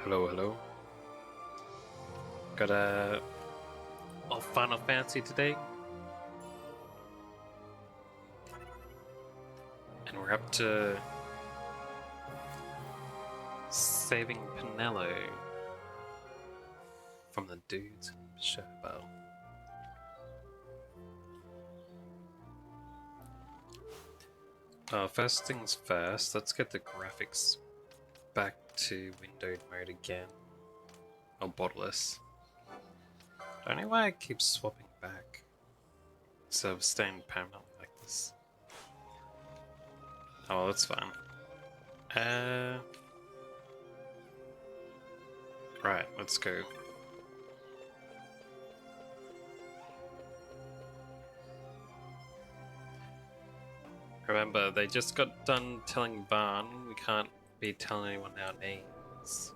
Hello, hello. Got a Final Fantasy today, and we're up to saving Pinello from the dudes in Showbow. First things first, let's get the graphics back to windowed mode again. Or borderless. I don't know why it keeps swapping back. So I'm staying permanent like this. Oh, that's fine. Right, let's go. Remember, they just got done telling Barn we can't be telling anyone our names.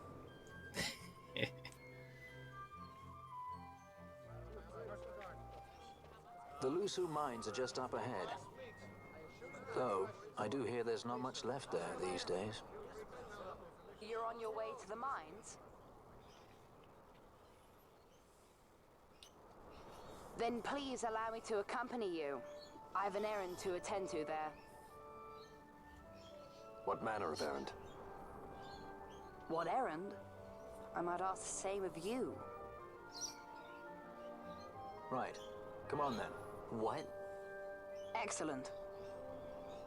The Lusu mines are just up ahead. Though, I do hear there's not much left there these days. You're on your way to the mines? Then please allow me to accompany you. I have an errand to attend to there. What manner of errand? What errand? I might ask the same of you. Right. Come on then. What? Excellent.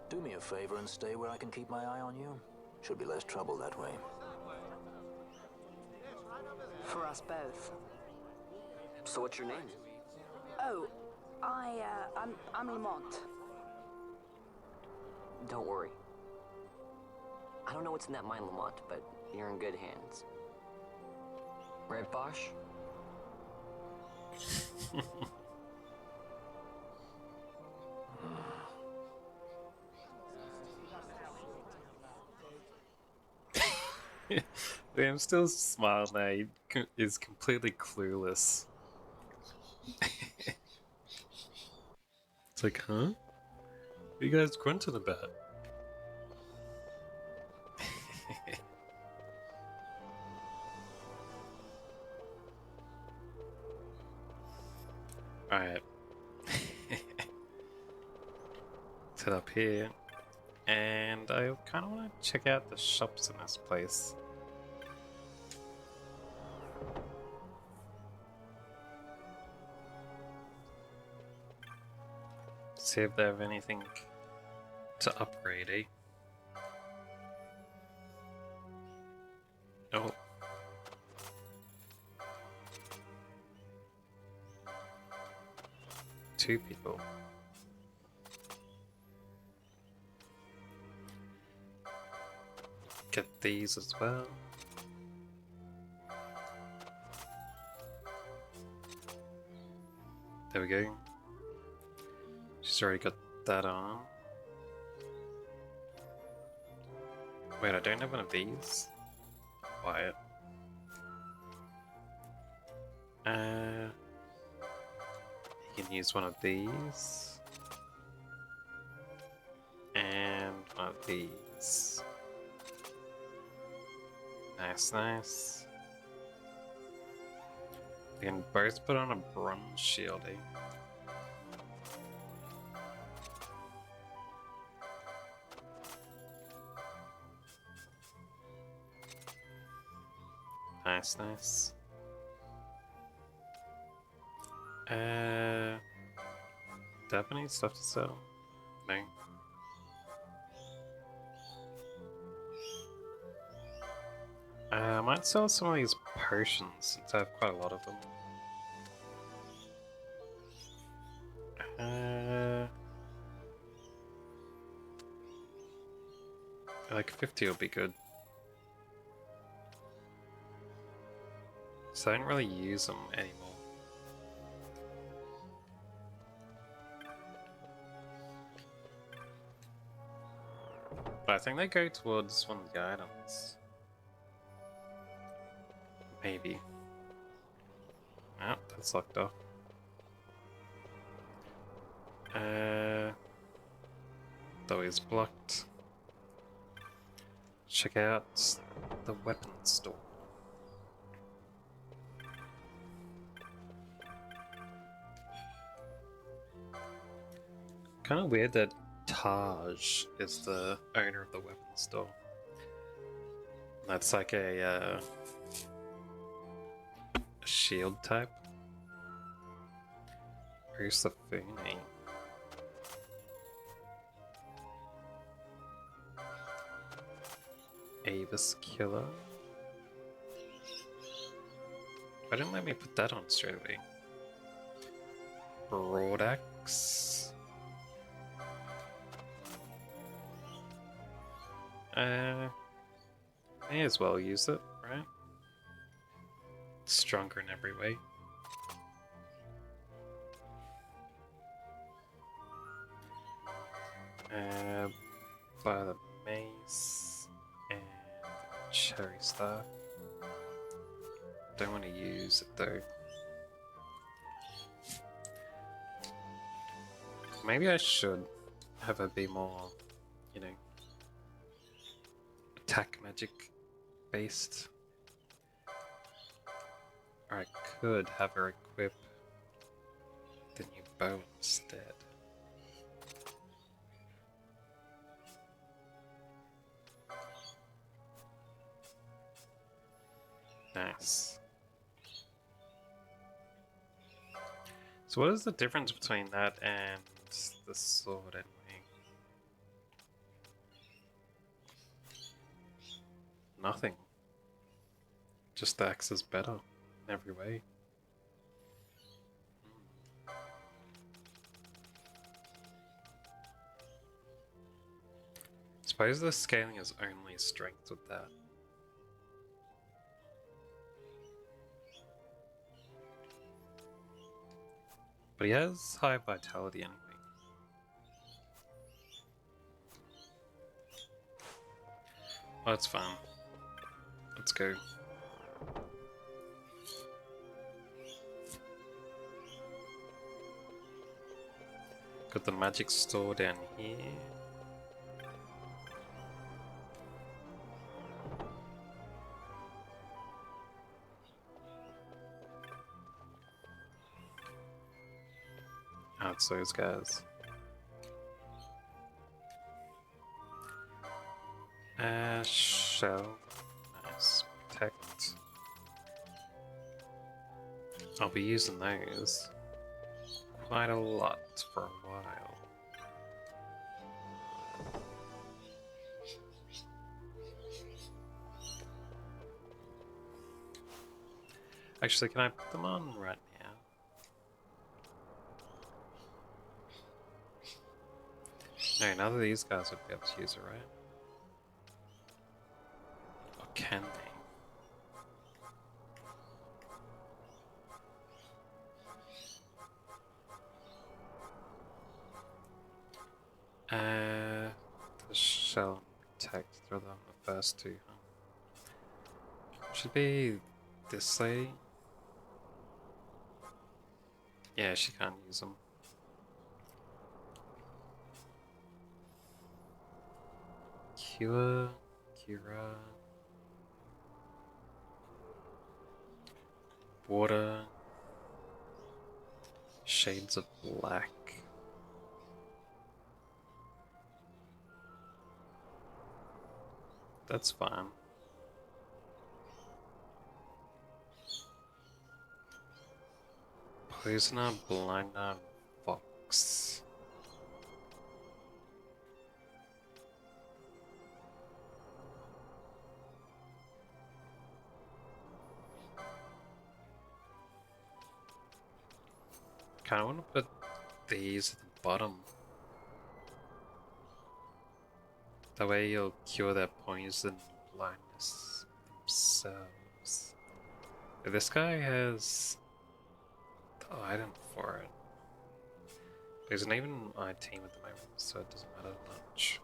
Do me a favor and stay where I can keep my eye on you. Should be less trouble that way. For us both. So what's your name? Oh, I'm Lamont. Don't worry. I don't know what's in that mine, Lamont, but you're in good hands. Right, Bosch? I'm still smiling now. He is completely clueless. It's like, huh? What are you guys grunting about? Alright. Set up here. And I kind of want to check out the shops in this place. See if they have anything to upgrade, eh? Oh. Two people. Get these as well. There we go. She's already got that on. Wait, I don't have one of these. Quiet. You can use one of these. And one of these. Nice, nice. We can both put on a bronze shield, eh? Nice, nice. Do I have any stuff to sell? No. I might sell some of these potions since I have quite a lot of them. Like 50 will be good. So I don't really use them anymore. But I think they go towards one of the items. Maybe. Oh, that's locked off. Though he's blocked. Check out the weapon store. Kind of weird that Taj is the owner of the weapon store. That's like a shield type. Who's the Funi? Avis Killer. Why didn't let me put that on straight away? Broadaxe. May as well use it, right? It's stronger in every way. Buy the mace and cherry star. Don't want to use it though. Maybe I should have her be more, you know, attack magic based. Or I could have her equip the new bow instead. Nice. So what is the difference between that and the sword anyway? Nothing. Just the axe is better in every way. Suppose the scaling is only strength with that. But he has high vitality anyway. Oh, that's fine. Let's go. Got the magic store down here. Oh, it's those guys. Shell. Nice. Protect. I'll be using those quite a lot for a while. Actually, can I put them on right now? No, none of these guys would be able to use it, right? Or can they? The shell and protect, throw them the first two, huh? Should be this lady. Yeah, she can't use them. Kira. Water. Shades of black. That's fine. Poisoner, Blinder, Fox. Kinda wanna put these at the bottom. That way you'll cure their poison blindness themselves. This guy has the item for it. There's not even my team at the moment, so it doesn't matter much.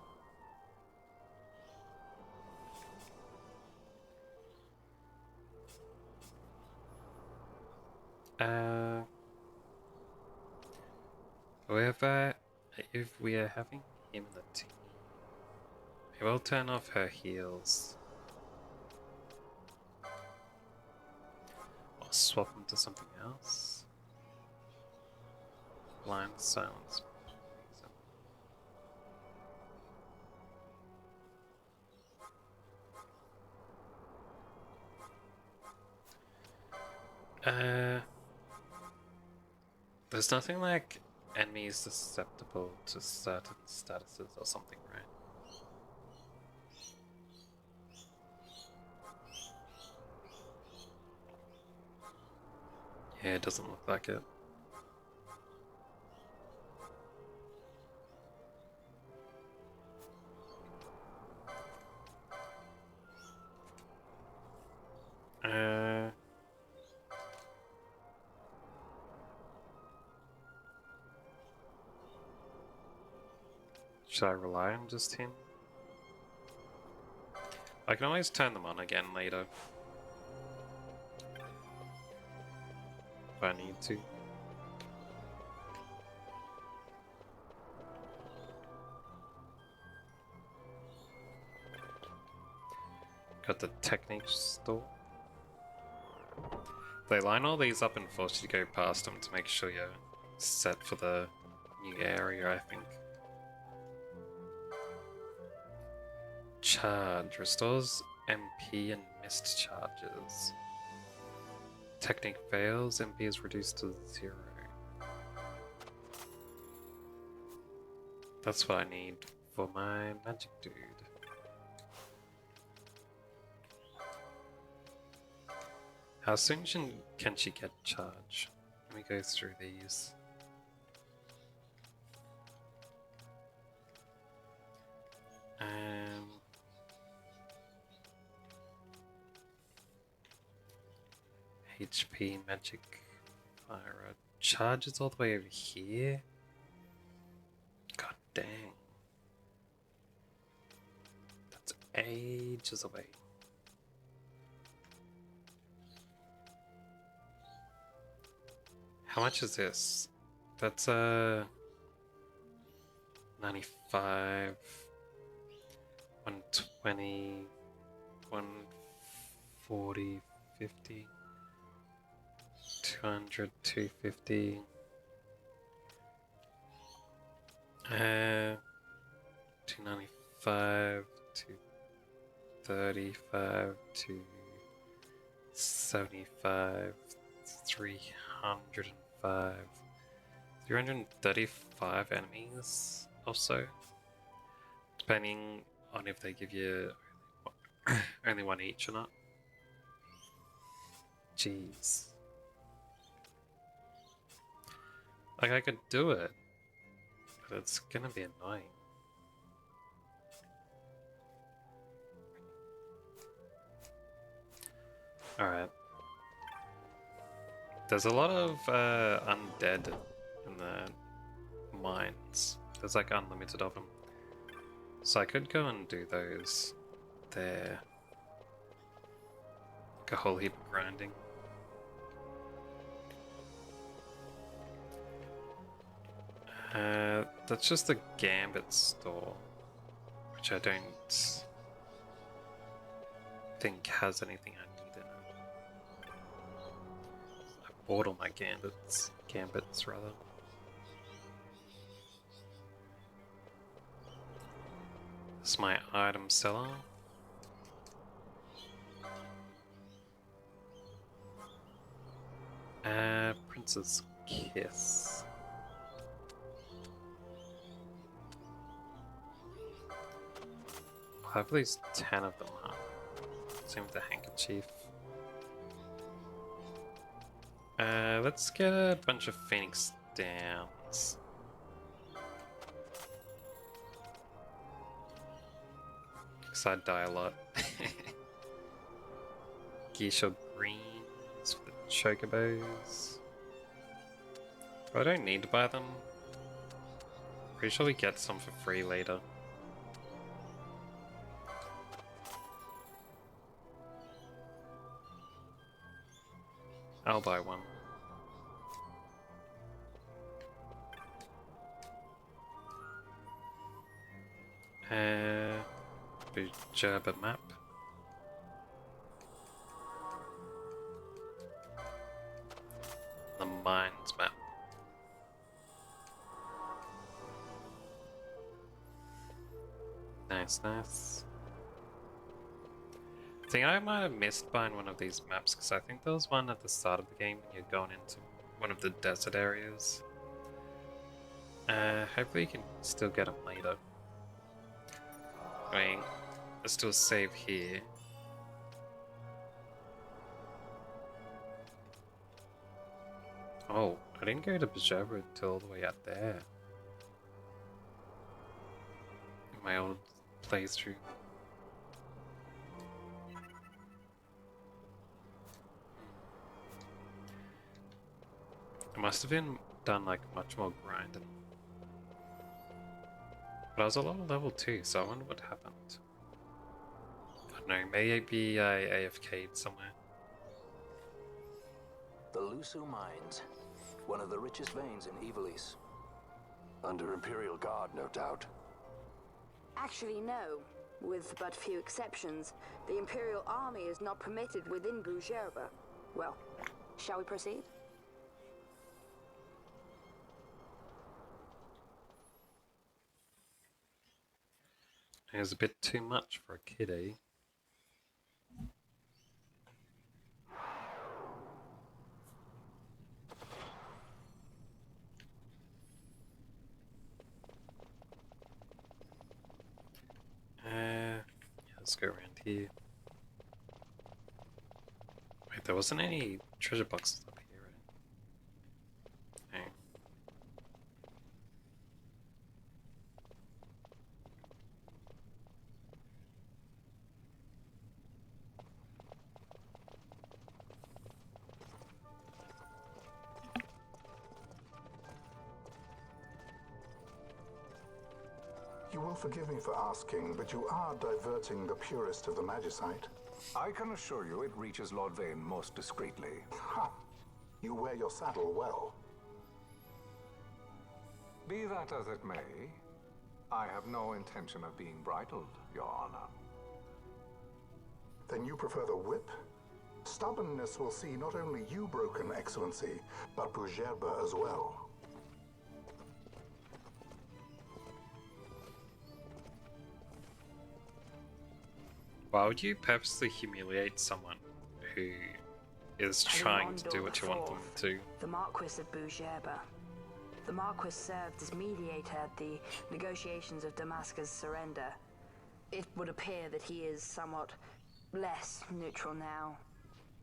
However, if we are having him in the team, I will turn off her heals. Or swap them to something else. Blind silence. Uh, there's nothing like enemies susceptible to certain statuses or something, right? Yeah, it doesn't look like it. Uh, should I rely on just him? I can always turn them on again later. If I need to. Got the technique store. They line all these up and force you to go past them to make sure you're set for the new area, I think. Charge. Restores MP and missed charges. Technique fails, MP is reduced to 0. That's what I need for my magic dude. How soon can she get charge? Let me go through these. HP magic fire charges all the way over here. God dang. That's ages away. How much is this? That's 95, 120, 140, 50, 200, 250. 295, 235, 275, 305, 335 enemies or so, depending on if they give you only one each or not. Jeez. Like, I could do it, but it's gonna be annoying. Alright. There's a lot of undead in the mines. There's like unlimited of them. So I could go and do those there. Like a whole heap of grinding. That's just the Gambit store, which I don't think has anything I need in it. I bought all my Gambits rather. This is my item seller. Prince's Kiss. I have at least 10 of them, huh? Same with the handkerchief. Let's get a bunch of Phoenix Downs. Because I die a lot. Geisha Greens for the Chocobos. I don't need to buy them. Pretty sure we get some for free later. I'll buy one. Bujerba map. The mines map. Nice, nice. think I might have missed buying one of these maps because I think there was one at the start of the game when you're going into one of the desert areas. Hopefully you can still get them later. I mean, let's do a save here. Oh, I didn't go to Bajabra until all the way out there. In my old playthrough. I must have been done like much more grinding. But I was a lot of level 2, so I wonder what happened. I don't know, maybe I AFK'd somewhere. The Lusu Mines, one of the richest veins in Ivalice. Under Imperial Guard, no doubt. Actually, no. With but few exceptions, the Imperial Army is not permitted within Bujerba. Well, shall we proceed? It was a bit too much for a kid, eh? Yeah, let's go around here. Wait, there wasn't any treasure boxes up here, right? Hang on. You will forgive me for asking, but you are diverting the purest of the Magicite. I can assure you it reaches Lord Vane most discreetly. Ha! You wear your saddle well. Be that as it may, I have no intention of being bridled, Your Honor. Then you prefer the whip? Stubbornness will see not only you broken, Excellency, but Bujerba as well. Why would you purposely humiliate someone who is trying to do what you want them to? The Marquis of Bujerba. The Marquis served as mediator at the negotiations of Damascus' surrender. It would appear that he is somewhat less neutral now.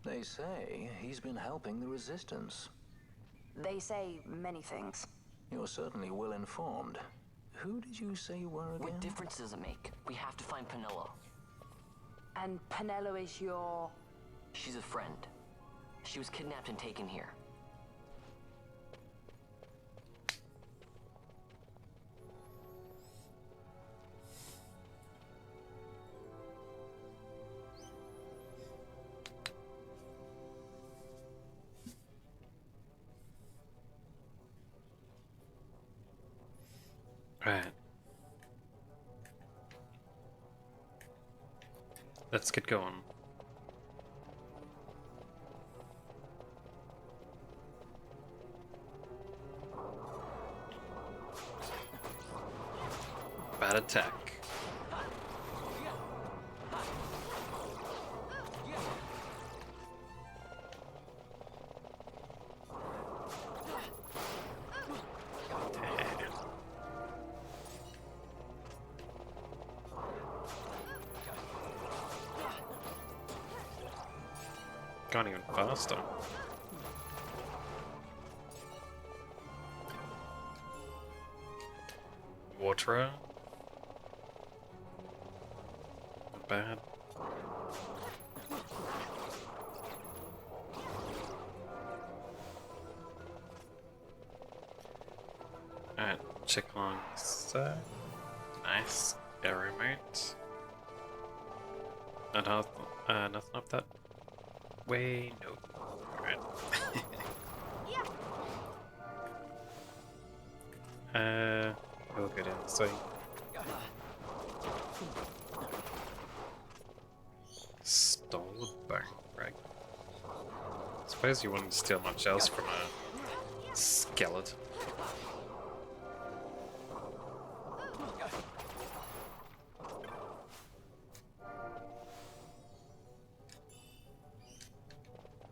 They say he's been helping the resistance. They say many things. You're certainly well informed. Who did you say you were again? What difference does it make? We have to find Penelo. And Penelo is your... She's a friend. She was kidnapped and taken here. Right. Let's get going. Bad attack. Gone even faster. Water. Not bad. Alright, check on that. Nice. Arrow remote. Nothing up that way. Nope. Alright. We'll go down this way. Stole a bone, right? Suppose you wouldn't steal much else from a skeleton.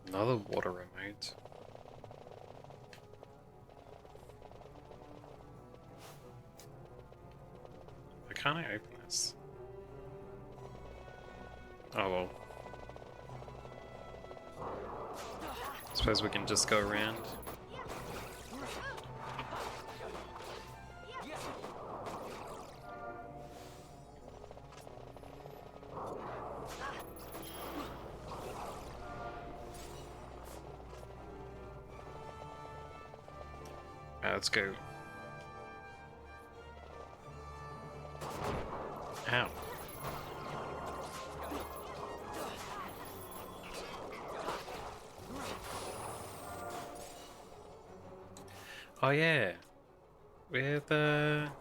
Another water remote. Why can't I open this? Oh well. Suppose we can just go around. Let's go. Ow. Oh yeah. With her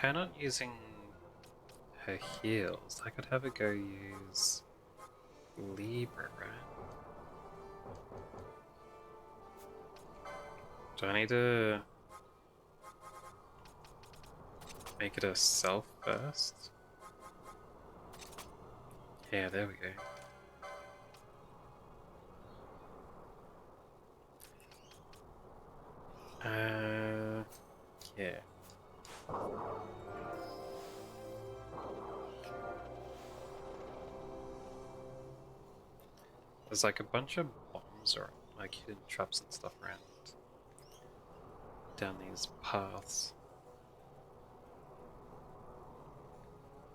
not using her heals, I could have her go use Libra, right? Do I need to make it a self first? Yeah, there we go. Yeah. There's like a bunch of bombs or like hidden traps and stuff around down these paths.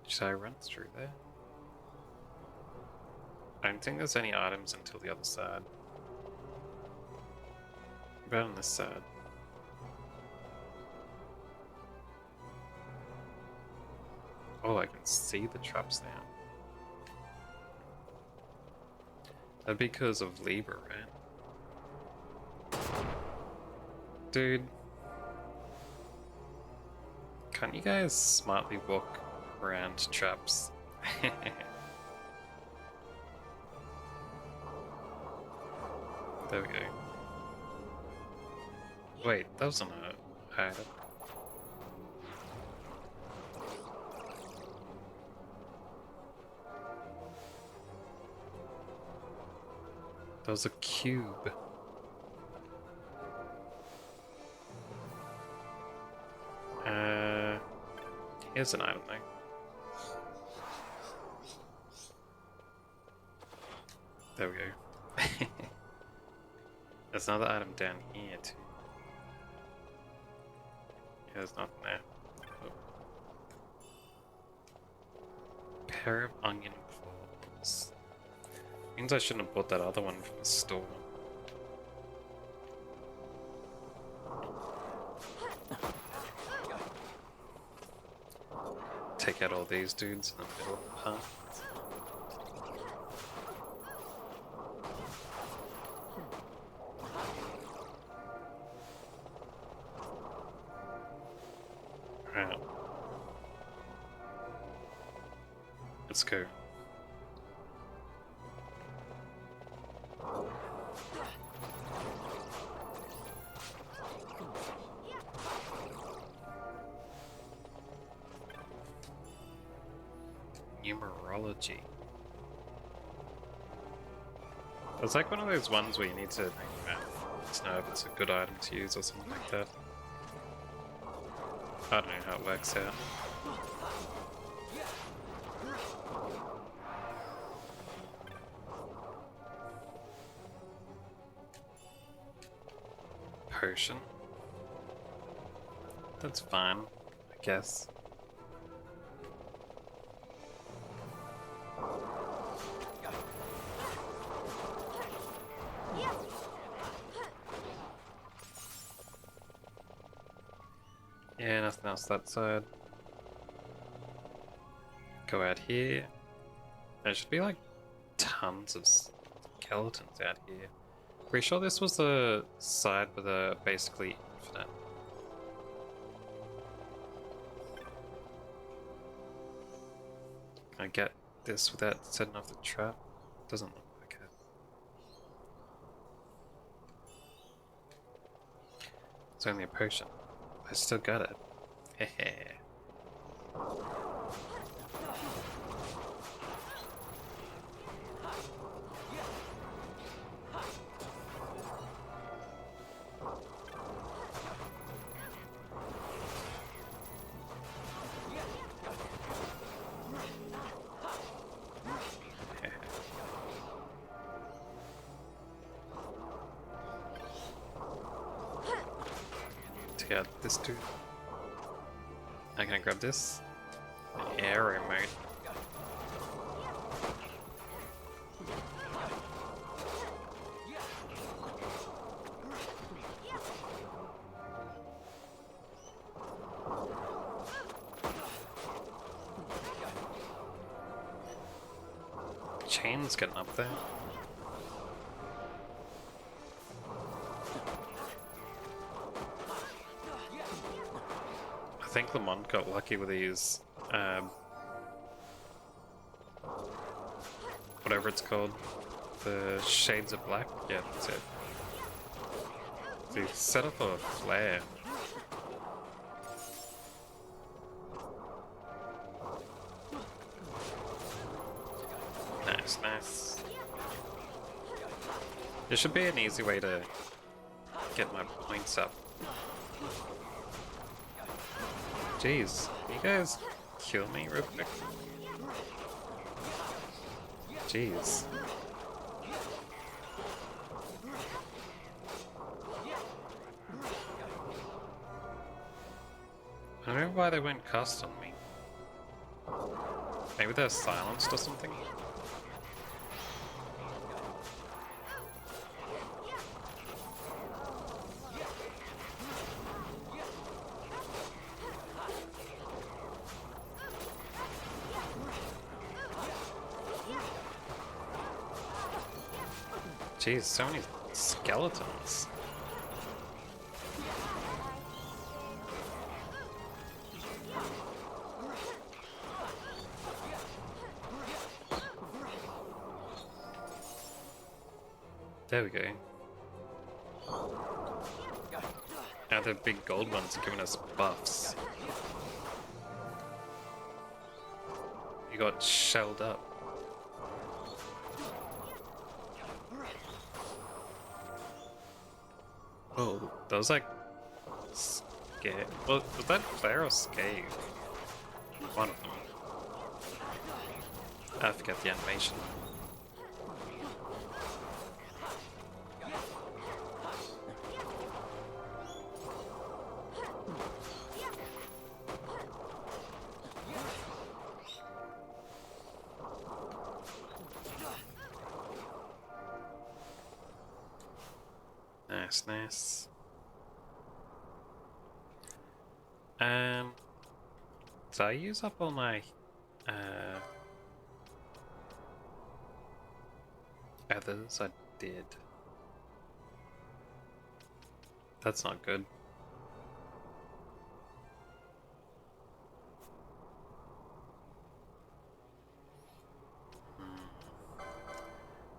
Should I run through there? I don't think there's any items until the other side. About on this side. Oh, I can see the traps now. That'd be because of Libra, right? Dude. Can't you guys smartly walk around traps? There we go. Wait, that wasn't a item. That was a cube. Here's an item though. There we go. There's another item down here too. Yeah, there's nothing there. Oh. Pair of onion claws. Means I shouldn't have bought that other one from the store. Take out all these dudes in the middle of the path. Right. Let's go. Numerology. It's like one of those ones where you need to know if it's a good item to use or something like that. I don't know how it works out. Potion. That's fine, I guess. Yeah, nothing else that side. Go out here. There should be like tons of skeletons out here. Pretty sure this was the side with a basically infinite. Can I get this without setting off the trap? Doesn't look like it. It's only a potion. I still got it. Hehe. Yeah, this too. I can grab this. Aero mode. Chain's getting up there. I think Lamont got lucky with these, whatever it's called, the Shades of Black. Yeah, that's it. They set up a flare. Nice, nice. There should be an easy way to get my points up. Jeez, can you guys kill me real quick? Jeez. I don't know why they went cast on me. Maybe they're silenced or something? Jeez, so many skeletons. There we go. Now the big gold ones are giving us buffs. You got shelled up. Oh, that was like scare. Well, was that Claire or Scave? One of them. I forget the animation. Nice, nice. Did I use up all my others? I did. That's not good.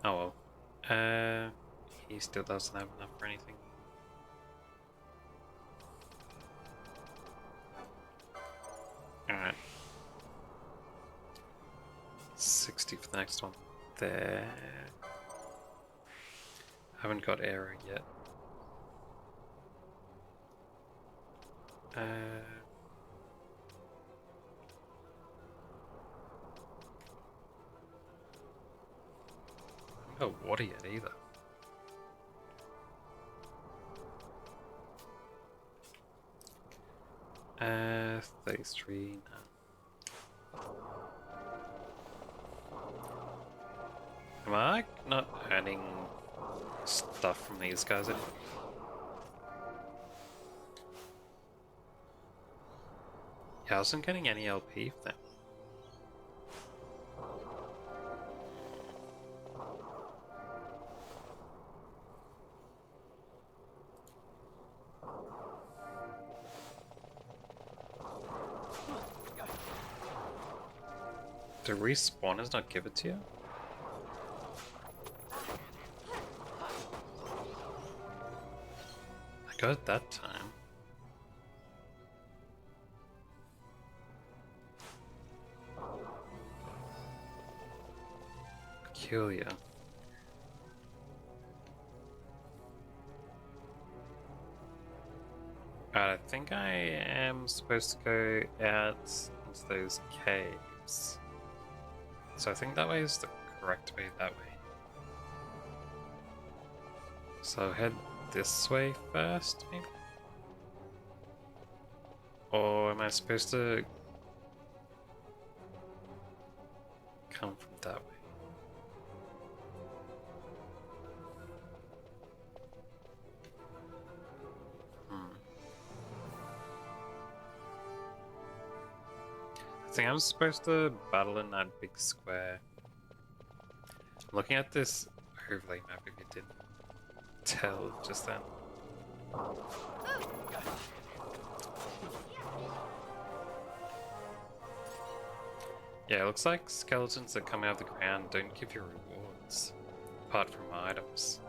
Oh well. He still doesn't have enough for anything. Alright. 60 for the next one. There. Haven't got arrow yet. I haven't got water yet either. 33 now. Am I not earning stuff from these guys anymore? Yeah, I wasn't getting any LP for them. Do respawners not give it to you? I got it that time. Peculiar. I think I am supposed to go out into those caves. So I think that way is the correct way, that way. So head this way first, maybe? Or am I supposed to come from that way? I think I'm supposed to battle in that big square. I'm looking at this overlay map if you didn't tell just then. Yeah, it looks like skeletons that come out of the ground don't give you rewards, apart from items.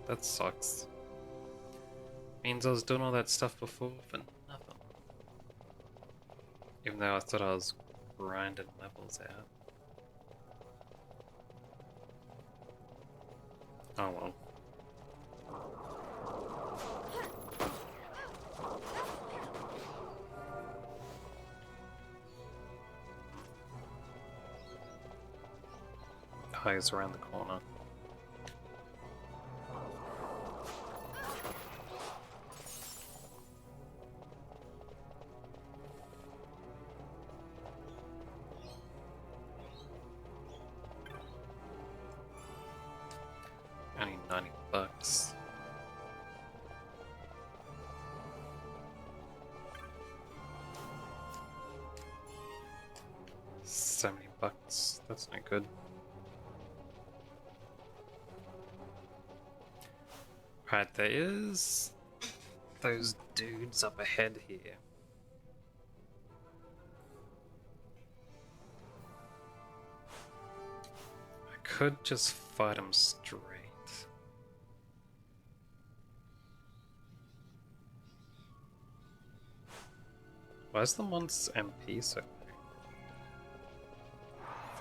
That sucks. Means I was doing all that stuff before for nothing. Even though I thought I was grinding levels out. Oh well. Highs around the corner. Only $90. 70 bucks. That's no good. Right, there is those dudes up ahead here. I could just fight them straight. Why is the month's MP so low?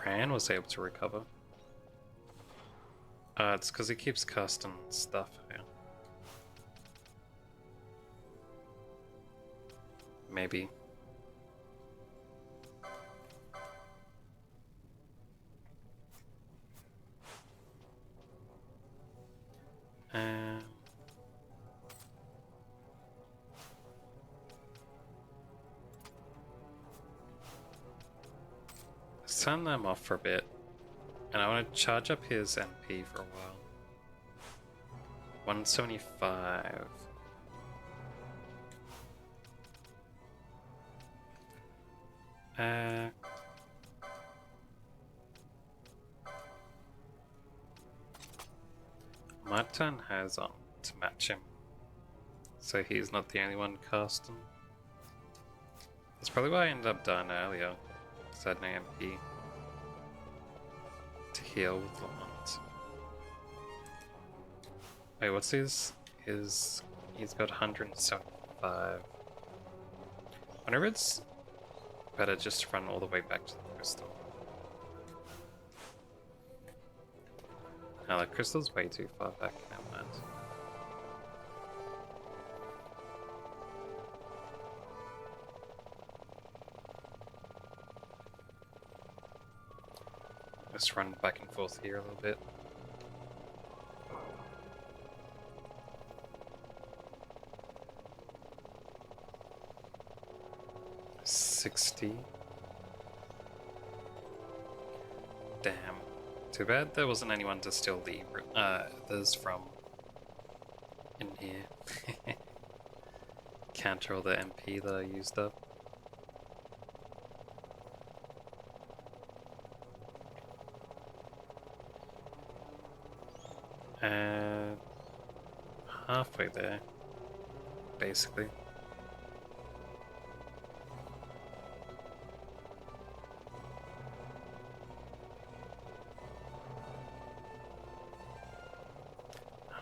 Fran was able to recover. It's because he keeps casting stuff here. Maybe. Let's turn them off for a bit. And I want to charge up his MP for a while. 175. Might turn Haz on to match him, so he's not the only one casting. That's probably why I ended up dying earlier, because I had no MP to heal with Lamont. Wait, what's his? He's got 175. Whenever it's better just to run all the way back to the crystal. No, the crystal's way too far back now, man. Let's run back and forth here a little bit. $60. Damn. Too bad there wasn't anyone to steal the others from in here. Counter all the MP that I used up. Halfway there, basically.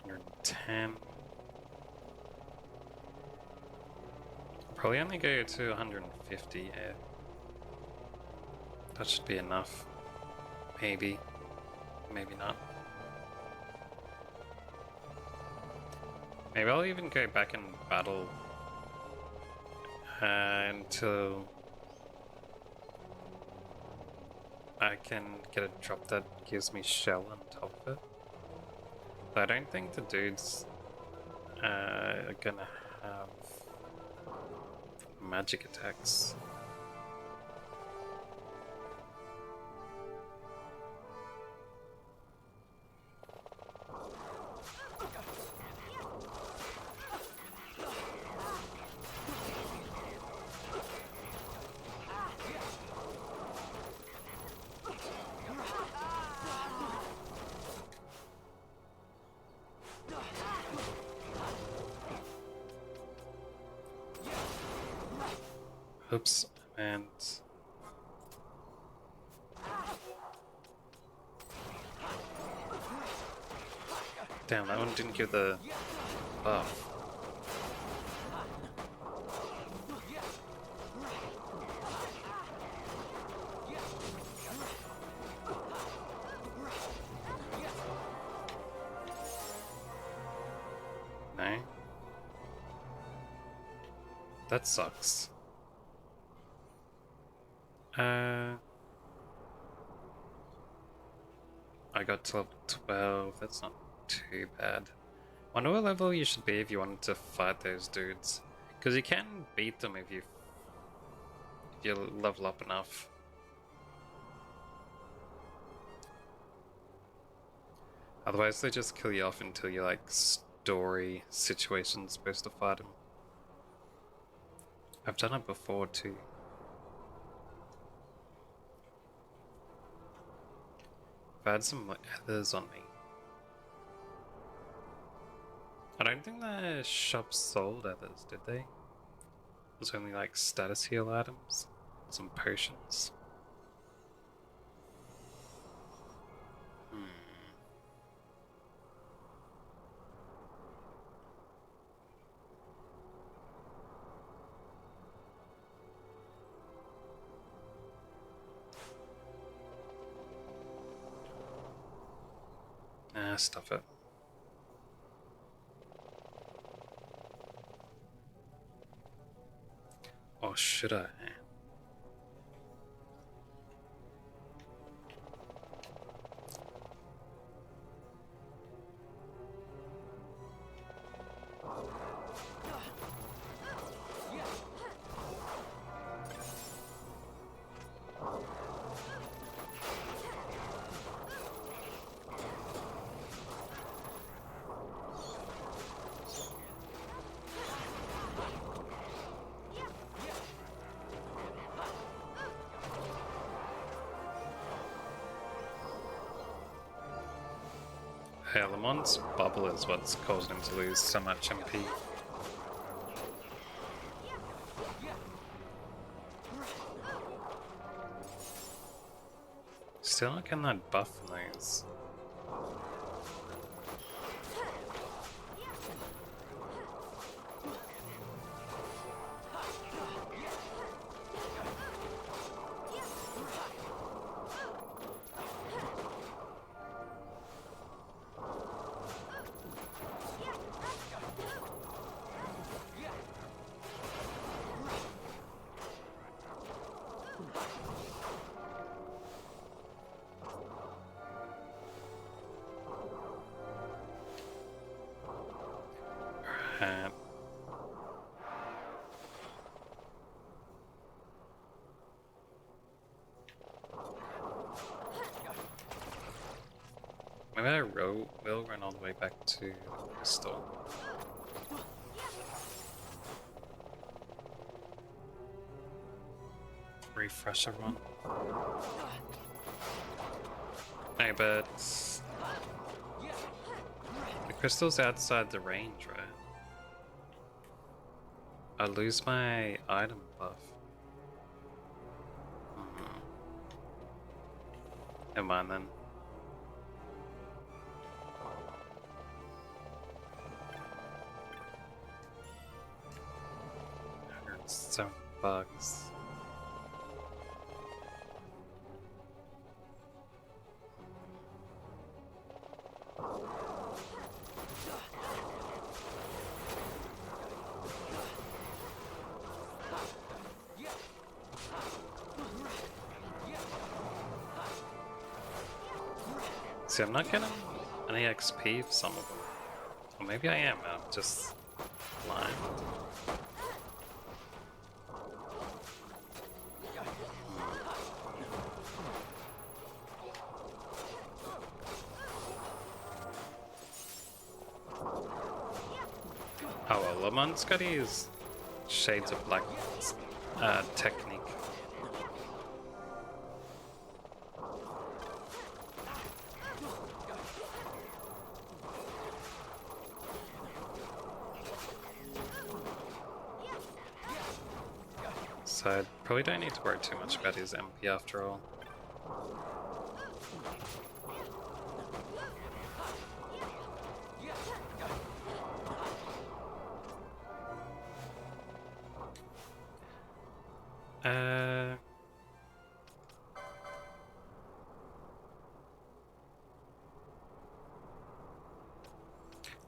$110. Probably only go to 150, yeah. That should be enough. Maybe. Maybe not. Maybe I'll even go back and battle until I can get a drop that gives me shell on top of it. But I don't think the dudes are gonna have magic attacks. Oops, and damn, that one didn't give the buff. No? That sucks. I got to level 12, that's not too bad. Wonder what level you should be if you wanted to fight those dudes. Because you can beat them if you level up enough. Otherwise they just kill you off until you're like story situations supposed to fight them. I've done it before too. I've had some others on me. I don't think the shop sold others, did they? It was only like status heal items, some potions. Stuff it. Or should I? Hey, Lamont's bubble is what's causing him to lose so much MP. Still not getting that buff from those. Maybe I will run all the way back to the crystal. Refresh everyone. Hey, but the crystal's outside the range, right? I lose my item buff. Never mind then. Some bugs. See, I'm not getting any XP for some of them. Or maybe I am, I'm just blind. Oh well, Lamont's got his Shades of Black technique. So I probably don't need to worry too much about his MP after all.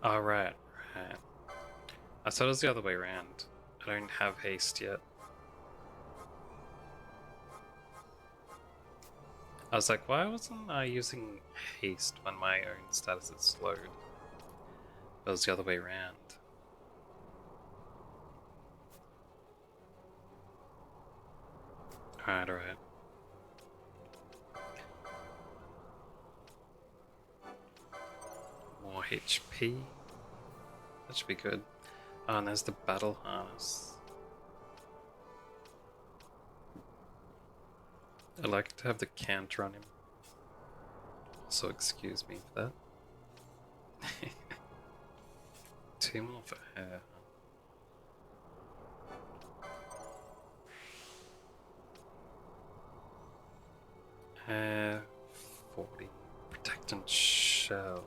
Oh, right. I thought it was the other way around. I don't have haste yet. I was like, why wasn't I using haste when my own status is slowed? It was the other way around. Alright, alright. More HP. That should be good. Oh, and there's the battle harness. I like to have the counter on him. So excuse me for that. 2 more for her. 40. Protectant Shell.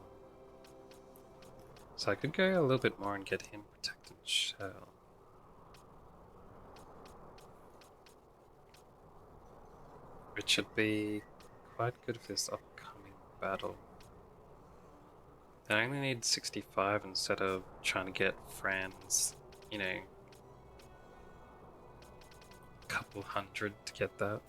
So I could go a little bit more and get him Protectant Shell. Which should be quite good for this upcoming battle. I only need 65 instead of trying to get Fran's, you know, couple hundred to get that.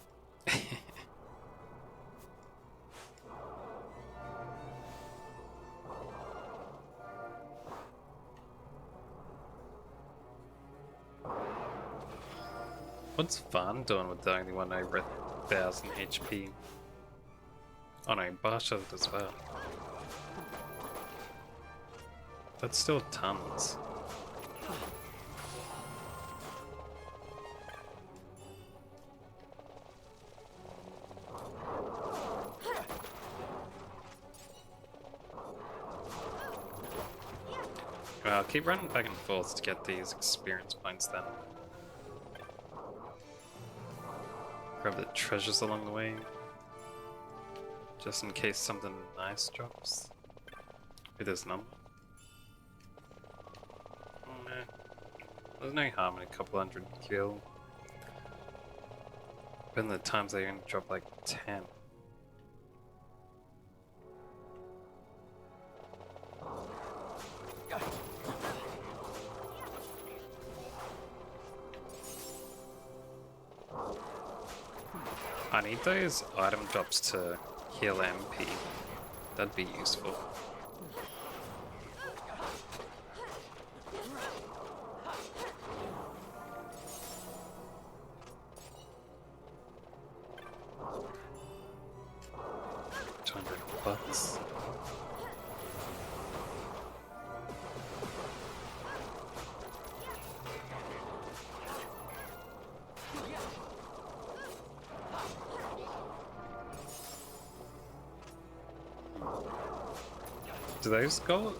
What's Van doing with the only one over 1,000 HP? Oh no, Barsha as well. That's still tons. Well, I'll keep running back and forth to get these experience points then. Grab the treasures along the way. Just in case something nice drops. Maybe there's none. Oh, no. There's no harm in a couple hundred kill. But in the times they only drop like 10. I need those item drops to heal MP. That'd be useful. $200. Do those go?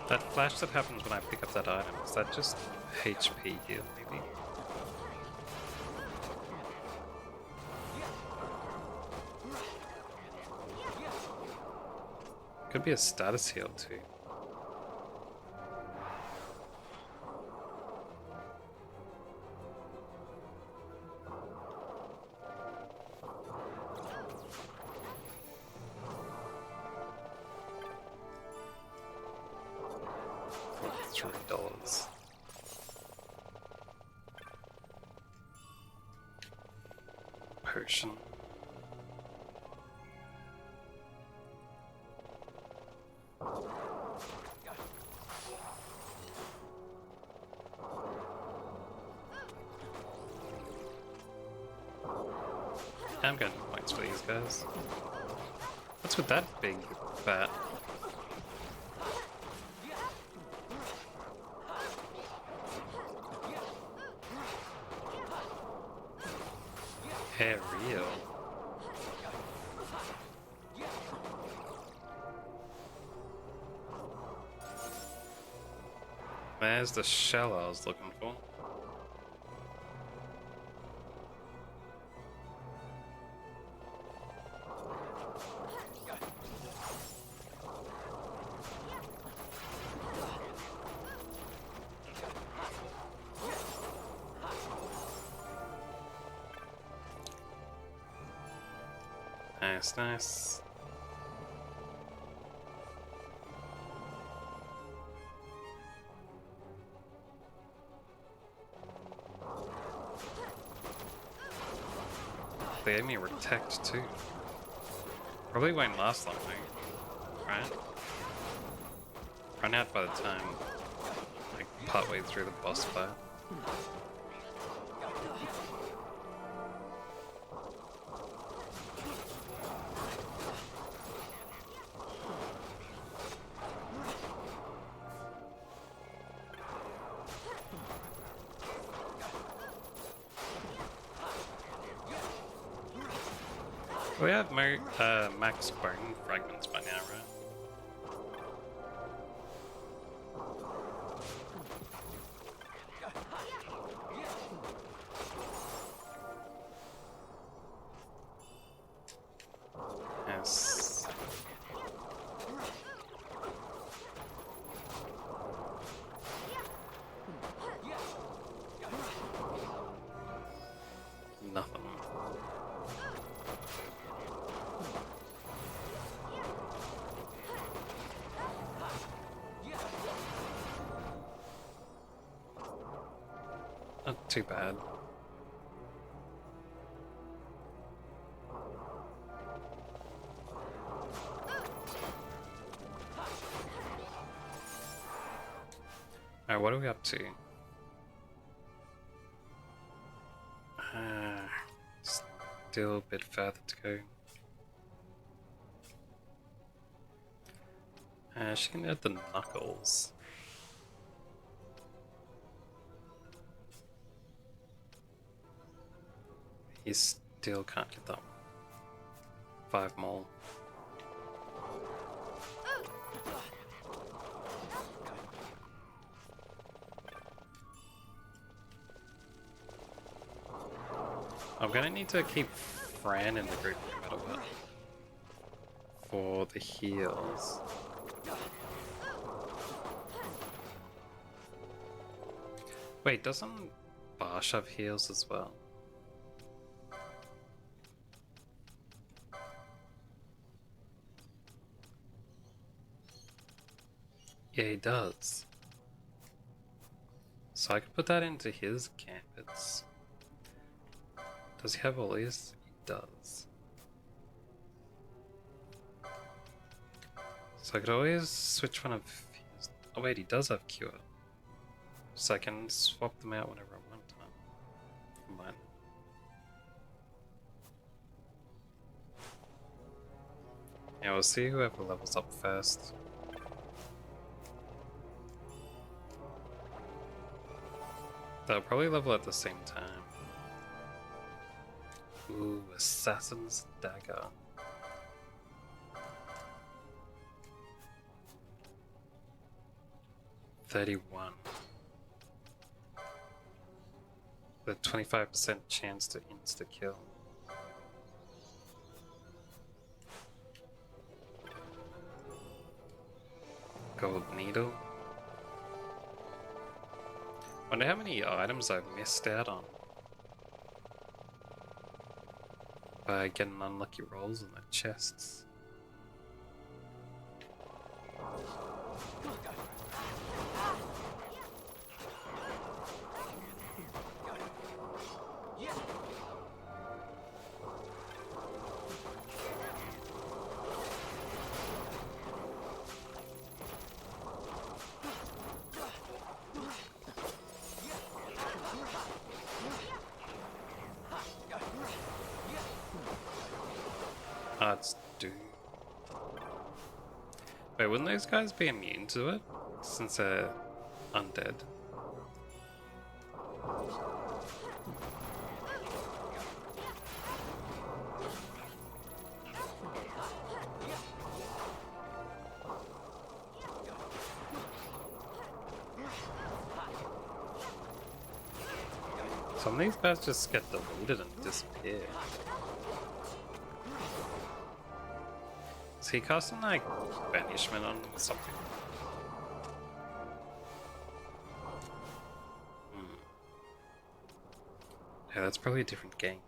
That flash that happens when I pick up that item, is that just HP heal, maybe? Could be a status heal too. $3. Potion. I'm getting points for these guys. What's with that big bat? Aerial. There's the shell I was looking for. Nice, nice. They gave me a protect too. Probably won't last long though, right? Run out by the time, like, partway through the boss fight. We have max bone fragments by now, right? Yes. Nothing. Not too bad. Alright, what are we up to? Still a bit further to go. She can add the knuckles. He still can't get that one. 5 more. I'm gonna need to keep Fran in the group no matter what. For the heals. Wait, doesn't Barsh have heals as well? Yeah, he does. So I could put that into his gambits. Does he have all these? He does. So I could always switch one of his... Oh wait, he does have cure. So I can swap them out whenever I want. Mine. Yeah, we'll see whoever levels up first. They'll probably level at the same time. Ooh, Assassin's Dagger. $31. The 25% chance to insta-kill. Gold Needle. Wonder how many items I've missed out on by getting unlucky rolls in the chests. It's Doom. Wait, wouldn't those guys be immune to it? Since they're undead. Some of these guys just get deleted and disappear. Is he casting like banishment on something? Yeah, that's probably a different game.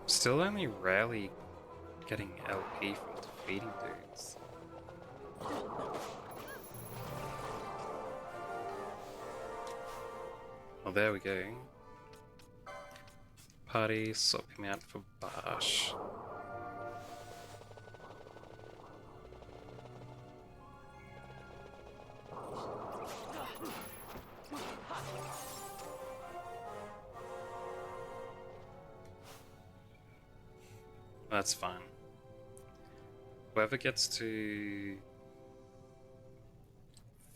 Still only rarely getting LP from defeating dudes. Well, there we go. Party, swap him out for Bash. That's fine. Whoever gets to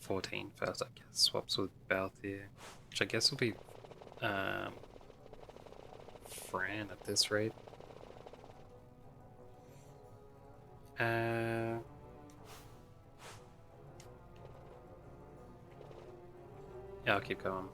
14 first, I guess, swaps with Balthier, which I guess will be Fran at this rate. Yeah, I'll keep going.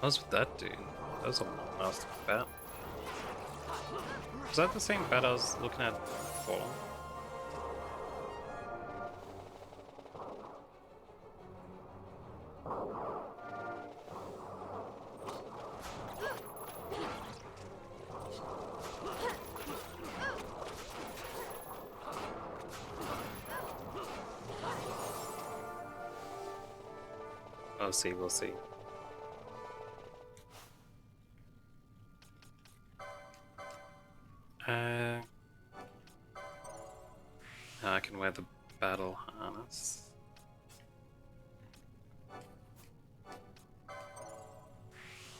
What was with that dude? That was a long-lasting bat. Was that the same bat I was looking at before? We'll see. I can wear the battle harness.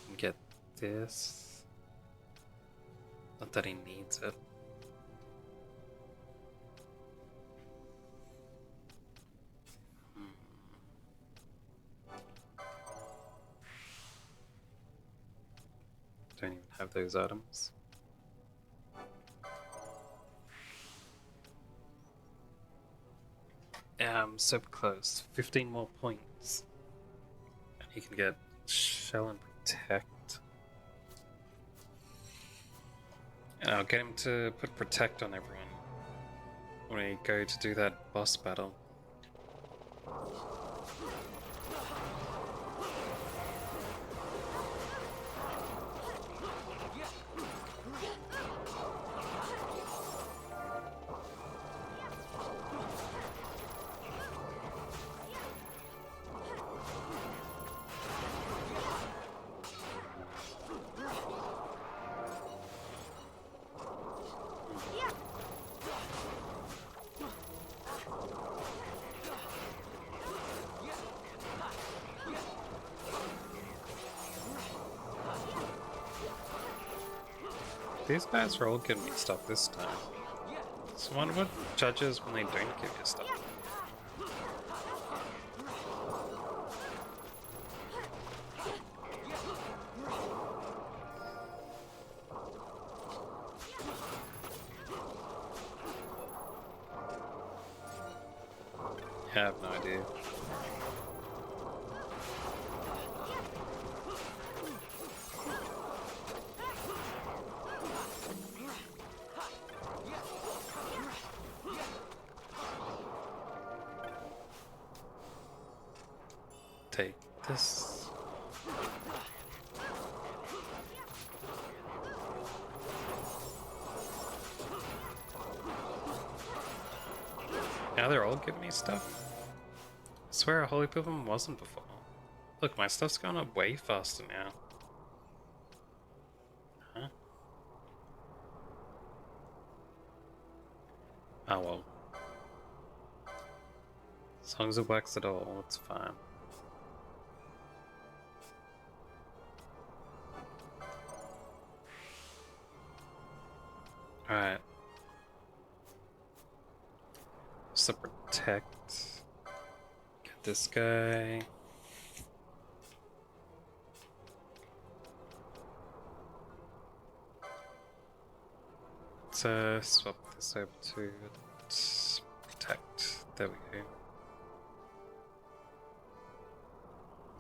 And get this. Not that he needs it. Don't even have those items. So close. 15 more points. And he can get Shell and Protect. And I'll get him to put Protect on everyone when we go to do that boss battle. These guys are all giving me stuff this time. So I wonder what judges when they don't give you stuff. I have no idea. Take this. Now they're all giving me stuff? I swear a Holy Pilgrim wasn't before. Look, my stuff's going up way faster now. Huh? Oh well. As long as it works at all, it's fine. Alright. So protect. Get this guy. Let's swap this over to protect. There we go.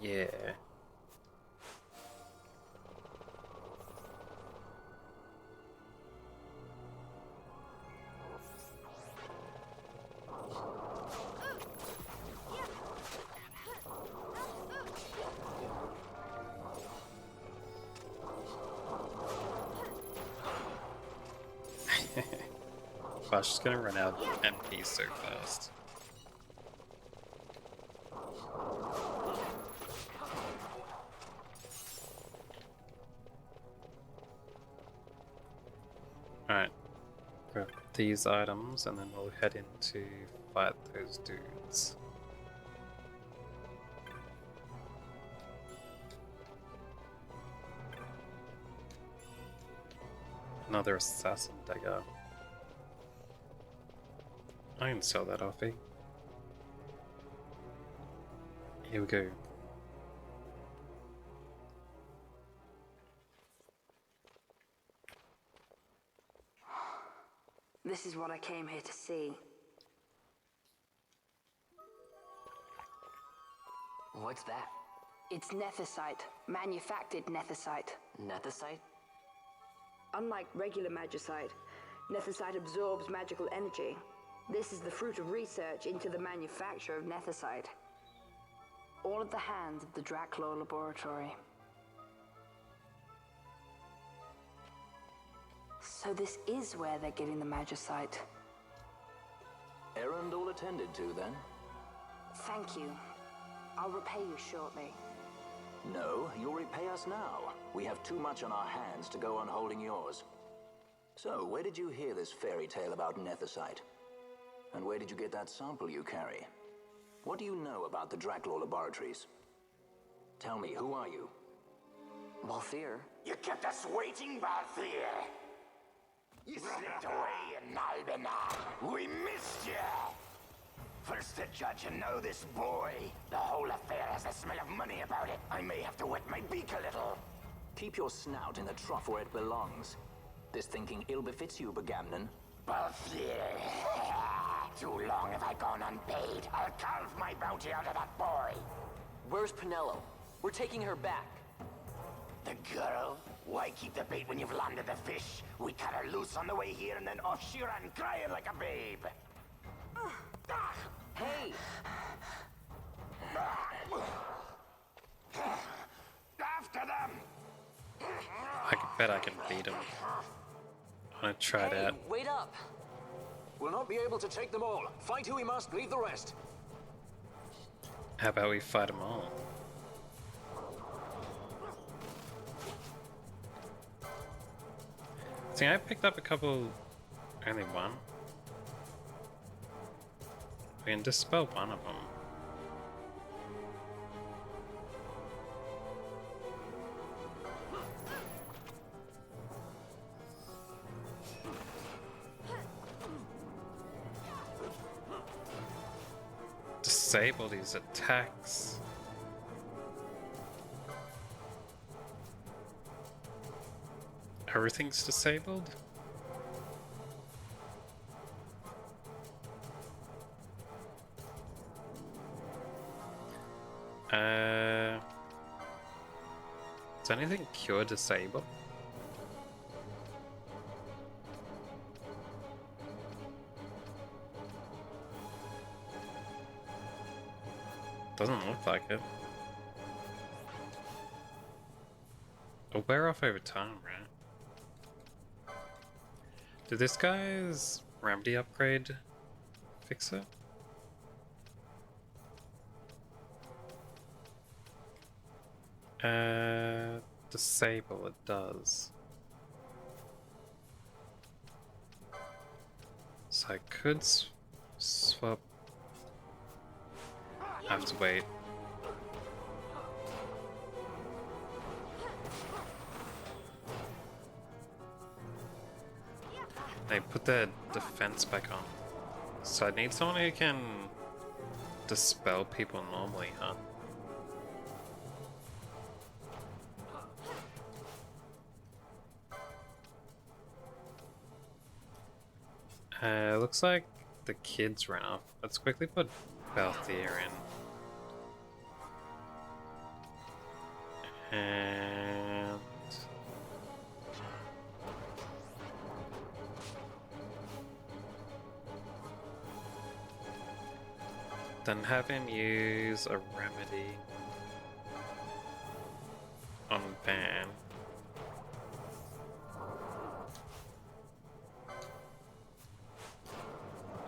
Yeah. Gosh, she's gonna run out of MP so fast. Alright, grab these items and then we'll head in to fight those dudes. Another assassin dagger. I can sell that off, eh? Here we go. This is what I came here to see. What's that? It's nethicite, manufactured nethicite. Nethicite? Unlike regular magicite, nethicite absorbs magical energy. This is the fruit of research into the manufacture of nethicite. All at the hands of the Draclaw Laboratory. So this is where they're getting the magicite. Errand all attended to, then? Thank you. I'll repay you shortly. No, you'll repay us now. We have too much on our hands to go on holding yours. So, where did you hear this fairy tale about nethicite? And where did you get that sample you carry? What do you know about the Draclaw Laboratories? Tell me, who are you? Balthier? You kept us waiting, Balthier. You slipped away in Nalbina. We missed you. First to judge and know this boy. The whole affair has a smell of money about it. I may have to wet my beak a little. Keep your snout in the trough where it belongs. This thinking ill befits you, Begamnon. Balthier. Too long have I gone unpaid. I'll carve my bounty out of that boy. Where's Pinello? We're taking her back. The girl? Why keep the bait when you've landed the fish? We cut her loose on the way here and then off she ran crying like a babe. Hey! After them! I bet I can beat him. I'm gonna try Hey, that. wait up! We'll not be able to take them all. Fight who we must, leave the rest. How about we fight them all? See, I picked up a couple. Only one. We can dispel one of them. Disable these attacks. Everything's disabled? Is anything cure disable? Doesn't look like it. It'll wear off over time, right? Did this guy's remedy upgrade fix it? Disable it does. So I could swap. I have to wait. They put their defense back on. So I need someone who can dispel people normally, huh? Looks like the kids ran off. Let's quickly put Balthier in. And... then have him use a remedy on Van.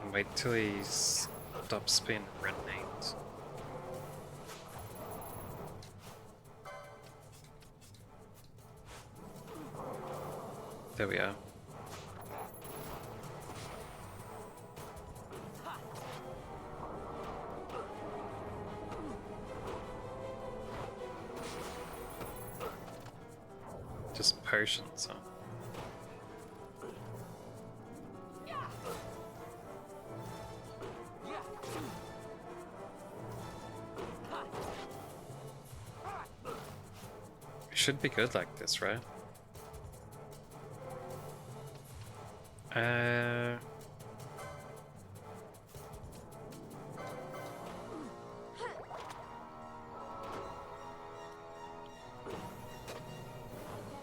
And wait till he stops being red named. There we are. Just potions, huh? It should be good like this, right?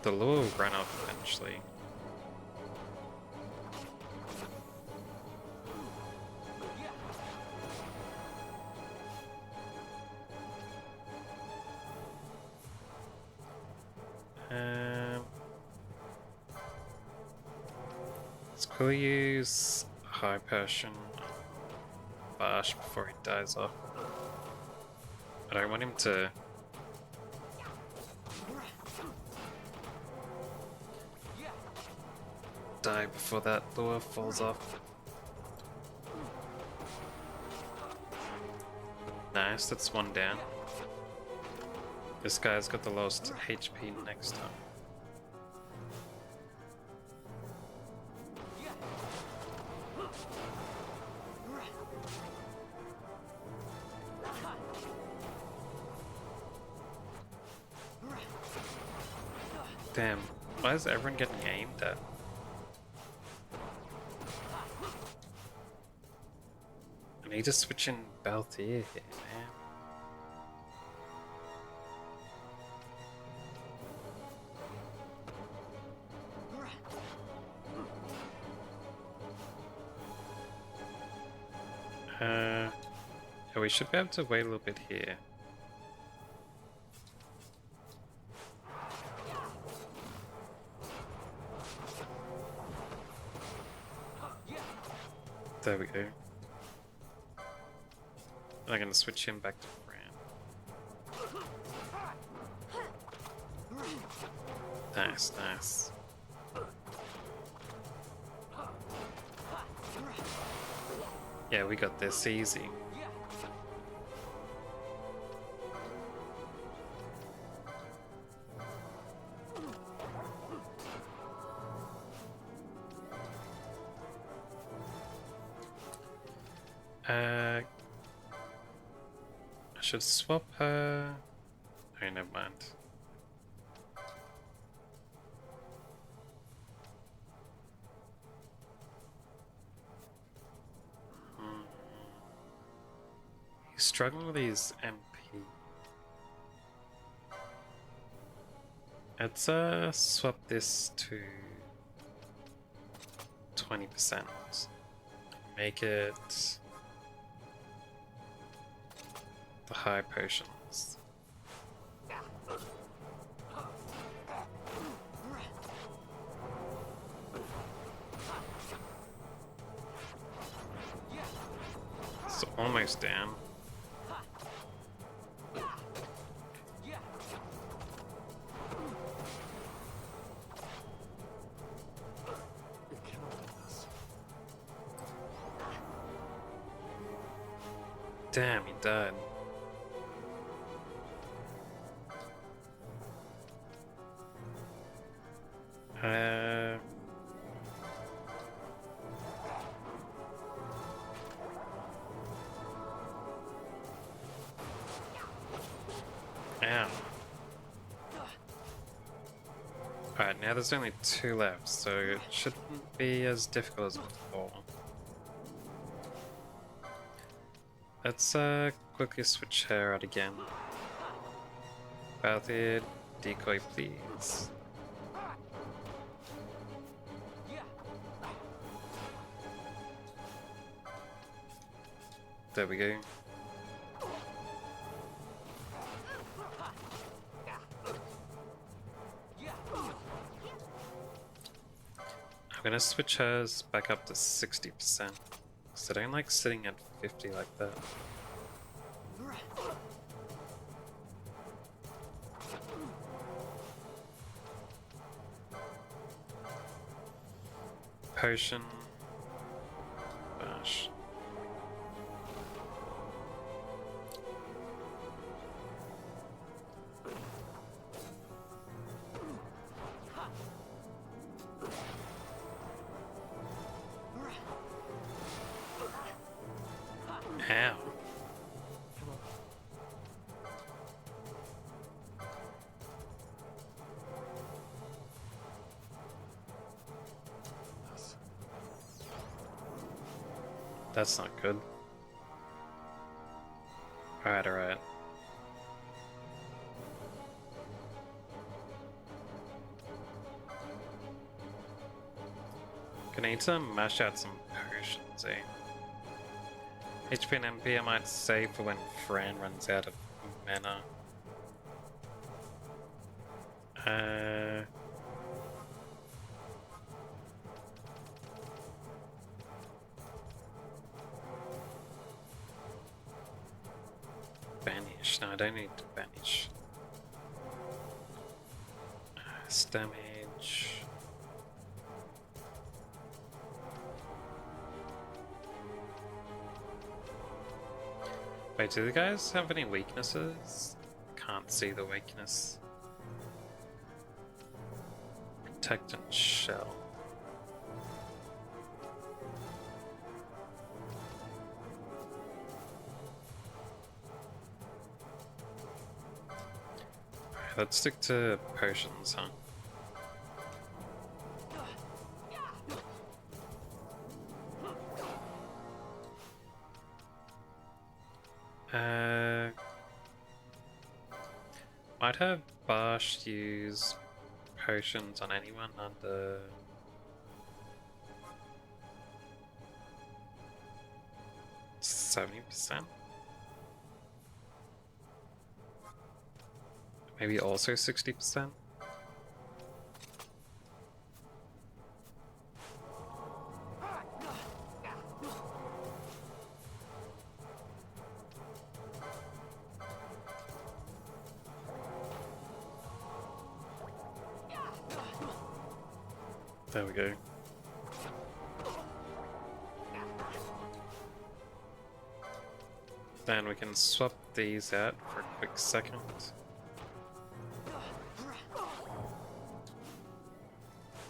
The lure will run out eventually. Let's quickly use High Passion on Bash before he dies off. I don't want him to die before that lure falls off. Nice, that's one down. This guy's got the lowest HP next time. Damn, why is everyone getting aimed at? I need to switch in Balthier here, man. Yeah, we should be able to wait a little bit here. There we go. I'm gonna switch him back to Fran. Nice, nice. Yeah, we got this easy. I should swap her. Oh, never mind. He's struggling with his MP. Let's swap this to 20%. Make it the high potions. It's almost down. Damn, he died. Alright, now there's only 2 left, so it shouldn't be as difficult as before. Let's quickly switch her out again. Balthier, decoy please. There we go. I'm gonna switch hers back up to 60%, because I don't like sitting at 50 like that. Potion. Bash. Ow. That's not good. Alright, alright. Gonna need to mash out some potions, eh? HP and MP I might save for when Fran runs out of mana. Banish. No, I don't need to banish. Damage. Wait, do the guys have any weaknesses? Can't see the weakness. Protect and shell. Alright, let's stick to potions, huh? Might have Barsh use potions on anyone under 70%. Maybe also 60%. There we go. Then we can swap these out for a quick second.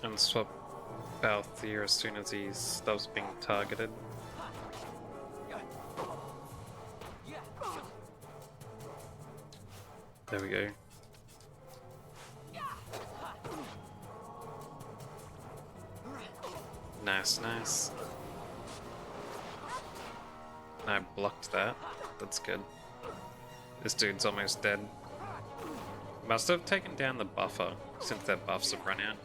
And swap Balthier as soon as he stops being targeted. There we go. Nice, nice. I blocked that. That's good. This dude's almost dead. Must have taken down the buffer, since their buffs have run out.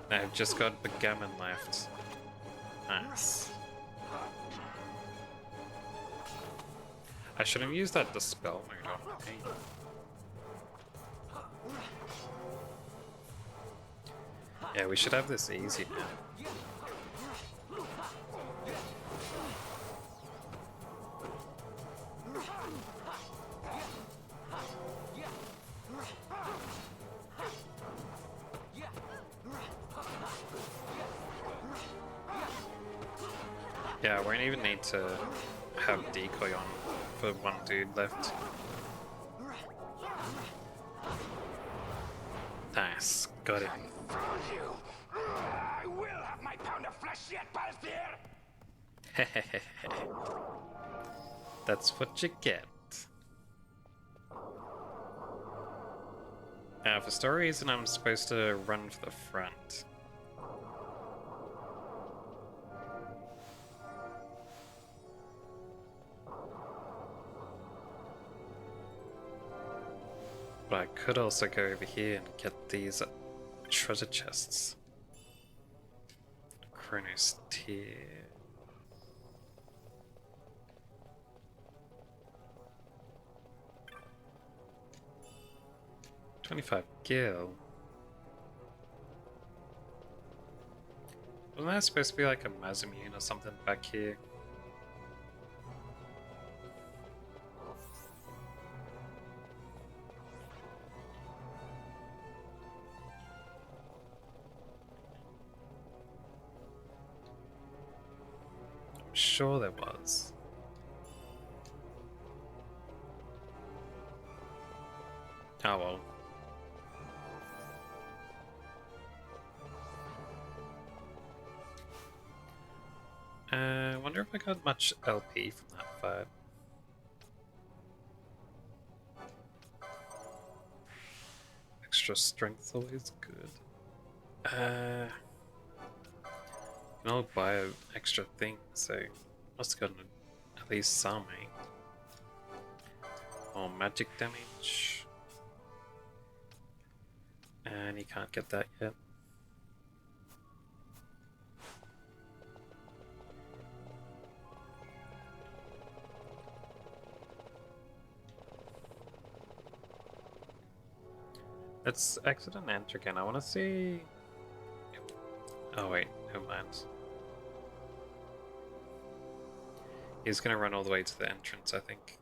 They've just got Backgammon left. Nice. I should have used that Dispel mode on me. Yeah, we should have this easy now. Yeah, we won't even need to have decoy on for one dude left. Nice, got him. I will have my pound of flesh yet, Balthier! That's what you get. For story reason, I'm supposed to run for the front. But I could also go over here and get these treasure chests. Chronos tier. $25 gil. Wasn't that supposed to be like a Mazamune or something back here? I'm sure there was. Oh well. I wonder if I got much LP from that fight. Extra strength always good. You can all buy an extra thing, so must have gotten at least some, eh? More magic damage. And you can't get that yet. Let's exit and enter again. I want to see... Oh wait, never mind. He's gonna run all the way to the entrance, I think.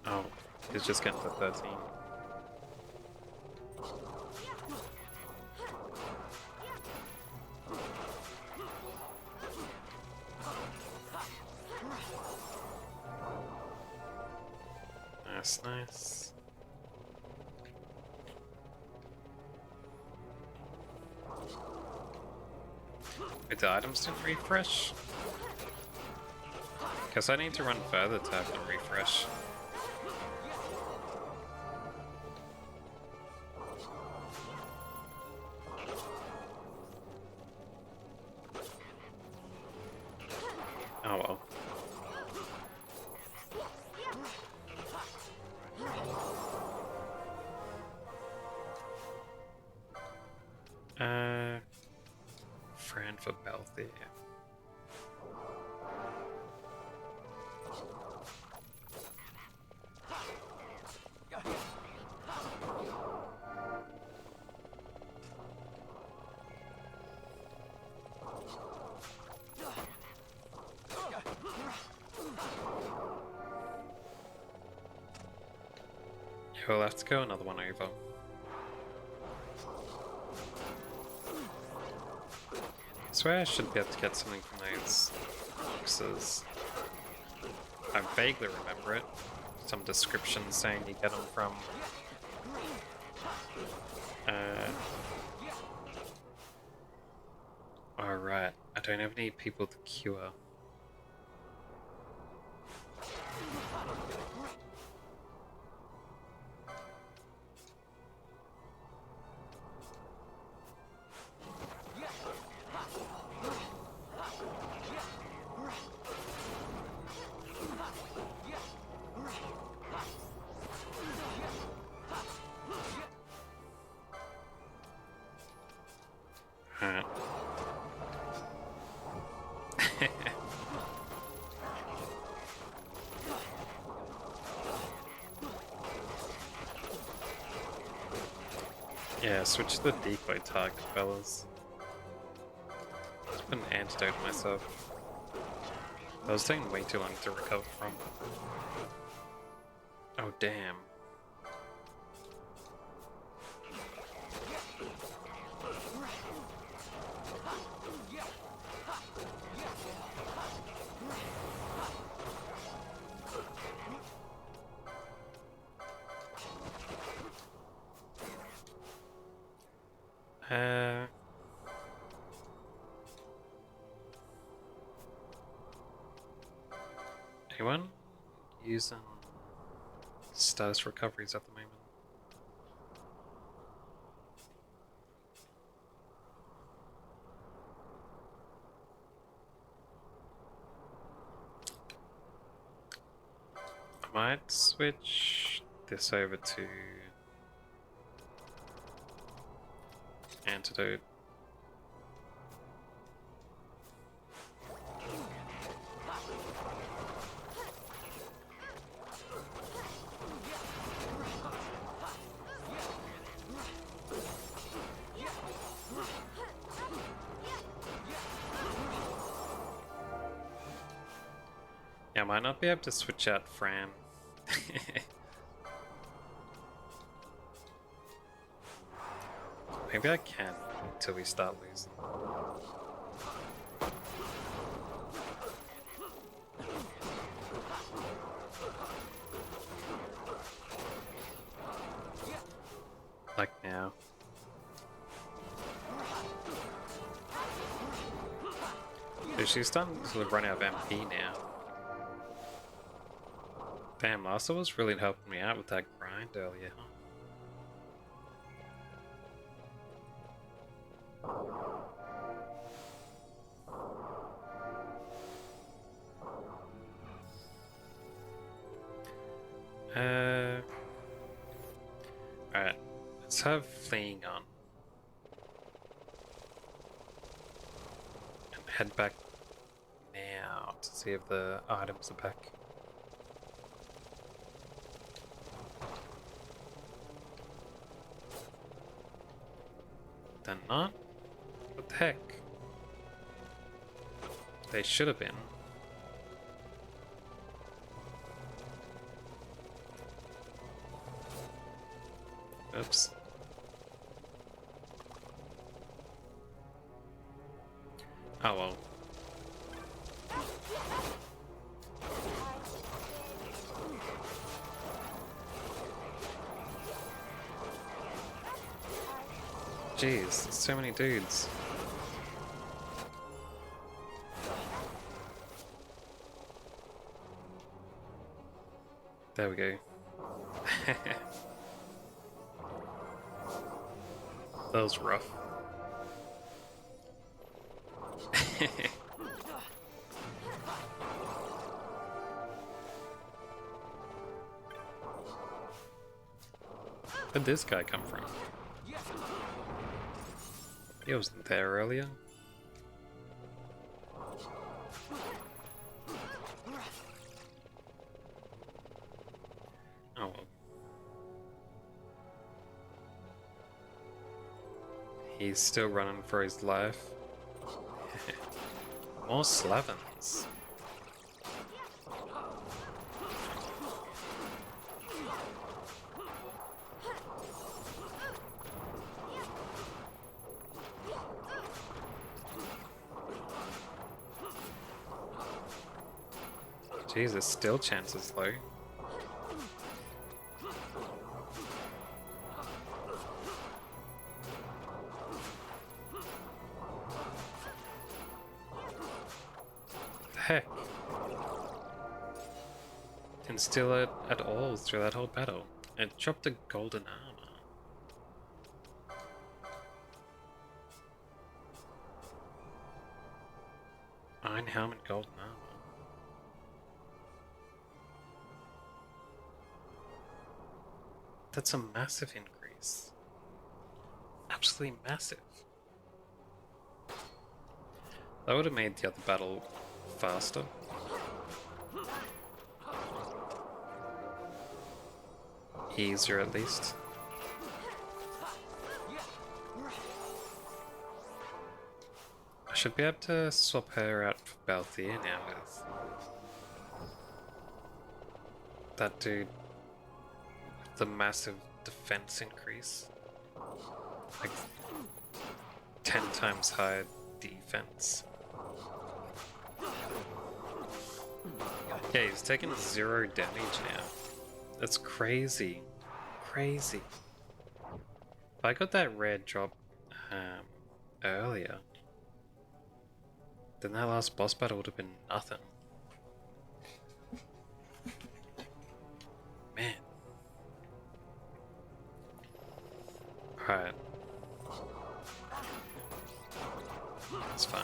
Oh, he's just getting to 13. Nice, nice. Wait, the items didn't refresh? Guess I need to run further to have them refresh. Oh well. Friend for Balthier. Yo, let's go another one over. I swear I should be able to get something from those boxes. I vaguely remember it. Some description saying you get them from... Alright, I don't have any people to cure. Yeah, switch to the decoy target, fellas. Let's put an antidote on myself. That was taking way too long to recover from. Oh, damn. Anyone using status recoveries at the moment? I might switch this over to antidote. Yeah, I might not be able to switch out Fran. Maybe I can until we start losing. Like now. So she's starting to run out of MP now. Damn, Lassa was really helping me out with that grind earlier. Alright, let's have fleeing on. And head back now to see if the items are back. They're not? What the heck? They should have been. Oops. Oh well. Jeez, so many dudes. There we go. That was rough. Where'd this guy come from? He wasn't there earlier. Oh well. He's still running for his life. More Slavens. Jesus, still chances low. The heck? Didn't steal it at all through that whole battle. It dropped a golden armor. Iron helmet, golden armor. That's a massive increase. Absolutely massive. That would have made the other battle faster. Easier at least. I should be able to swap her out for Balthier now with that dude. The massive defense increase. Like 10 times higher defense. Yeah, he's taking 0 damage now. That's crazy. Crazy. If I got that red drop earlier, then that last boss battle would have been nothing. Right. It's fine.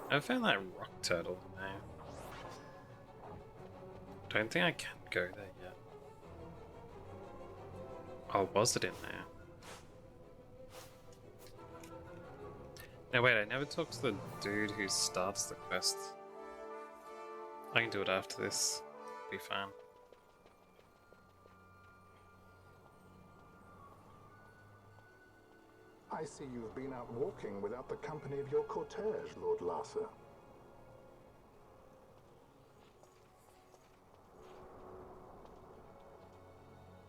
I found that rock turtle in there. Don't think I can go there yet. Oh, was it in there? No, wait, I never talked to the dude who starts the quest. I can do it after this. Be fine. I see you've been out walking without the company of your cortege, Lord Larsa.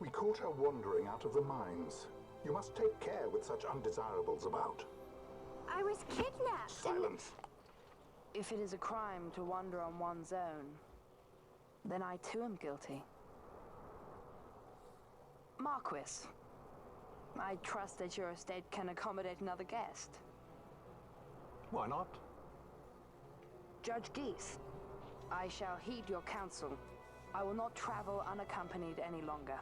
We caught her wandering out of the mines. You must take care with such undesirables about. I was kidnapped. Silence! If it is a crime to wander on one's own, then I too am guilty. Marquis, I trust that your estate can accommodate another guest. Why not? Judge Geese, I shall heed your counsel. I will not travel unaccompanied any longer.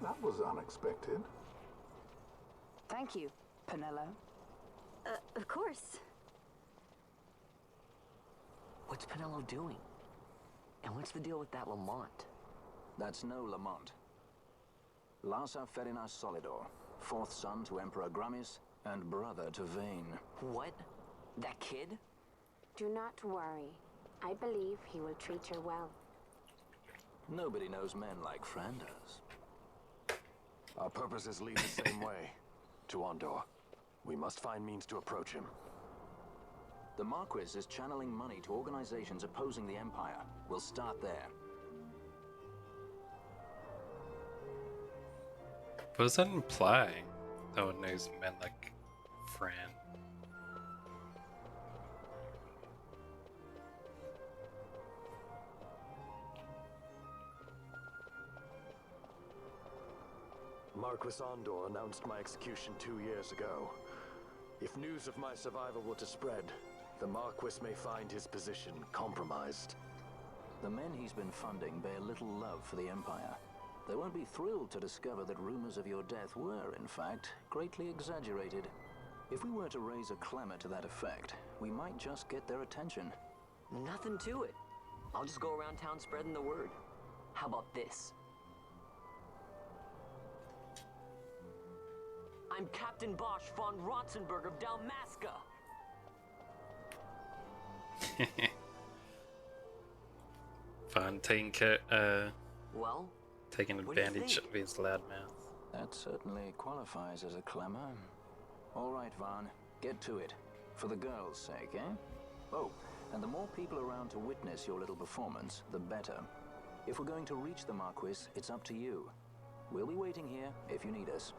That was unexpected. Thank you, Penello. Of course. What's Penello doing? And what's the deal with that Lamont? That's no Lamont. Larsa Ferinas Solidor, fourth son to Emperor Gramis and brother to Vane. What? That kid? Do not worry. I believe he will treat her well. Nobody knows men like Fran does. Our purposes lead the same way. To Ondor. We must find means to approach him. The Marquis is channeling money to organizations opposing the Empire. We'll start there. What does that imply? No one knows men like Fran. Marquis Ondor announced my execution 2 years ago. If news of my survival were to spread, the Marquis may find his position compromised. The men he's been funding bear little love for the Empire. They won't be thrilled to discover that rumors of your death were, in fact, greatly exaggerated. If we were to raise a clamor to that effect, we might just get their attention. Nothing to it. I'll just go around town spreading the word. How about this? I'm Captain Bosch von Rotzenberg of Dalmasca. Fun taking Well, taking what do you advantage think? of his loud mouth. That certainly qualifies as a clamor. All right, Van, get to it. For the girls' sake, eh? Oh, and the more people around to witness your little performance, the better. If we're going to reach the Marquis, it's up to you. We'll be waiting here if you need us.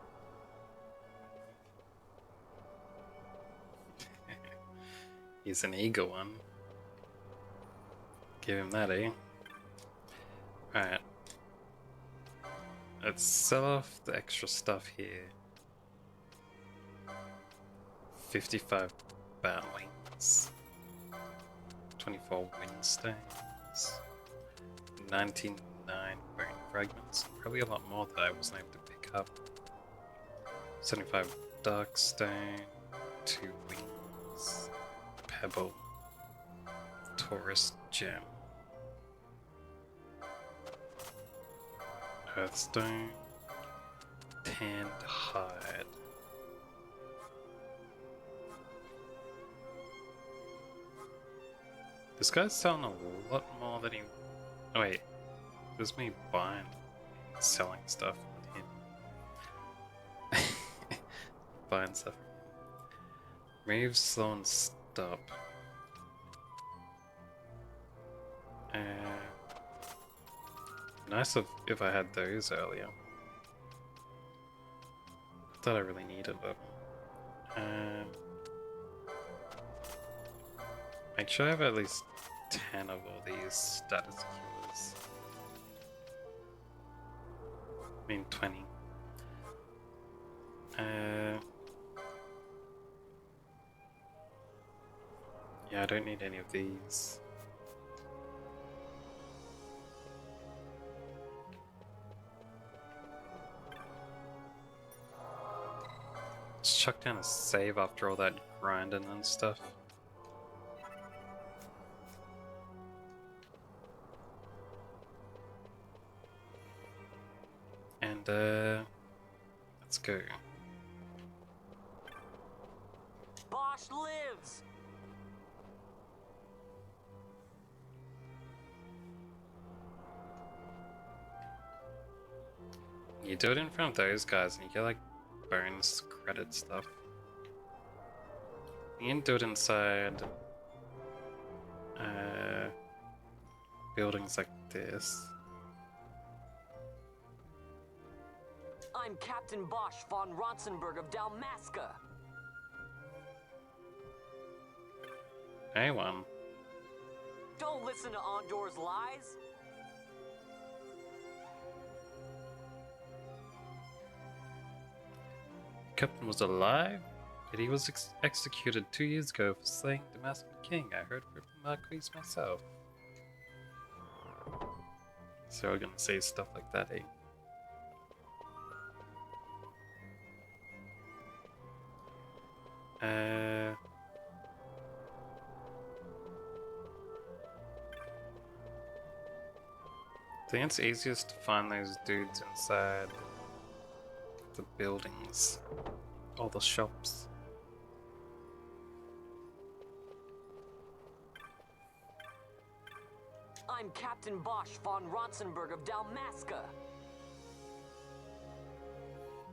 He's an eager one. Give him that, eh? Alright. Let's sell off the extra stuff here. 55 batlings. 24 windstones. 99 bone fragments. Probably a lot more that I wasn't able to pick up. 75 darkstone. 2 wings. Pebble. Taurus gem. Earthstone. Tanned hide. This guy's selling a lot more than he... Oh wait, there's me buying, selling stuff on him. Buying stuff. Remove, slow and stop. Nice if I had those earlier. Not that I really needed it. Make sure I have at least 10 of all these status cures. I mean 20. Yeah, I don't need any of these. Let's chuck down a save after all that grinding and stuff. And let's go. Bosch lives! You do it in front of those guys and you get like bonus credit stuff. You can do it inside buildings like this. I'm Captain Bosch von Ronsenberg of Dalmasca. A1. Don't listen to Ondor's lies. Captain was alive, yet he was executed 2 years ago for slaying the Damascus king. I heard from the Marquis myself. So we're gonna say stuff like that, eh? I think it's easiest to find those dudes inside the buildings, all the shops. I'm Captain Bosch von Ronsenberg of Dalmasca.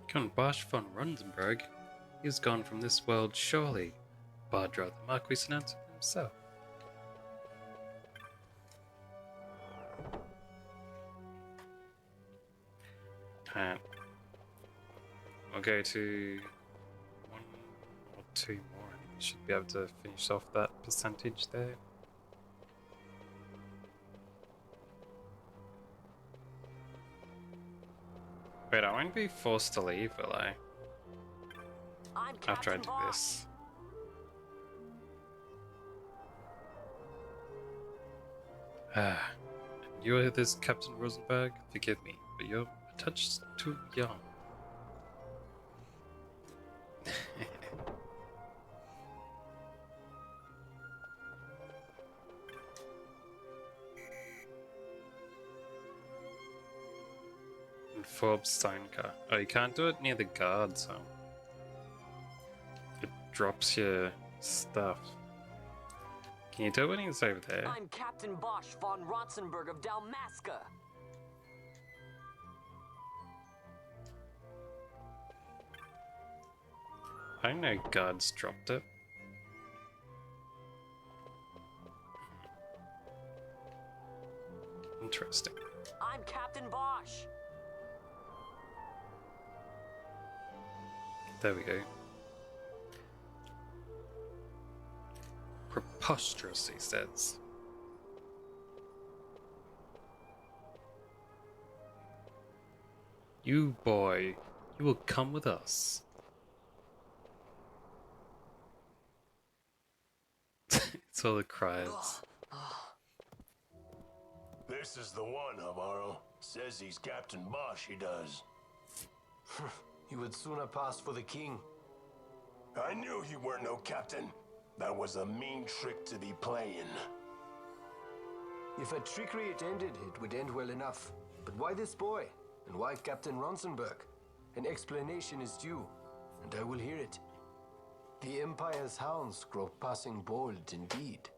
Count Bosch von Ronsenberg? He's gone from this world, surely. Badra, the Marquis announced it himself. Alright. We'll go to 1 or 2 more. I think we should be able to finish off that percentage there. Wait, I won't be forced to leave, will I? After I do this. Ah, you're this Captain Rosenberg? Forgive me, but you're a touch too young. And Forbes Steinka. Oh, you can't do it near the guards, huh? It drops your stuff. Can you do it when he's over there? I'm Captain Bosch von Ronsenberg of Dalmasca. I know guards dropped it. Interesting. I'm Captain Bosch. There we go. Preposterous, he says. You boy, you will come with us. It's all the cries. This is the one, Amaro. Says he's Captain Bosch, he does. You would sooner pass for the king. I knew you weren't no captain. That was a mean trick to be playing. If a trickery it ended, it would end well enough. But why this boy? And why Captain Ronsenberg? An explanation is due, and I will hear it. The Empire's hounds grow passing bold indeed.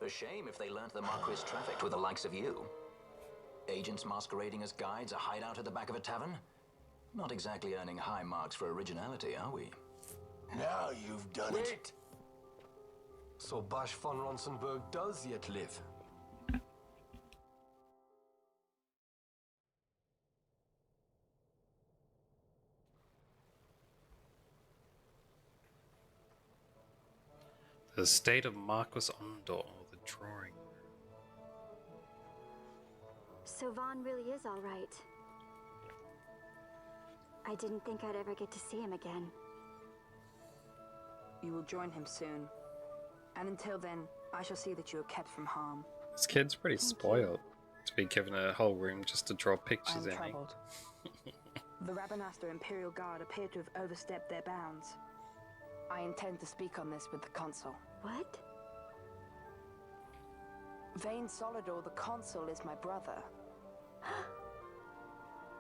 A shame if they learnt the Marquis trafficked with the likes of you. Agents masquerading as guides, a hideout at the back of a tavern? Not exactly earning high marks for originality, are we? Now you've done it. Wait! So Bosch von Ronsenberg does yet live. The state of Marquis Ondor, the drawing. So Vaughn really is all right. I didn't think I'd ever get to see him again. You will join him soon. And until then, I shall see that you are kept from harm. This kid's pretty spoiled to be given a whole room just to draw pictures I am in. troubled. The Rabanastre Imperial Guard appear to have overstepped their bounds. I intend to speak on this with the Consul. What? Vane Solidor, the Consul, is my brother.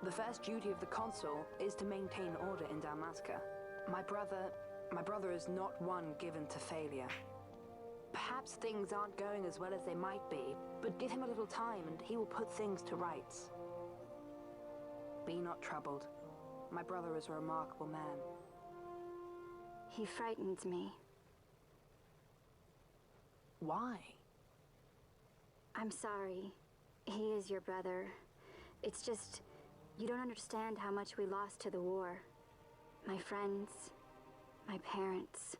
The first duty of the Consul is to maintain order in Dalmasca. My brother is not one given to failure. Perhaps things aren't going as well as they might be, but give him a little time and he will put things to rights. Be not troubled. My brother is a remarkable man. He frightens me. Why? I'm sorry. He is your brother. It's just, you don't understand how much we lost to the war. My friends, my parents.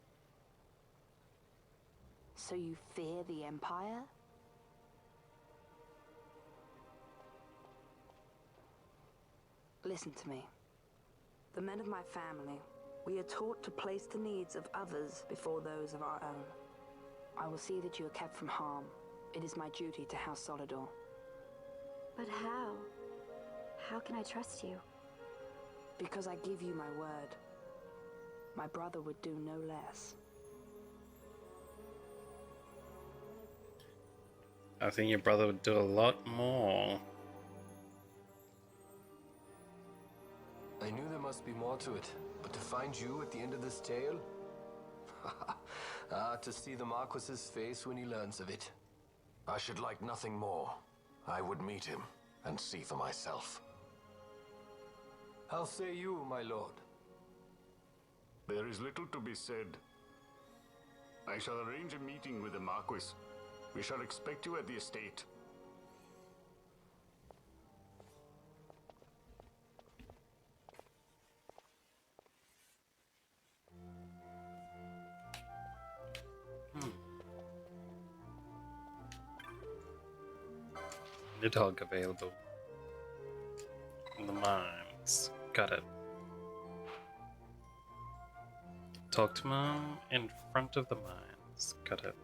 So you fear the Empire? Listen to me. The men of my family, we are taught to place the needs of others before those of our own. I will see that you are kept from harm. It is my duty to House Solidor. But how? How can I trust you? Because I give you my word. My brother would do no less. I think your brother would do a lot more. I knew there must be more to it, but to find you at the end of this tale? To see the Marquis's face when he learns of it. I should like nothing more. I would meet him and see for myself. How say you, my lord? There is little to be said. I shall arrange a meeting with the Marquis. We shall expect you at the estate. Nidhogg available. In the mines. Got it. Talk to Mom in front of the mines. Got it.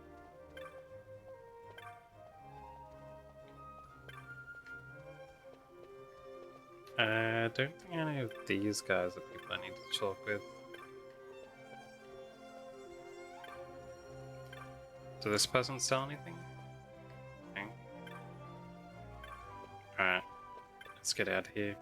I don't think any of these guys are people I need to talk with. Did this person sell anything? Okay. Alright. Let's get out of here.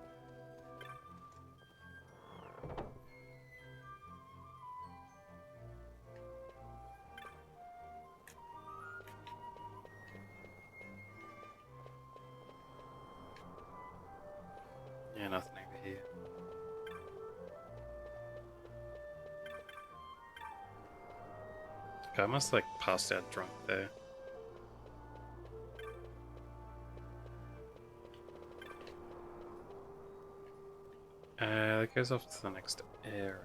Yeah, nothing over here. I must like passed out drunk there. That goes off to the next area.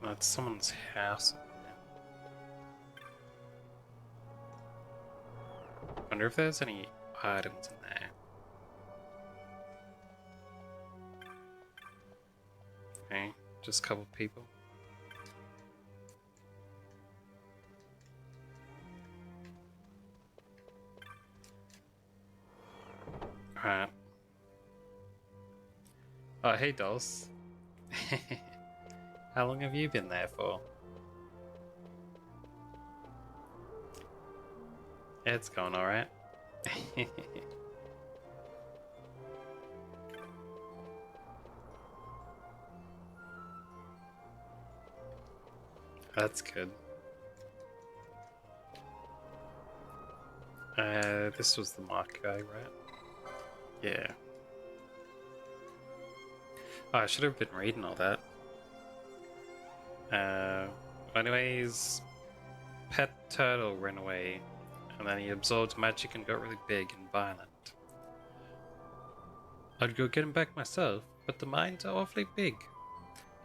That's someone's house. Wonder if there's any items in there. Okay, just a couple people. Alright. Oh, hey Dulce. How long have you been there for? Yeah, it's going alright. That's good. This was the mark guy, right? Yeah. Oh, I should have been reading all that. Anyways, pet turtle ran away, and then he absorbed magic and got really big and violent. I'd go get him back myself, but the mines are awfully big.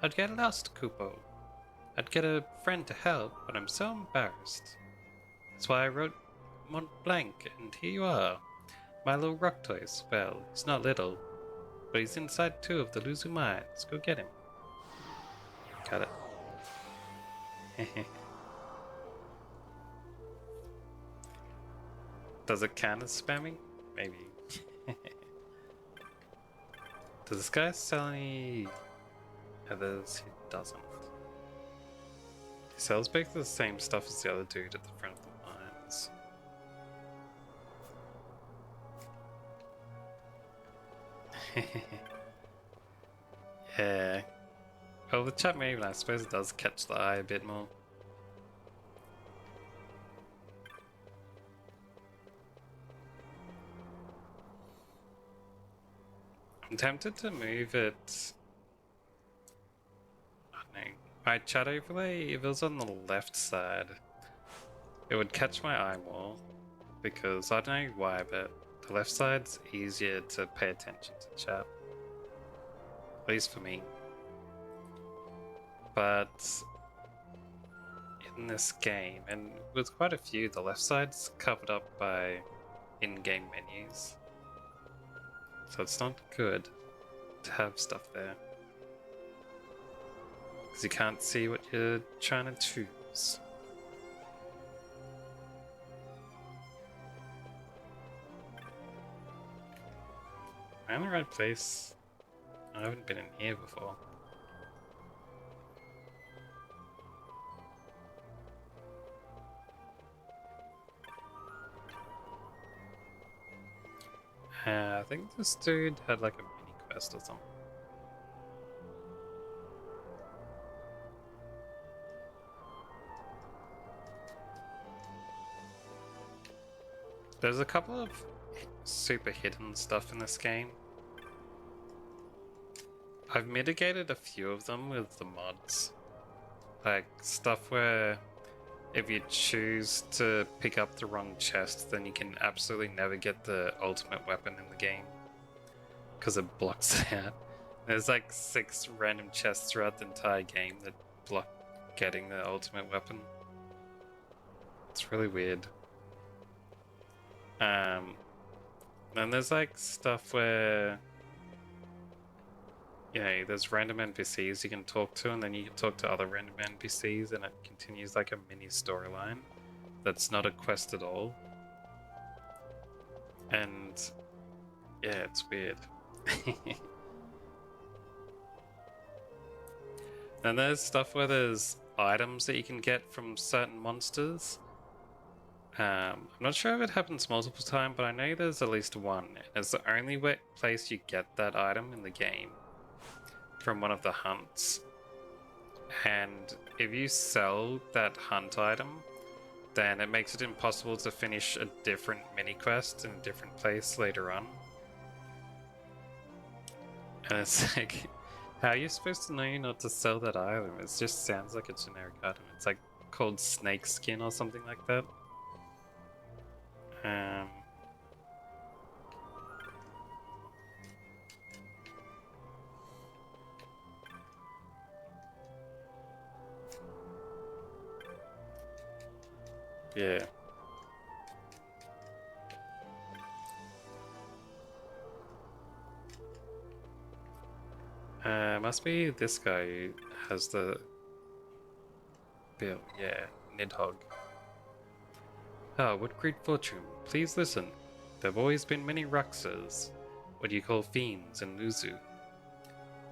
I'd get lost, Kupo. I'd get a friend to help, but I'm so embarrassed. That's why I wrote Mont Blanc, and here you are. My little rock toys. Well, he's not little, but he's inside 2 of the Luzu mines. Go get him. Got it. Does it count as spamming? Maybe. Does this guy sell any others? He doesn't. He sells basically the same stuff as the other dude at the front of the mines. Yeah. Well, the chat maybe, I suppose it does catch the eye a bit more. I'm tempted to move it. I don't know. My chat overlay, if it was on the left side, it would catch my eye more. Because I don't know why, but the left side's easier to pay attention to chat. At least for me. But in this game, and with quite a few, the left side's covered up by in-game menus. So it's not good to have stuff there. Because you can't see what you're trying to choose. Am I in the right place? I haven't been in here before. I think this dude had like a mini quest or something. There's a couple of super hidden stuff in this game. I've mitigated a few of them with the mods. Like stuff where if you choose to pick up the wrong chest, then you can absolutely never get the ultimate weapon in the game. Because it blocks it out. There's like 6 random chests throughout the entire game that block getting the ultimate weapon. It's really weird. And there's like stuff where, you know, there's random NPCs you can talk to, and then you can talk to other random NPCs, and it continues like a mini storyline that's not a quest at all. And yeah, it's weird. And there's stuff where there's items that you can get from certain monsters. I'm not sure if it happens multiple times, but I know there's at least one. It's the only place you get that item in the game. From one of the hunts. And if you sell that hunt item, then it makes it impossible to finish a different mini quest in a different place later on. And it's like, how are you supposed to know not to sell that item? It just sounds like a generic item. It's like called snake skin or something like that. Yeah. Must be this guy who has the bill. Yeah, Nidhogg. Ah, what great fortune. Please listen. There have always been many Raksas, what you call fiends in Luzu,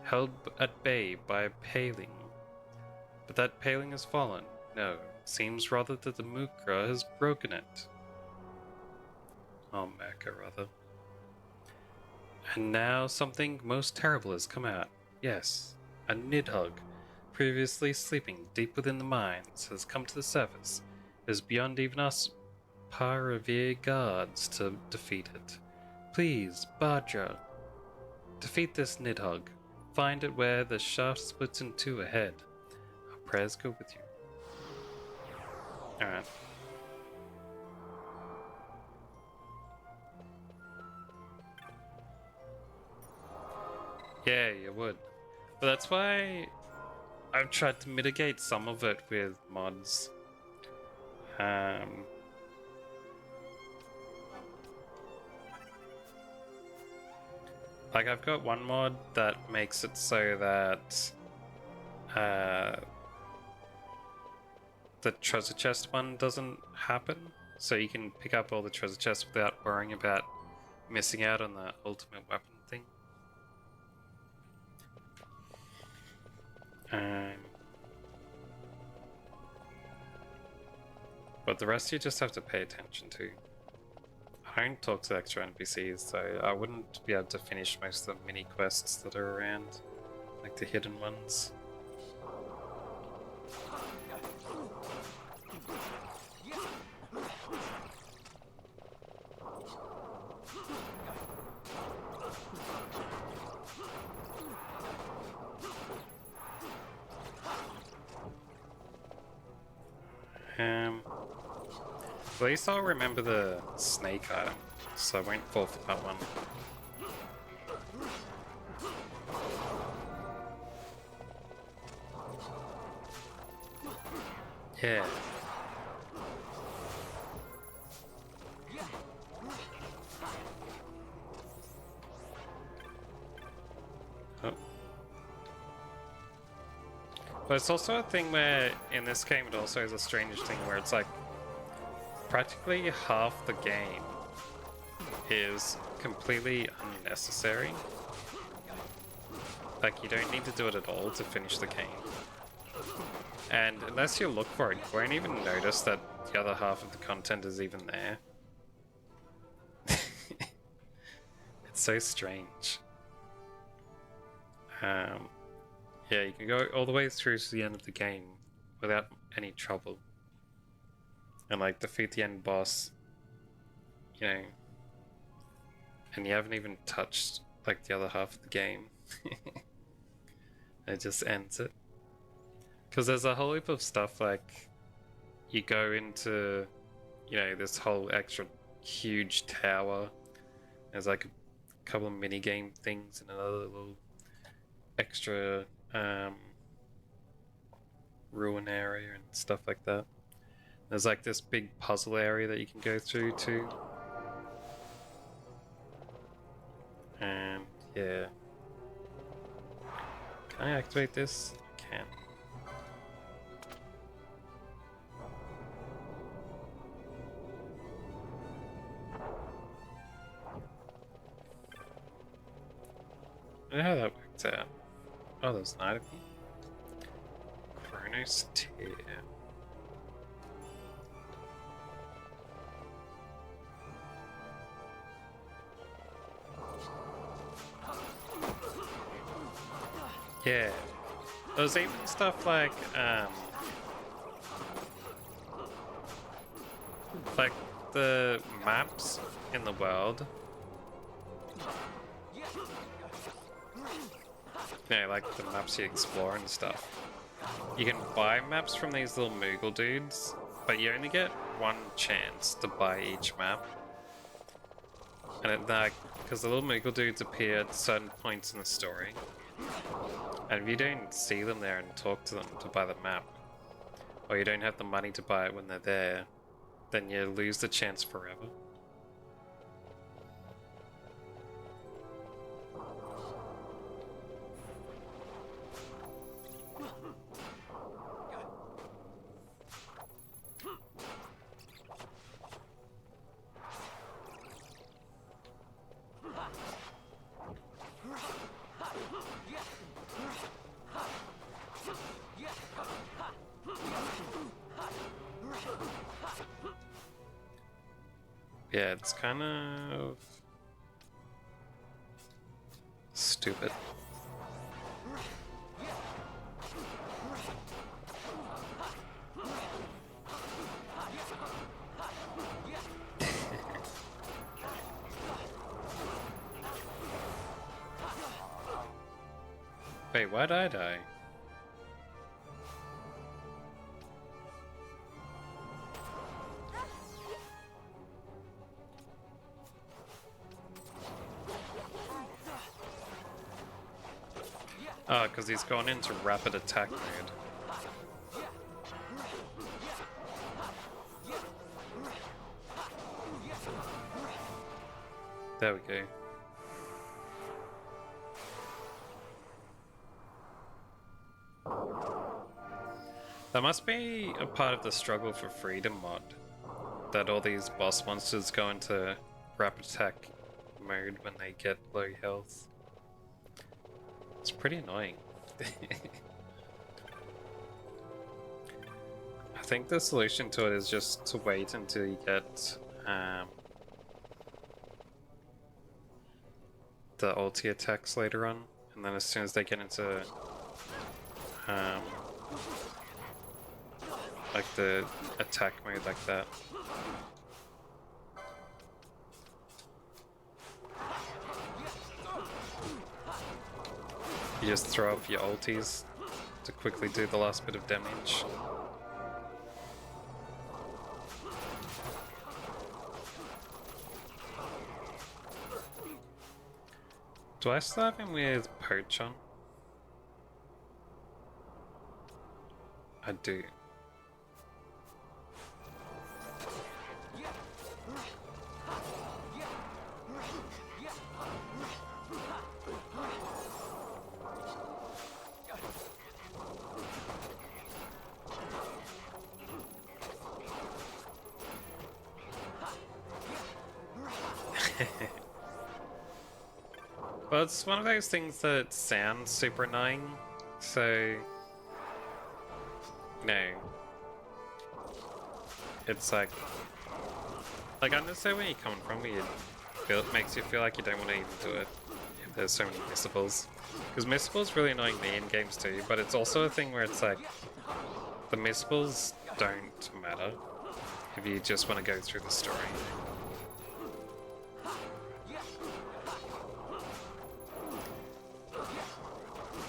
held at bay by a paling. But that paling has fallen. No, seems rather that the Mukra has broken it. Oh, Mecca, rather. And now something most terrible has come out. Yes, a Nidhogg, previously sleeping deep within the mines, has come to the surface. It is beyond even us Paravir guards to defeat it. Please, Bajra, defeat this Nidhogg. Find it where the shaft splits in 2 ahead. Our prayers go with you. Alright. Yeah, you would. But that's why I've tried to mitigate some of it with mods. Like I've got one mod that makes it so that the treasure chest one doesn't happen, so you can pick up all the treasure chests without worrying about missing out on the ultimate weapon thing. But the rest you just have to pay attention to. I don't talk to extra NPCs, so I wouldn't be able to finish most of the mini quests that are around, like the hidden ones. At least I'll remember the snake item, so I won't fall for that one. Yeah. Oh. But it's also a thing where, in this game, it also is a strange thing where it's like, practically half the game is completely unnecessary. Like, you don't need to do it at all to finish the game. And unless you look for it, you won't even notice that the other half of the content is even there. It's so strange. Yeah, you can go all the way through to the end of the game without any trouble. And like defeat the end boss, you know, and you haven't even touched like the other half of the game. It just ends it. Because there's a whole heap of stuff like you go into, you know, this whole extra huge tower. There's like a couple of mini game things and another little extra ruin area and stuff like that. There's like this big puzzle area that you can go through too. And yeah. Can I activate this? I can. I don't know how that worked out. Oh, there's an item here. Chronos Tear. Yeah, there's even stuff like the maps in the world. Yeah, like the maps you explore and stuff. You can buy maps from these little Moogle dudes, but you only get one chance to buy each map. And it, like, because the little Moogle dudes appear at certain points in the story. And if you don't see them there and talk to them to buy the map, or you don't have the money to buy it when they're there, then you lose the chance forever. Yeah, it's kind of stupid. Wait, why'd I die? Oh, because he's gone into rapid attack mode. There we go. That must be a part of the struggle for freedom mod, that all these boss monsters go into rapid attack mode when they get low health. It's pretty annoying. I think the solution to it is just to wait until you get the ulti attacks later on, and then as soon as they get into like the attack mode like that, you just throw off your ultis to quickly do the last bit of damage. Do I still have him with Poach on? I do. Well, it's one of those things that sounds super annoying, so no. It's like I understand where you're coming from, it makes you feel like you don't want to even do it if there's so many missables. Because missables really annoying me in games too, but it's also a thing where it's like, the missables don't matter if you just want to go through the story.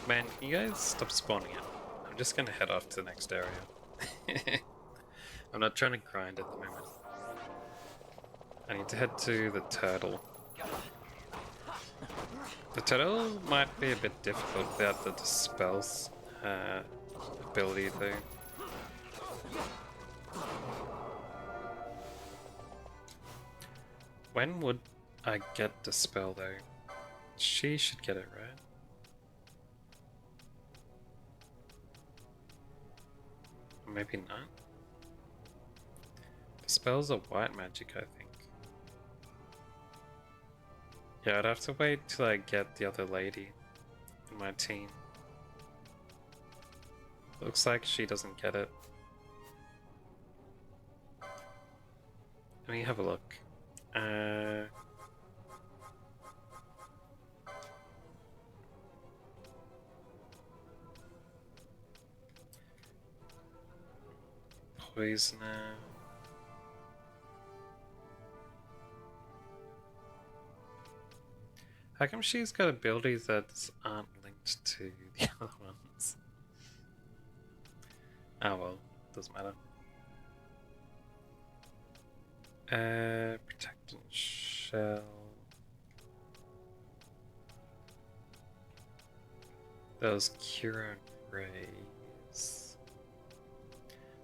Man, can you guys stop spawning it? I'm just gonna head off to the next area. I'm not trying to grind at the moment. I need to head to the turtle. The turtle might be a bit difficult without the dispel ability though. When would I get dispel though? She should get it, right? Maybe not. The spells are white magic, I think. Yeah, I'd have to wait till I get the other lady in my team. Looks like she doesn't get it. Let me have a look. Poisoner. How come she's got abilities that aren't linked to the other ones? Oh well, doesn't matter. Protectant shell. Those cure and raise.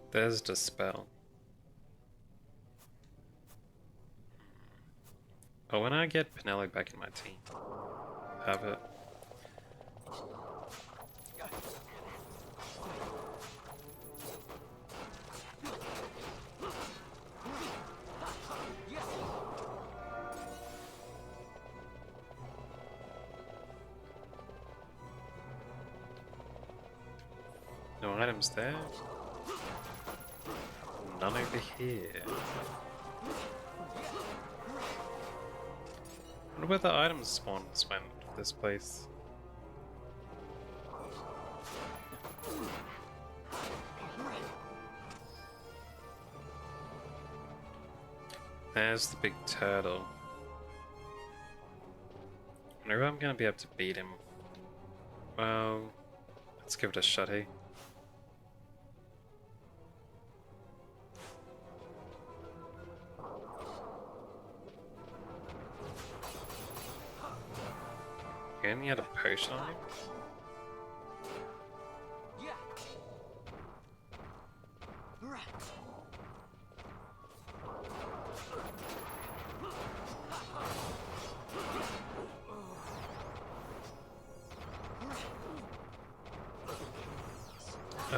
There's dispel. Oh, when I get Pinelli back in my team, have it. No items there. None over here. I wonder where the item spawns went for this place. There's the big turtle. I wonder if I'm gonna be able to beat him. Well, let's give it a shot, hey? You only had a potion on him?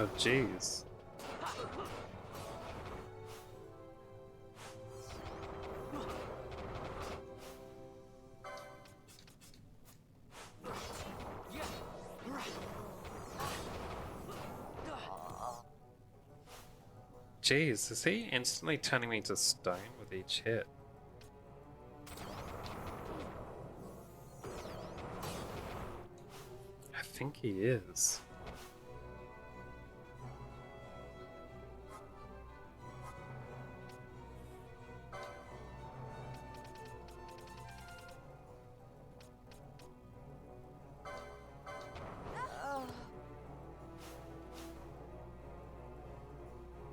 Oh, jeez. Jeez, is he instantly turning me to stone with each hit? I think he is.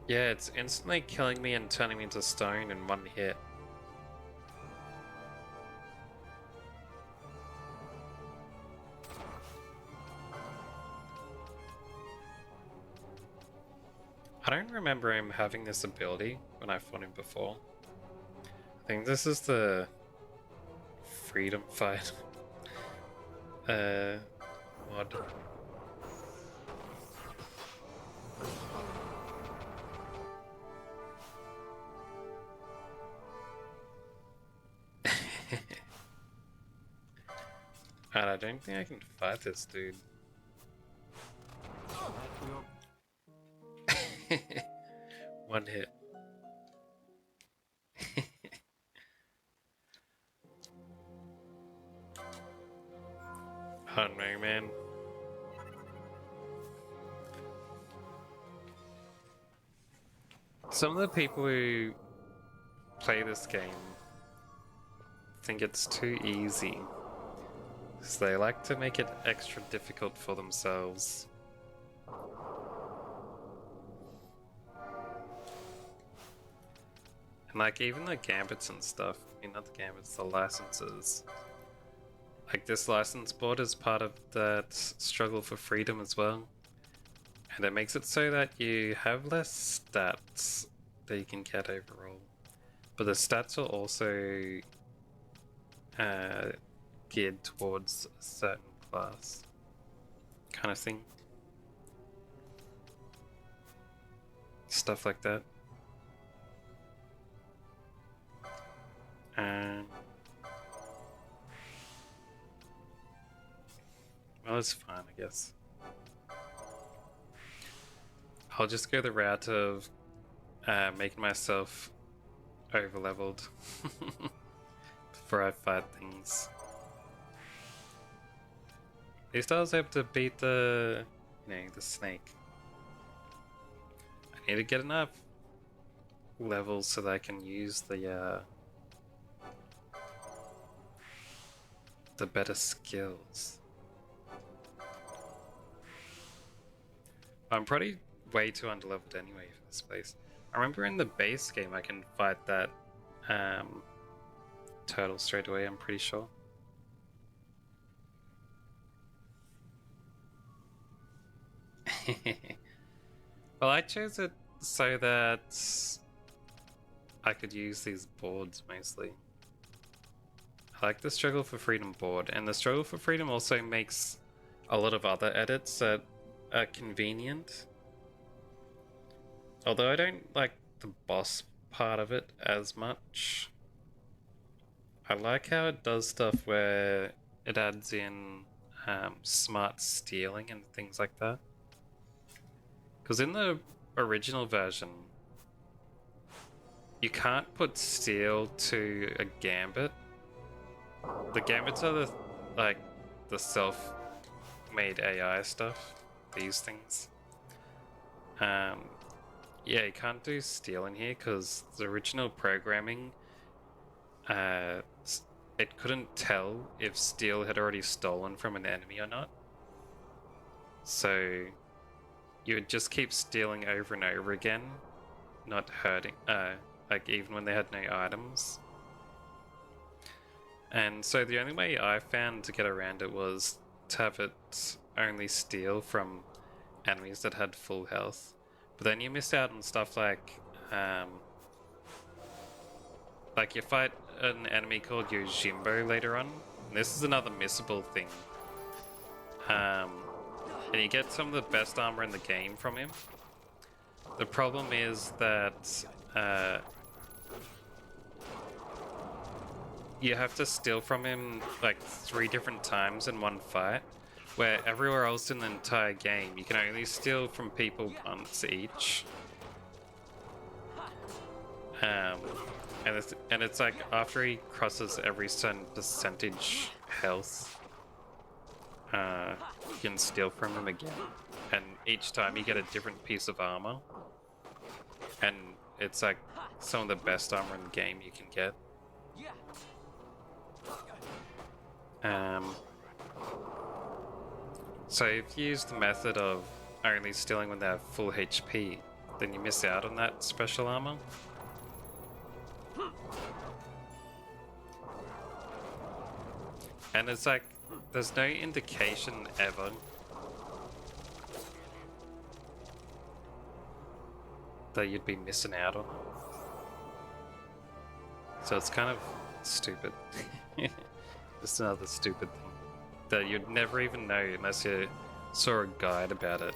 Yeah, it's instantly killing me and turning me into stone in one hit. I don't remember him having this ability when I fought him before. I think this is the freedom fight mod. And I don't think I can fight this dude. One hit. Oh no, man. Some of the people who play this game think it's too easy. So they like to make it extra difficult for themselves. And like even the gambits and stuff, I mean not the gambits, the licenses. Like this license board is part of that struggle for freedom as well. And it makes it so that you have less stats that you can get overall. But the stats are also geared towards a certain class kind of thing. Stuff like that. Well, it's fine, I guess. I'll just go the route of making myself over-leveled before I fight things. At least I was able to beat the, the snake. I need to get enough levels so that I can use the better skills. I'm probably way too underleveled anyway for this place. I remember in the base game I can fight that turtle straight away, I'm pretty sure. Well, I chose it so that I could use these boards mostly. I like the Struggle for Freedom board, and the Struggle for Freedom also makes a lot of other edits that are convenient. Although I don't like the boss part of it as much. I like how it does stuff where it adds in smart stealing and things like that. Because in the original version, you can't put steal to a gambit. The gambits are the self-made AI stuff. These things. Yeah, you can't do steal in here because the original programming, it couldn't tell if steal had already stolen from an enemy or not. So you would just keep stealing over and over again, not hurting, like even when they had no items. And so the only way I found to get around it was to have it only steal from enemies that had full health. But then you miss out on stuff like you fight an enemy called Yojimbo later on. And this is another missable thing. And you get some of the best armor in the game from him. The problem is that you have to steal from him like 3 different times in one fight, where everywhere else in the entire game you can only steal from people once each. And it's like after he crosses every certain percentage health, you can steal from him again, and each time you get a different piece of armor, and it's like some of the best armor in the game you can get. So if you use the method of only stealing when they have full HP, then you miss out on that special armor. And it's like, there's no indication ever that you'd be missing out on it. So it's kind of stupid. Just another stupid thing that you'd never even know unless you saw a guide about it.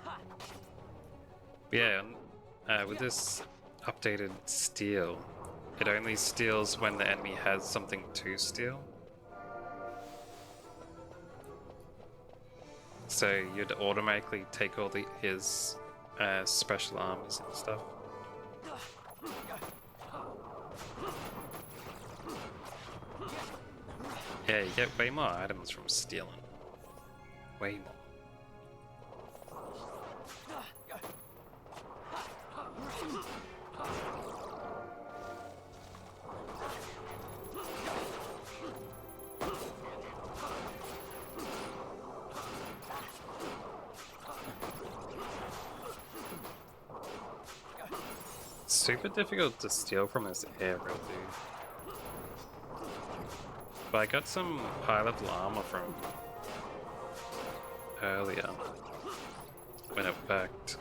But yeah, with this updated steal, it only steals when the enemy has something to steal. So you'd automatically take all his special armors and stuff. Yeah, you get way more items from stealing. Way more. Super difficult to steal from this aerial dude. But I got some high level armor from earlier when it worked.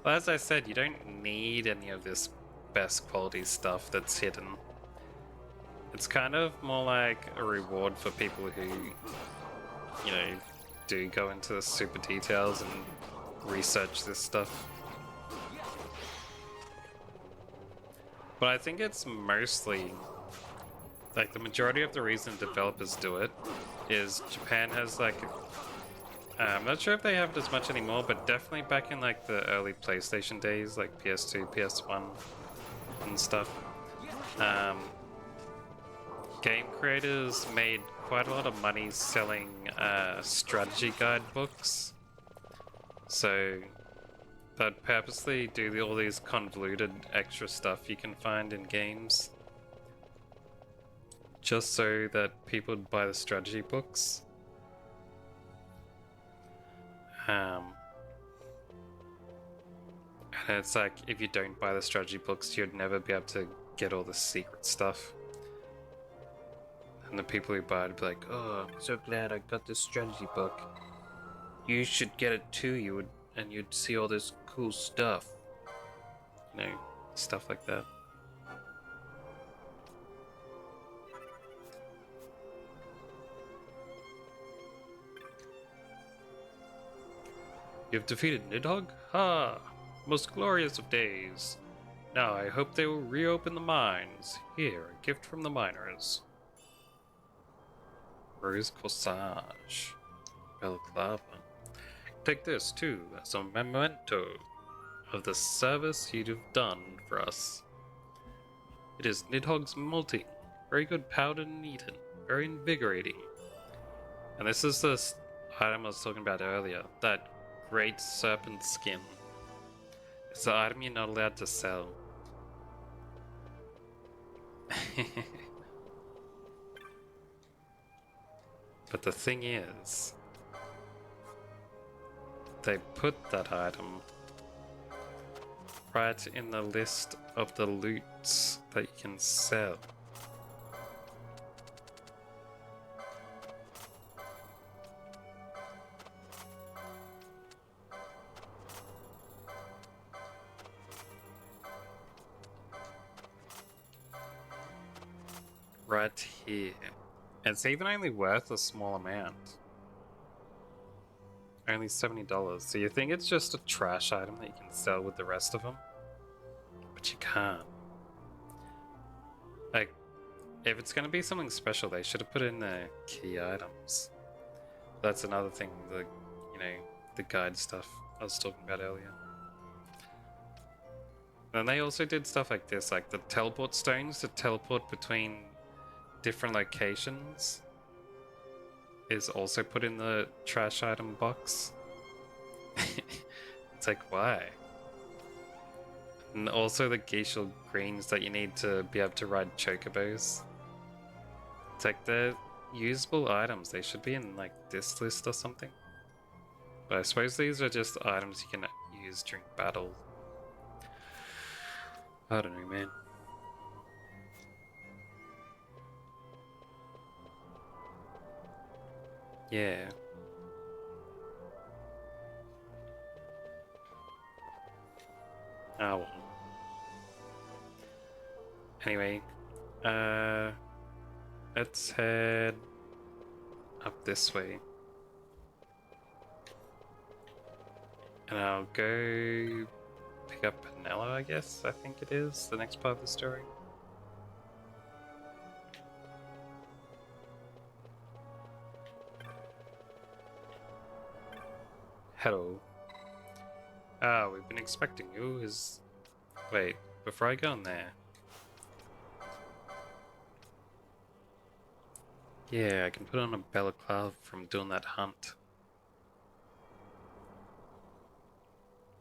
Well, as I said, you don't need any of this best quality stuff that's hidden. It's kind of more like a reward for people who, you know, do go into the super details and research this stuff. But I think it's mostly, like, the majority of the reason developers do it is Japan has, like, I'm not sure if they have it as much anymore, but definitely back in, like, the early PlayStation days, like PS2, PS1 and stuff. Game creators made quite a lot of money selling strategy guide books. So they'd purposely do all these convoluted extra stuff you can find in games, just so that people would buy the strategy books. And it's like, if you don't buy the strategy books, you'd never be able to get all the secret stuff. And the people who buy it would be like, "Oh, I'm so glad I got this strategy book. You should get it too, and you'd see all this cool stuff." You know, stuff like that. You've defeated Nidhogg? Ha! Most glorious of days. Now I hope they will reopen the mines. Here, a gift from the miners. Rose Corsage. Balaclava. Take this too, as a memento of the service you've done for us. It is Nidhogg's malting. Very good powdered and eaten. Very invigorating. And this is the item I was talking about earlier. That great serpent skin. It's the item you're not allowed to sell. But the thing is, they put that item right in the list of the loots that you can sell. right here. It's even only worth a small amount. Only $70. So you think it's just a trash item that you can sell with the rest of them? But you can't. Like, if it's going to be something special, they should have put in the key items. That's another thing, the guide stuff I was talking about earlier. And they also did stuff like this, like the teleport stones to teleport between different locations is also put in the trash item box. It's like, why? And also the geishal greens that you need to be able to ride chocobos. It's like they're usable items. They should be in like this list or something. But I suppose these are just items you can use during battle. I don't know, man. Yeah. Oh well. Anyway, let's head up this way. And I'll go pick up Penella, I guess. I think it is the next part of the story. Hello. Ah, we've been expecting you. Wait, before I go in there. Yeah, I can put on a balaclava from doing that hunt.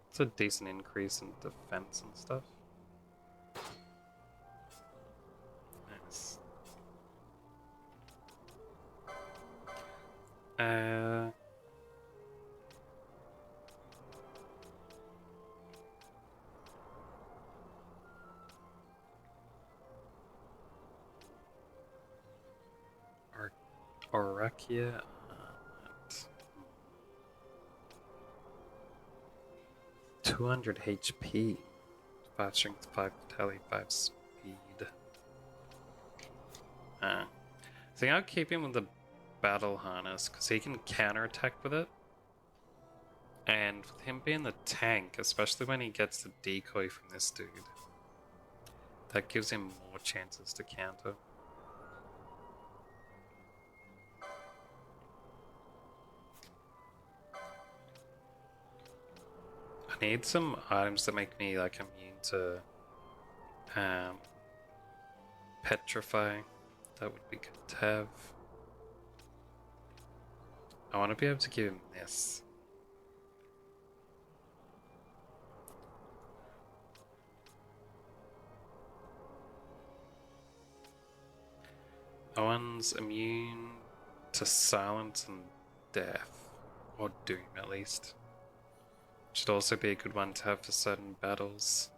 It's a decent increase in defense and stuff. Nice. Orakia. 200 HP, 5 strength, 5 vitality, 5 speed. I think I'll keep him with the battle harness because he can counterattack with it. And with him being the tank, especially when he gets the decoy from this dude, that gives him more chances to counter. I need some items that make me like immune to petrify. That would be good to have. I want to be able to give him this. That one's immune to silence and death, or doom at least. Should also be a good one to have for certain battles.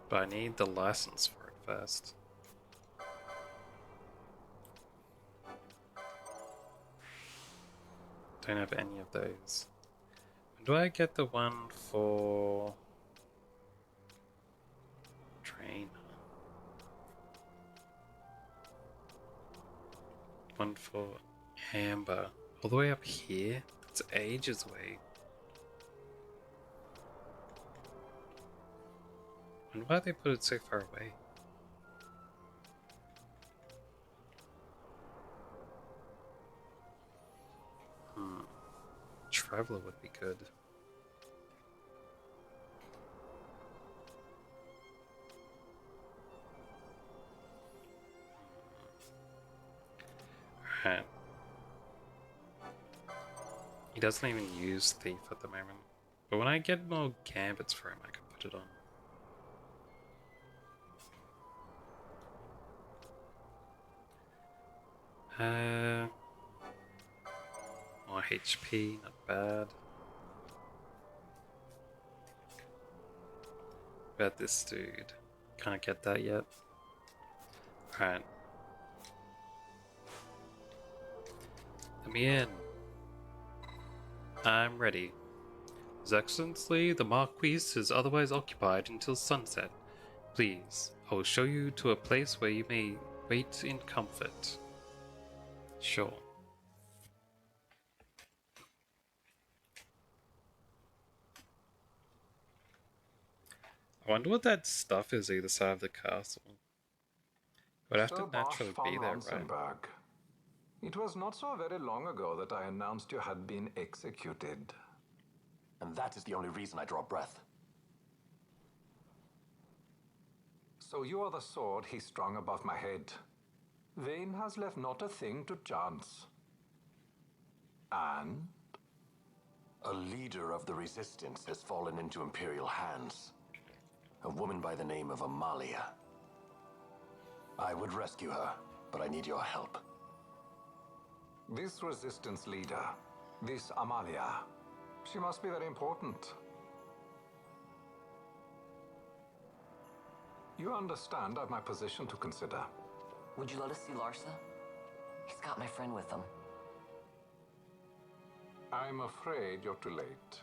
But I need the license for it first. Don't have any of those. When do I get the one for train? One for Amber. All the way up here? It's ages away. And why they put it so far away? Traveler would be good. Alright. He doesn't even use Thief at the moment. But when I get more gambits for him, I can put it on. More HP, not bad. About this dude. Can't get that yet. Alright. Let me in. I'm ready. His Excellency, the Marquis is otherwise occupied until sunset. Please, I will show you to a place where you may wait in comfort. Sure. I wonder what that stuff is either side of the castle. Would have to naturally be there, right? It was not so very long ago that I announced you had been executed. And that is the only reason I draw breath. So you are the sword he strung above my head. Vane has left not a thing to chance. And? A leader of the resistance has fallen into Imperial hands. A woman by the name of Amalia. I would rescue her, but I need your help. This resistance leader, this Amalia, she must be very important. You understand I've my position to consider. Would you let us see Larsa? He's got my friend with him. I'm afraid you're too late.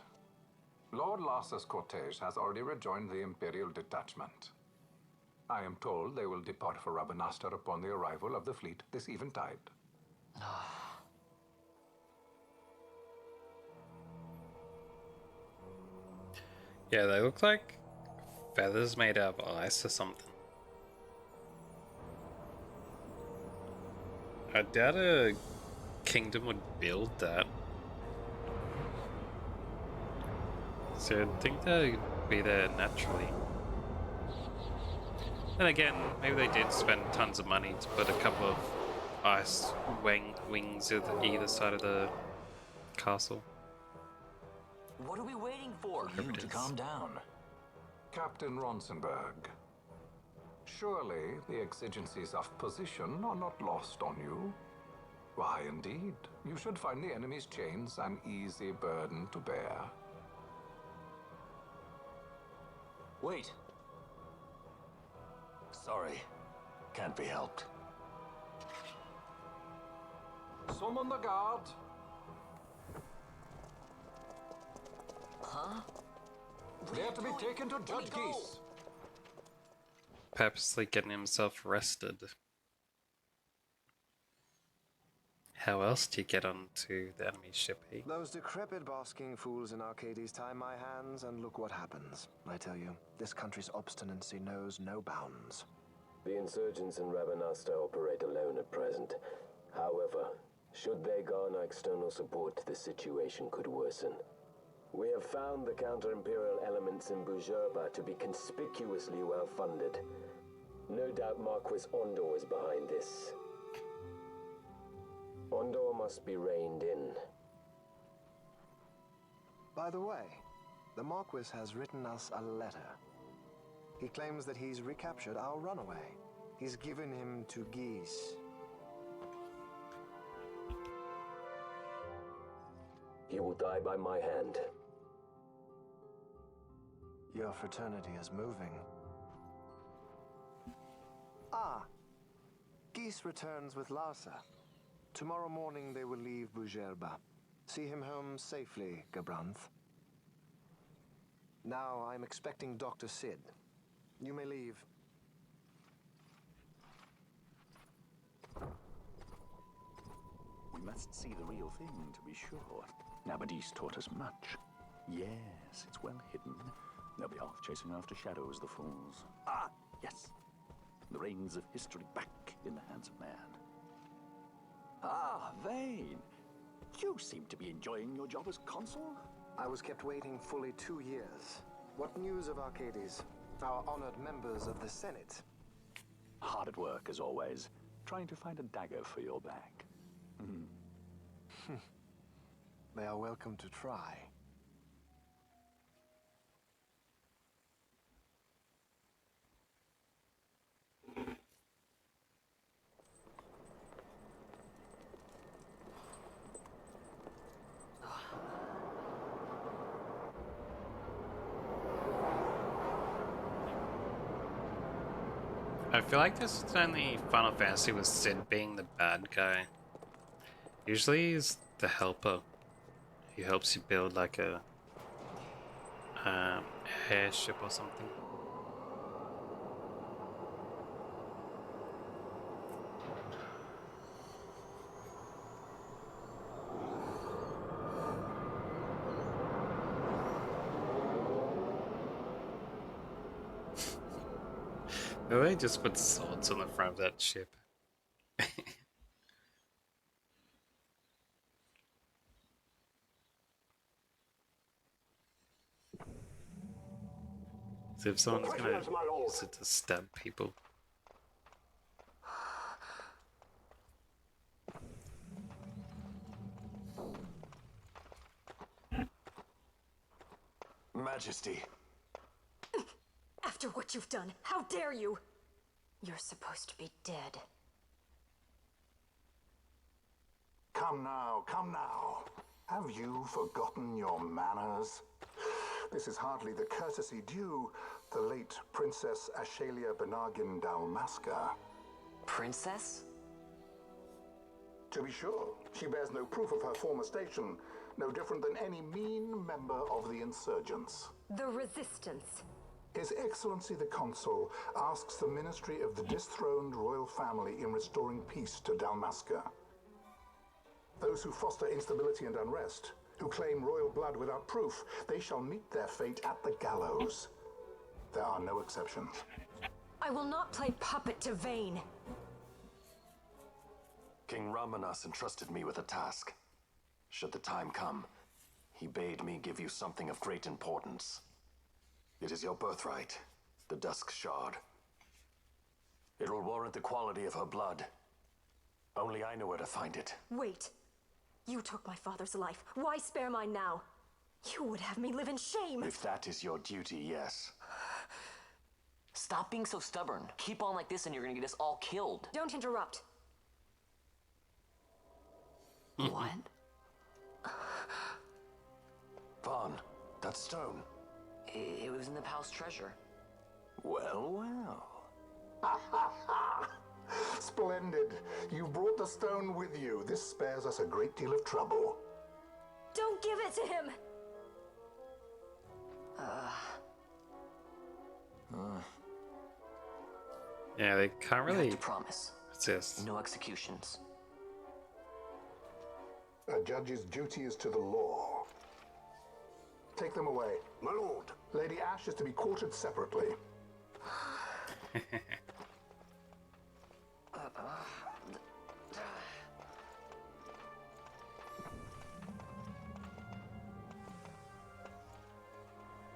Lord Larsa's cortege has already rejoined the Imperial detachment. I am told they will depart for Rabanastre upon the arrival of the fleet this eventide. Yeah, they look like feathers made out of ice or something. I doubt a kingdom would build that. So I think they'd be there naturally. Then again, maybe they did spend tons of money to put a couple of ice wings at either side of the castle. What are we waiting for? You to calm down. Captain Ronsenberg, surely the exigencies of position are not lost on you. Why, indeed, you should find the enemy's chains an easy burden to bear. Wait. Sorry, can't be helped. Summon the guard. Huh? They are to be taken to Judge Geese. Purposely getting himself arrested. How else do you get onto the enemy ship, eh? Those decrepit basking fools in Arcades tie my hands, and look what happens. I tell you, this country's obstinacy knows no bounds. The insurgents in Rabanastre operate alone at present. However, should they garner external support, the situation could worsen. We have found the counter-imperial elements in Bujerba to be conspicuously well-funded. No doubt Marquis Ondor is behind this. Ondor must be reined in. By the way, the Marquis has written us a letter. He claims that he's recaptured our runaway. He's given him to Geese. He will die by my hand. Your fraternity is moving. Ah, Geese returns with Larsa. Tomorrow morning they will leave Bujerba. See him home safely, Gabranth. Now I'm expecting Dr. Sid. You may leave. We must see the real thing, to be sure. Nabadis taught us much. Yes, it's well hidden. They'll be off chasing after shadows, the fools. Ah, yes. The reins of history back in the hands of man. Ah, Vane. You seem to be enjoying your job as consul? I was kept waiting fully 2 years. What news of Arcades? Our honored members of the Senate? Hard at work, as always. Trying to find a dagger for your back. They are welcome to try. I feel like this is only Final Fantasy with Sid being the bad guy. Usually he's the helper. He helps you build like a airship or something. Oh, they just put swords on the front of that ship. So if someone's gonna use it to stab people. Majesty. After what you've done, how dare you? You're supposed to be dead. Come now, come now. Have you forgotten your manners? This is hardly the courtesy due the late Princess Ashalia Benargin Dalmasca. Princess? To be sure, she bears no proof of her former station, no different than any mean member of the insurgents. The Resistance. His Excellency the Consul asks the Ministry of the dethroned royal family in restoring peace to Dalmasca. Those who foster instability and unrest, who claim royal blood without proof, they shall meet their fate at the gallows. There are no exceptions. I will not play puppet to Vayne. King Ramanas entrusted me with a task. Should the time come, he bade me give you something of great importance. It is your birthright, the Dusk Shard. It will warrant the quality of her blood. Only I know where to find it. Wait. You took my father's life. Why spare mine now? You would have me live in shame. If that is your duty, yes. Stop being so stubborn. Keep on like this and you're gonna get us all killed. Don't interrupt. What? Vaughn, that stone. It was in the palace treasure. Well, well. Splendid. You brought the stone with you. This spares us a great deal of trouble. Don't give it to him! Yeah, they can't You really have to promise. resist. No executions. A judge's duty is to the law. Take them away. My lord. Lady Ash is to be quartered separately.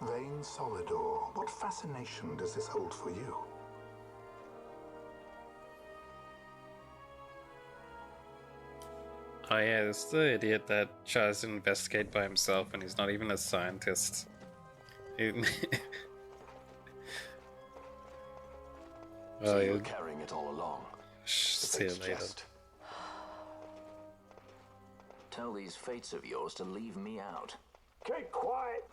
Vayne Solidor, what fascination does this hold for you? Oh yeah, this is the idiot that tries to investigate by himself and he's not even a scientist. So you were carrying it all along. See you later. Tell these fates of yours to leave me out. Keep quiet.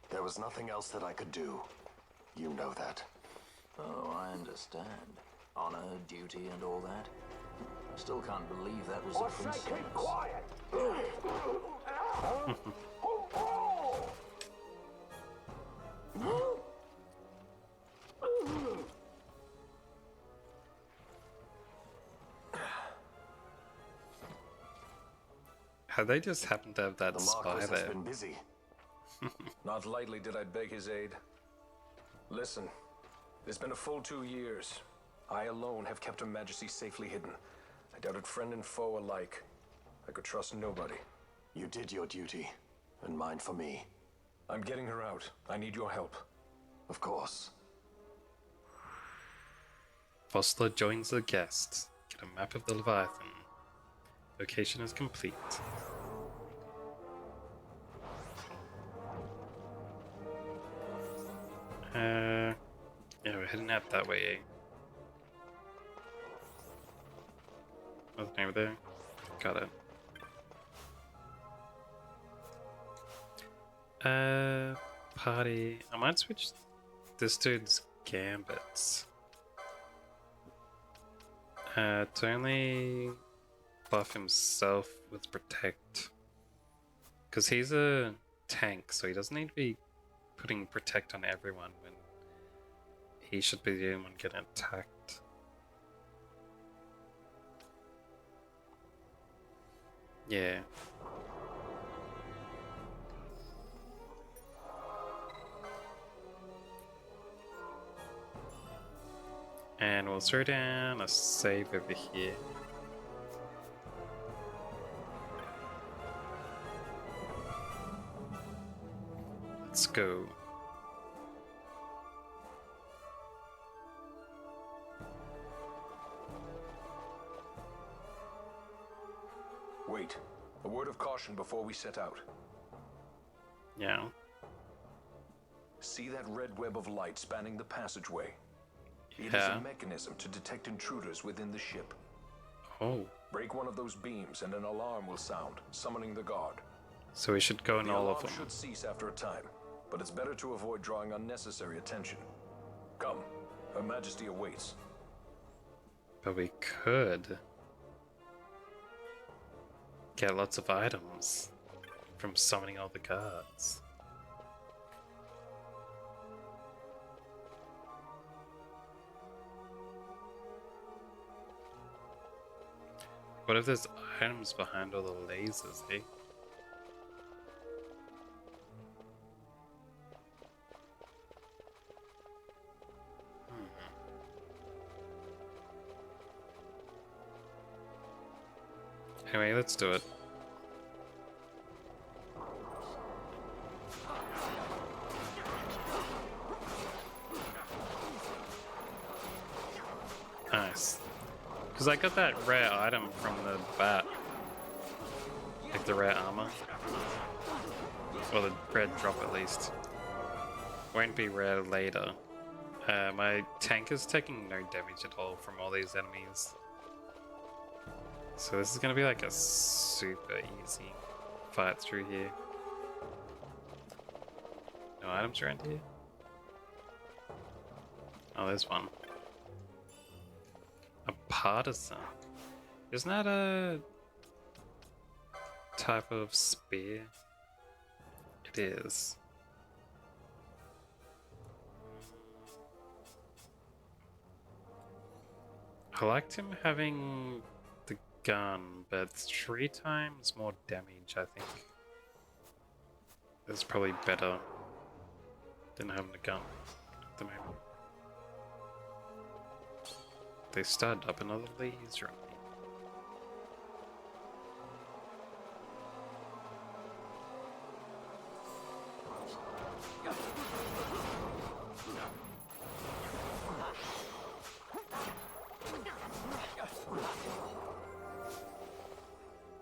There was nothing else that I could do. You know that. Oh, I understand. Honor, duty, and all that. I still can't believe that was a princess. Say keep quiet. How they just happen to have that The spy Marquis has there? been busy. Not lightly did I beg his aid. Listen, it's been a full 2 years. I alone have kept Her Majesty safely hidden. I doubted friend and foe alike. I could trust nobody. You did your duty, and mine for me. I'm getting her out. I need your help. Of course. Foster joins the guests. Get a map of the Leviathan. Location is complete. Yeah, we're heading out that way, eh? What's the name of there? Got it. Party. I might switch this dude's gambits. To only buff himself with protect. Because he's a tank, so he doesn't need to be putting protect on everyone when he should be the only one getting attacked. Yeah. And we'll throw down a save over here. Let's go. Wait. A word of caution before we set out. Yeah. See that red web of light spanning the passageway? It is Yeah. a mechanism to detect intruders within the ship. Oh. Break one of those beams and an alarm will sound, summoning the guard. So we should go in The all of alarm them. should cease after a time, but it's better to avoid drawing unnecessary attention. Come, Her Majesty awaits. But we could get lots of items from summoning all the guards. What if there's items behind all the lasers, eh? Anyway, let's do it. Nice. Because I got that rare item from the bat. Like the rare armor. Or the red drop at least. Won't be rare later. My tank is taking no damage at all from all these enemies. So this is gonna be like a super easy fight through here. No items around here? Oh, there's one. A partisan. Isn't that a type of spear? It is. I liked him having the gun, but 3 times more damage, I think. That's probably better than having a gun at the moment. They started up another laser on me.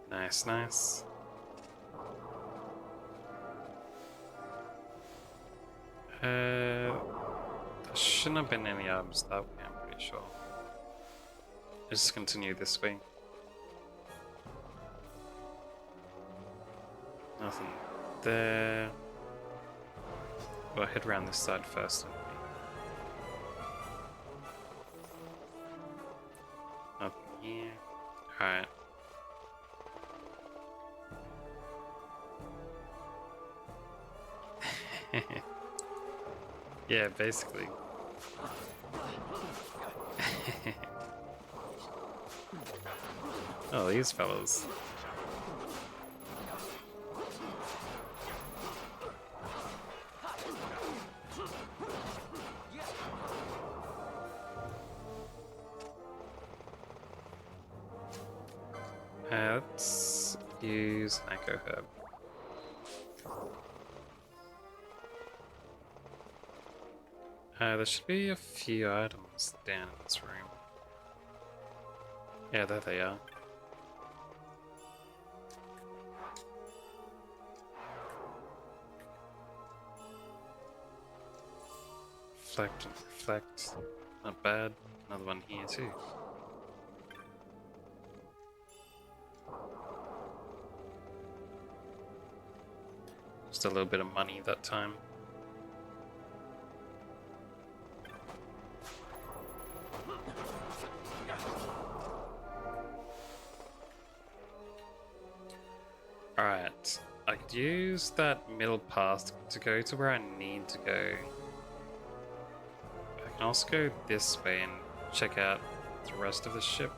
Nice, nice. There shouldn't have been any items that way, I'm pretty sure. Let's just continue this way. Nothing there. We'll head around this side first. Nothing here. Alright. Yeah, basically. Oh, these fellas. Let's use an Echo Herb. There should be a few items down in this room. Yeah, there they are. Reflect and reflect. Not bad. Another one here too. Just a little bit of money that time. Alright, I could use that middle path to go to where I need to go. I can also go this way and check out the rest of the ship.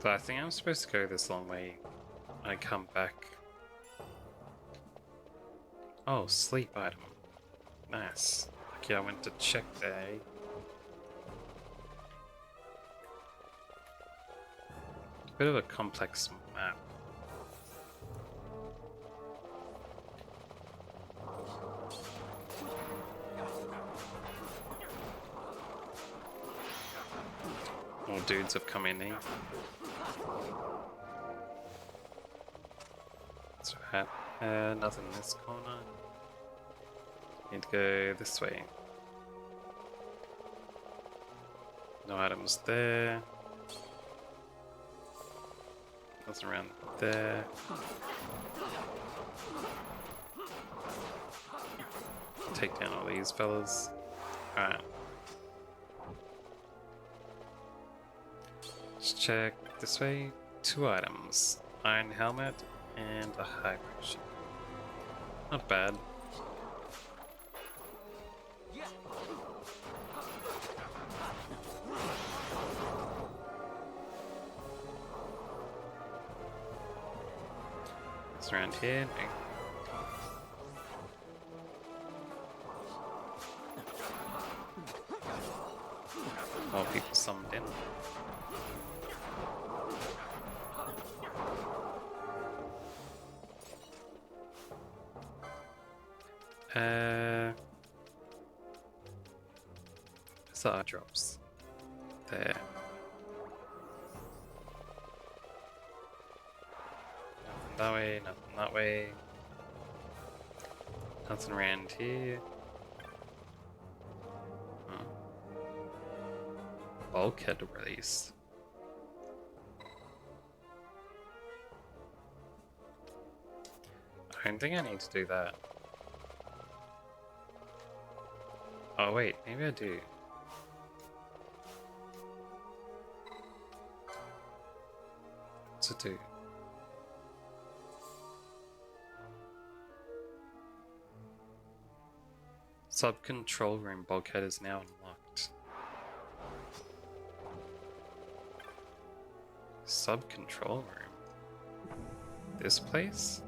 But I think I'm supposed to go this long way when I come back. Oh, sleep item. Nice. Okay, I went to check there. Bit of a complex map. More dudes have come in here. That's right. Nothing in this corner. Need to go this way. No items there. Nothing around there. Take down all these fellas. Alright. Let's check this way. 2 items. Iron helmet and a high potion. Not bad. It's around here. More people summoned in. So eye drops. There. Nothing that way, nothing that way. Nothing around here. Huh. Bulkhead release. I don't think I need to do that. Oh wait, maybe I do. What's it do? Sub-control room bulkhead is now unlocked. Sub-control room? This place?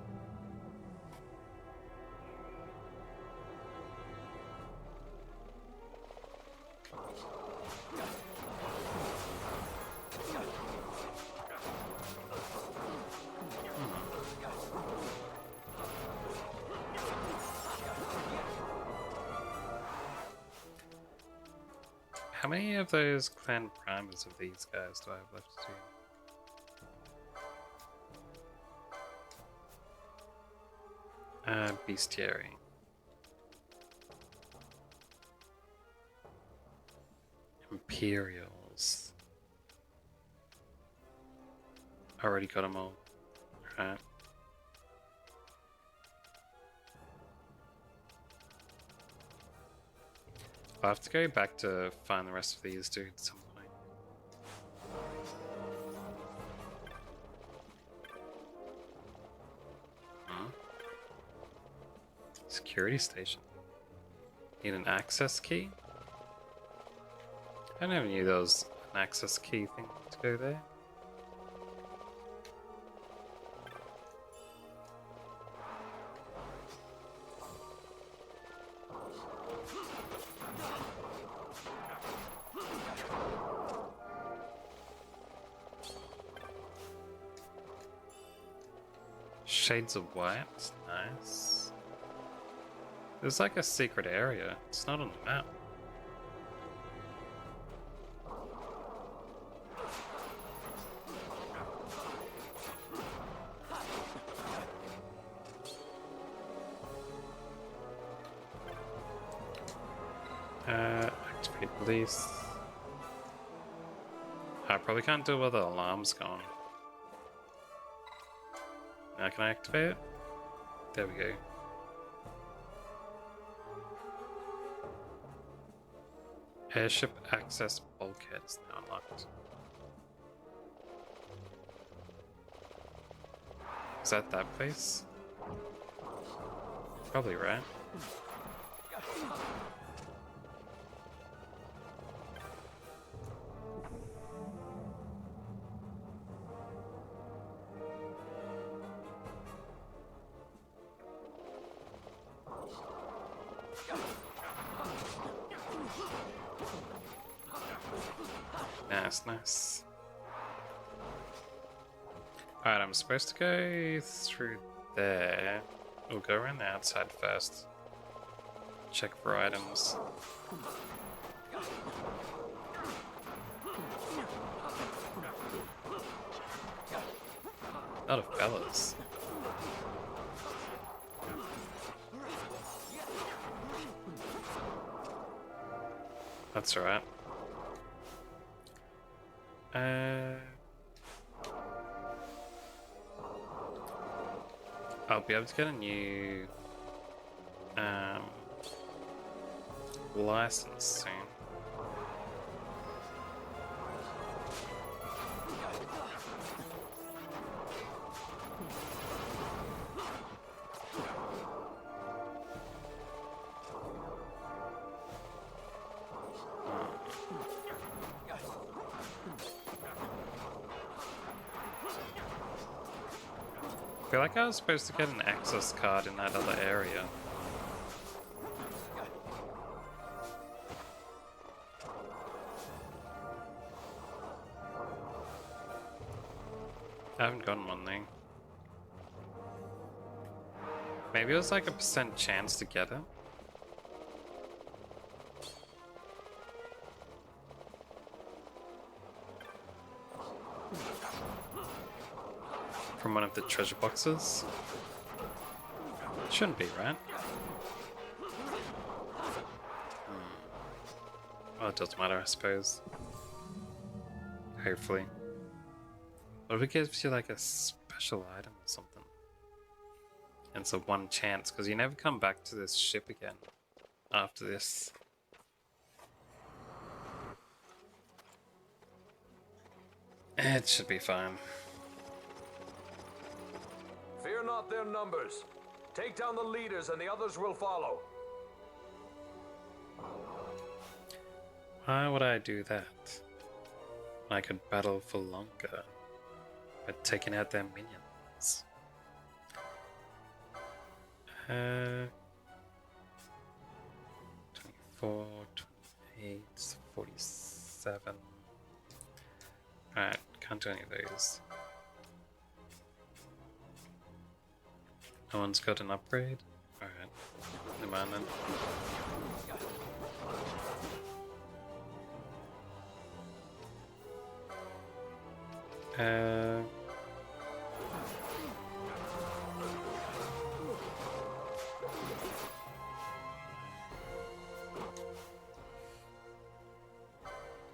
How many of those clan primers of these guys do I have left to do? Bestiary. Imperials. Already got them all. Right. I'll have to go back to find the rest of these dudes at some point. Huh? Security station. Need an access key? I never knew there was an access key thing to go there. Shades of White, nice. There's like a secret area, it's not on the map. Activate release. I probably can't do it while the alarm's gone. Now can I activate it? There we go. Airship access bulkhead is now unlocked. Is that place? Probably right. Nice, nice. Alright, I'm supposed to go through there. We'll go around the outside first. Check for items. A lot of fellas. That's alright. I'll be able to get a new license soon. I feel like I was supposed to get an access card in that other area. I haven't gotten one though. Maybe it was like a % chance to get it. From one of the treasure boxes. Shouldn't be, right? Well, it doesn't matter, I suppose. Hopefully. What if it gives you like a special item or something? And it's a one chance, because you never come back to this ship again after this. It should be fine. Fear not their numbers. Take down the leaders and the others will follow. Why would I do that? I could battle for longer by taking out their minions. 24, 28, 47. Alright, can't do any of those. No one's got an upgrade? Alright, never mind then.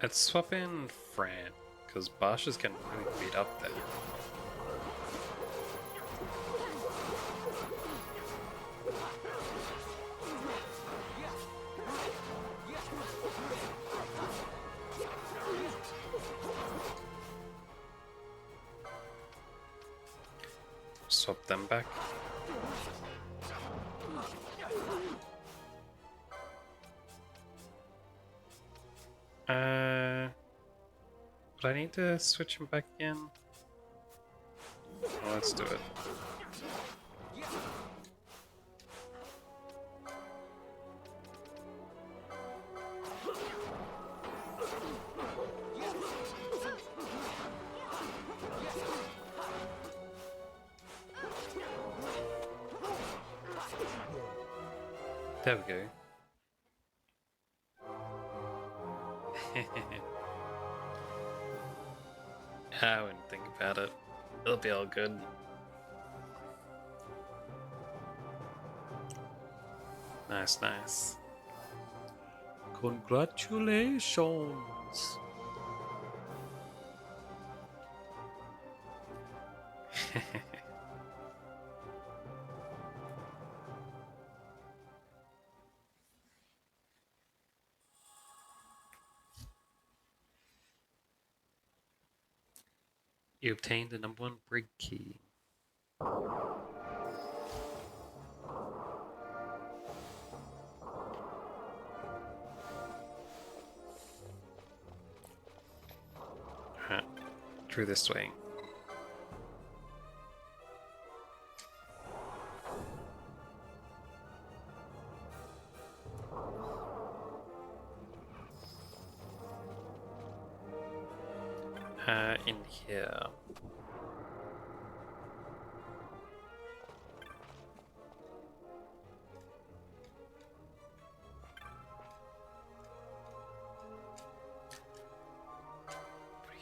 Let's swap in Fran, because Bosch is getting really beat up there. Swap them back. But I need to switch him back in. Well, let's do it. There we go. I wouldn't think about it. It'll be all good. Nice, nice. Congratulations! You obtained the #1 brig key. Alright, through this way.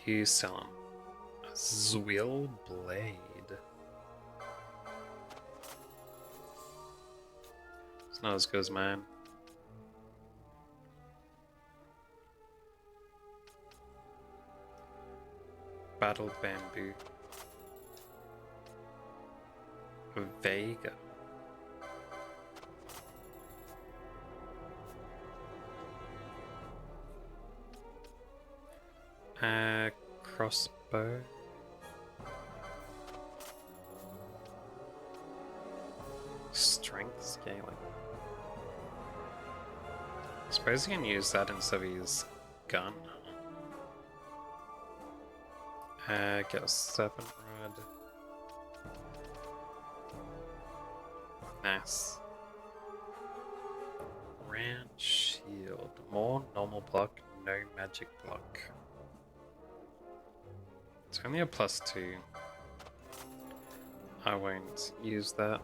What are you selling? A Zwill blade. It's not as good as mine. Battle bamboo. Vega. Crossbow. Strength scaling. I suppose you can use that instead of his gun. Get a 7 rod. Nice. Ranch shield. More normal block, no magic block. It's only a +2. I won't use that.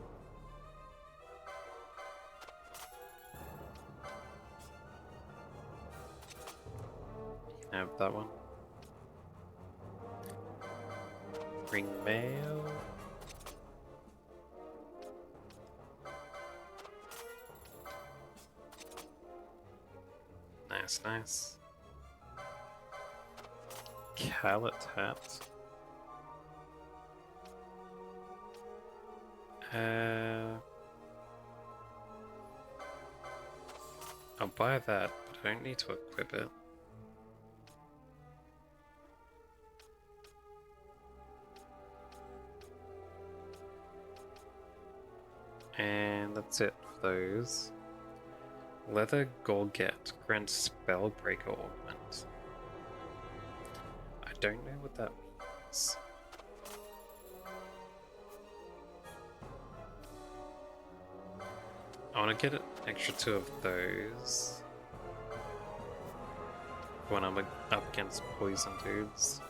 You can have that one. Ring mail. Nice, nice. Callet hat. I'll buy that, but I don't need to equip it. And that's it for those. Leather Gorget grants Spellbreaker Augment. I don't know what that means. I want to get an extra 2 of those when I'm up against poison dudes.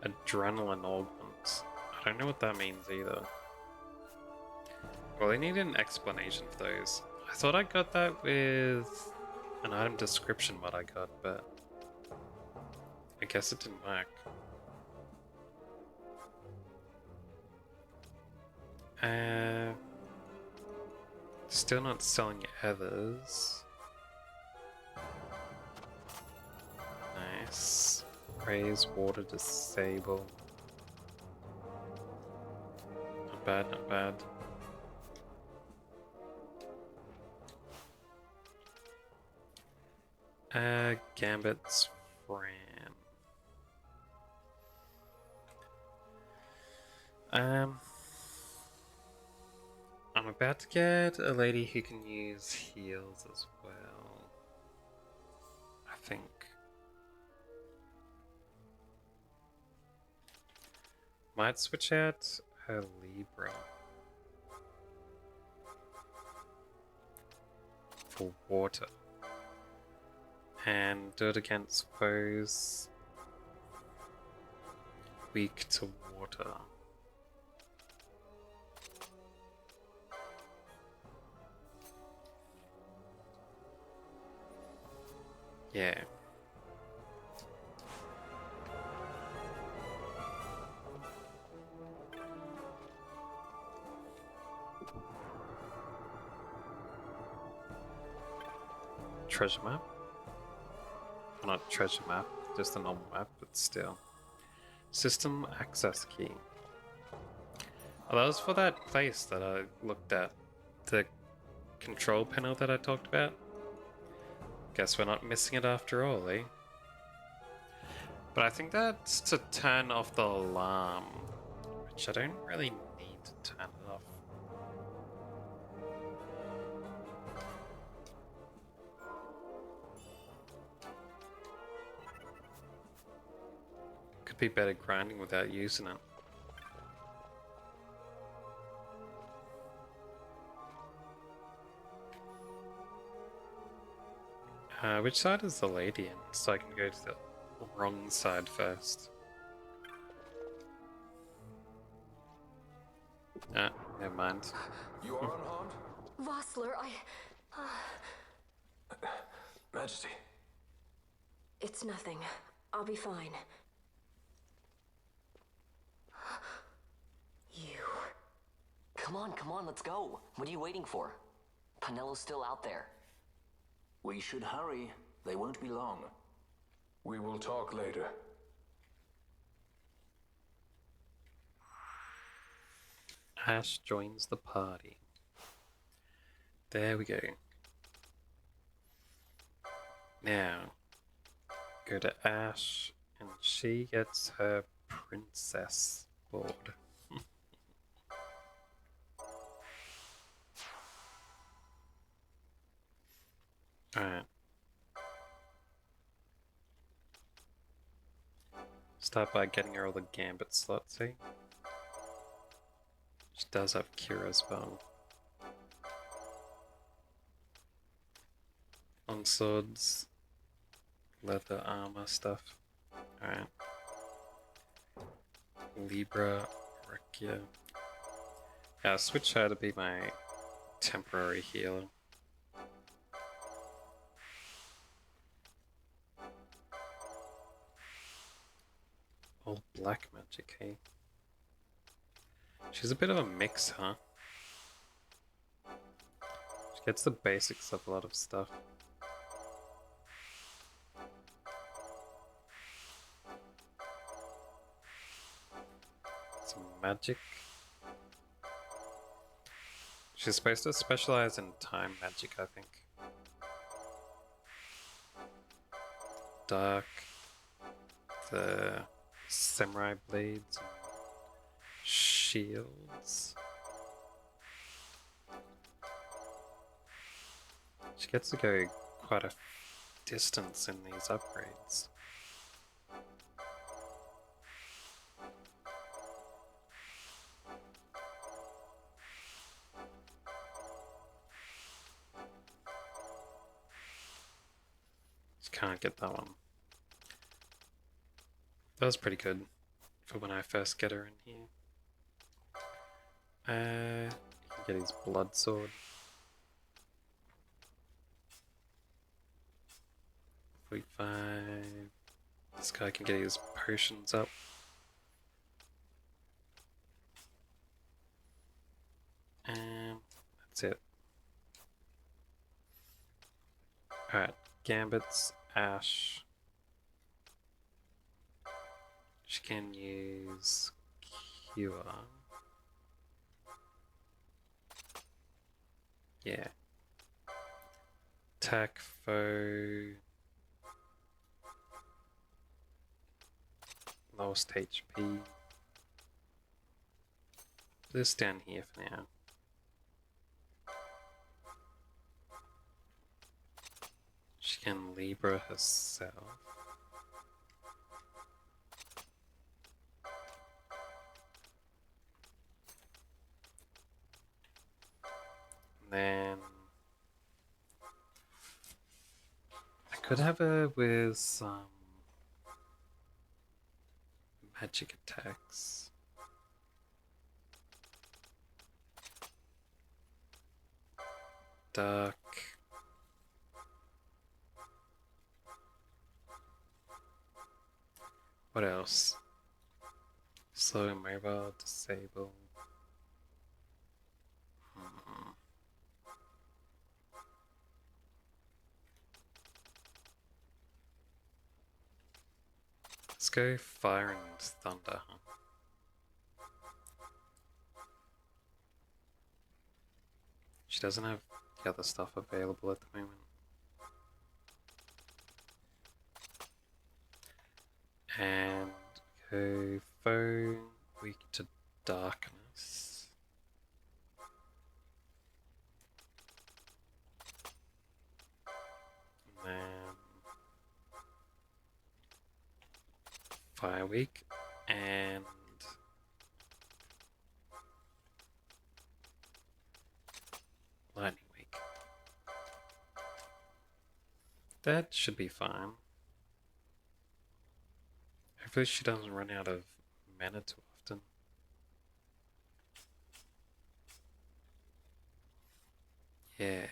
Adrenaline Augment. I don't know what that means either. Well, I need an explanation for those. I thought I got that with an item description what I got, but I guess it didn't work. Still not selling others. Nice. Raise water disable. Not bad, not bad. Gambit's Fran. I'm about to get a lady who can use heals as well. I think. Might switch out her Libra for water. And do it against foes weak to water. Yeah. Treasure map? Not treasure map, just a normal map, but still. System access key. Oh, that was for that place that I looked at. The control panel that I talked about. Guess we're not missing it after all, eh? But I think that's to turn off the alarm, which I don't really need to turn it off. Could be better grinding without using it. Which side is the lady in? So I can go to the wrong side first. Ah, never mind. You are unharmed? Vossler, Majesty. It's nothing. I'll be fine. You. Come on, let's go. What are you waiting for? Panelo's still out there. We should hurry. They won't be long. We will talk later. Ash joins the party. There we go. Now, go to Ash, and she gets her princess board. Alright. Start by getting her all the gambit slots, see? She does have cure as well. On swords, leather armor stuff. Alright. Libra, Rekia. Yeah, I'll switch her to be my temporary healer. All black magic, hey? She's a bit of a mix, huh? She gets the basics of a lot of stuff. Some magic. She's supposed to specialize in time magic, I think. Dark. The samurai blades and shields. She gets to go quite a distance in these upgrades. Just can't get that one. That was pretty good for when I first get her in here. You can get his blood sword. This guy can get his potions up. And that's it. Alright, Gambits, Ash. She can use Cure. Yeah. Attack foe. Lowest HP. This down here for now. She can Libra herself. Then I could have her with some magic attacks. Dark. What else? Slow and mobile, disable. Let's go fire and thunder. She doesn't have the other stuff available at the moment. And go foe, weak to darkness. And then fire weak and lightning weak. That should be fine. Hopefully she doesn't run out of mana too often. Yeah.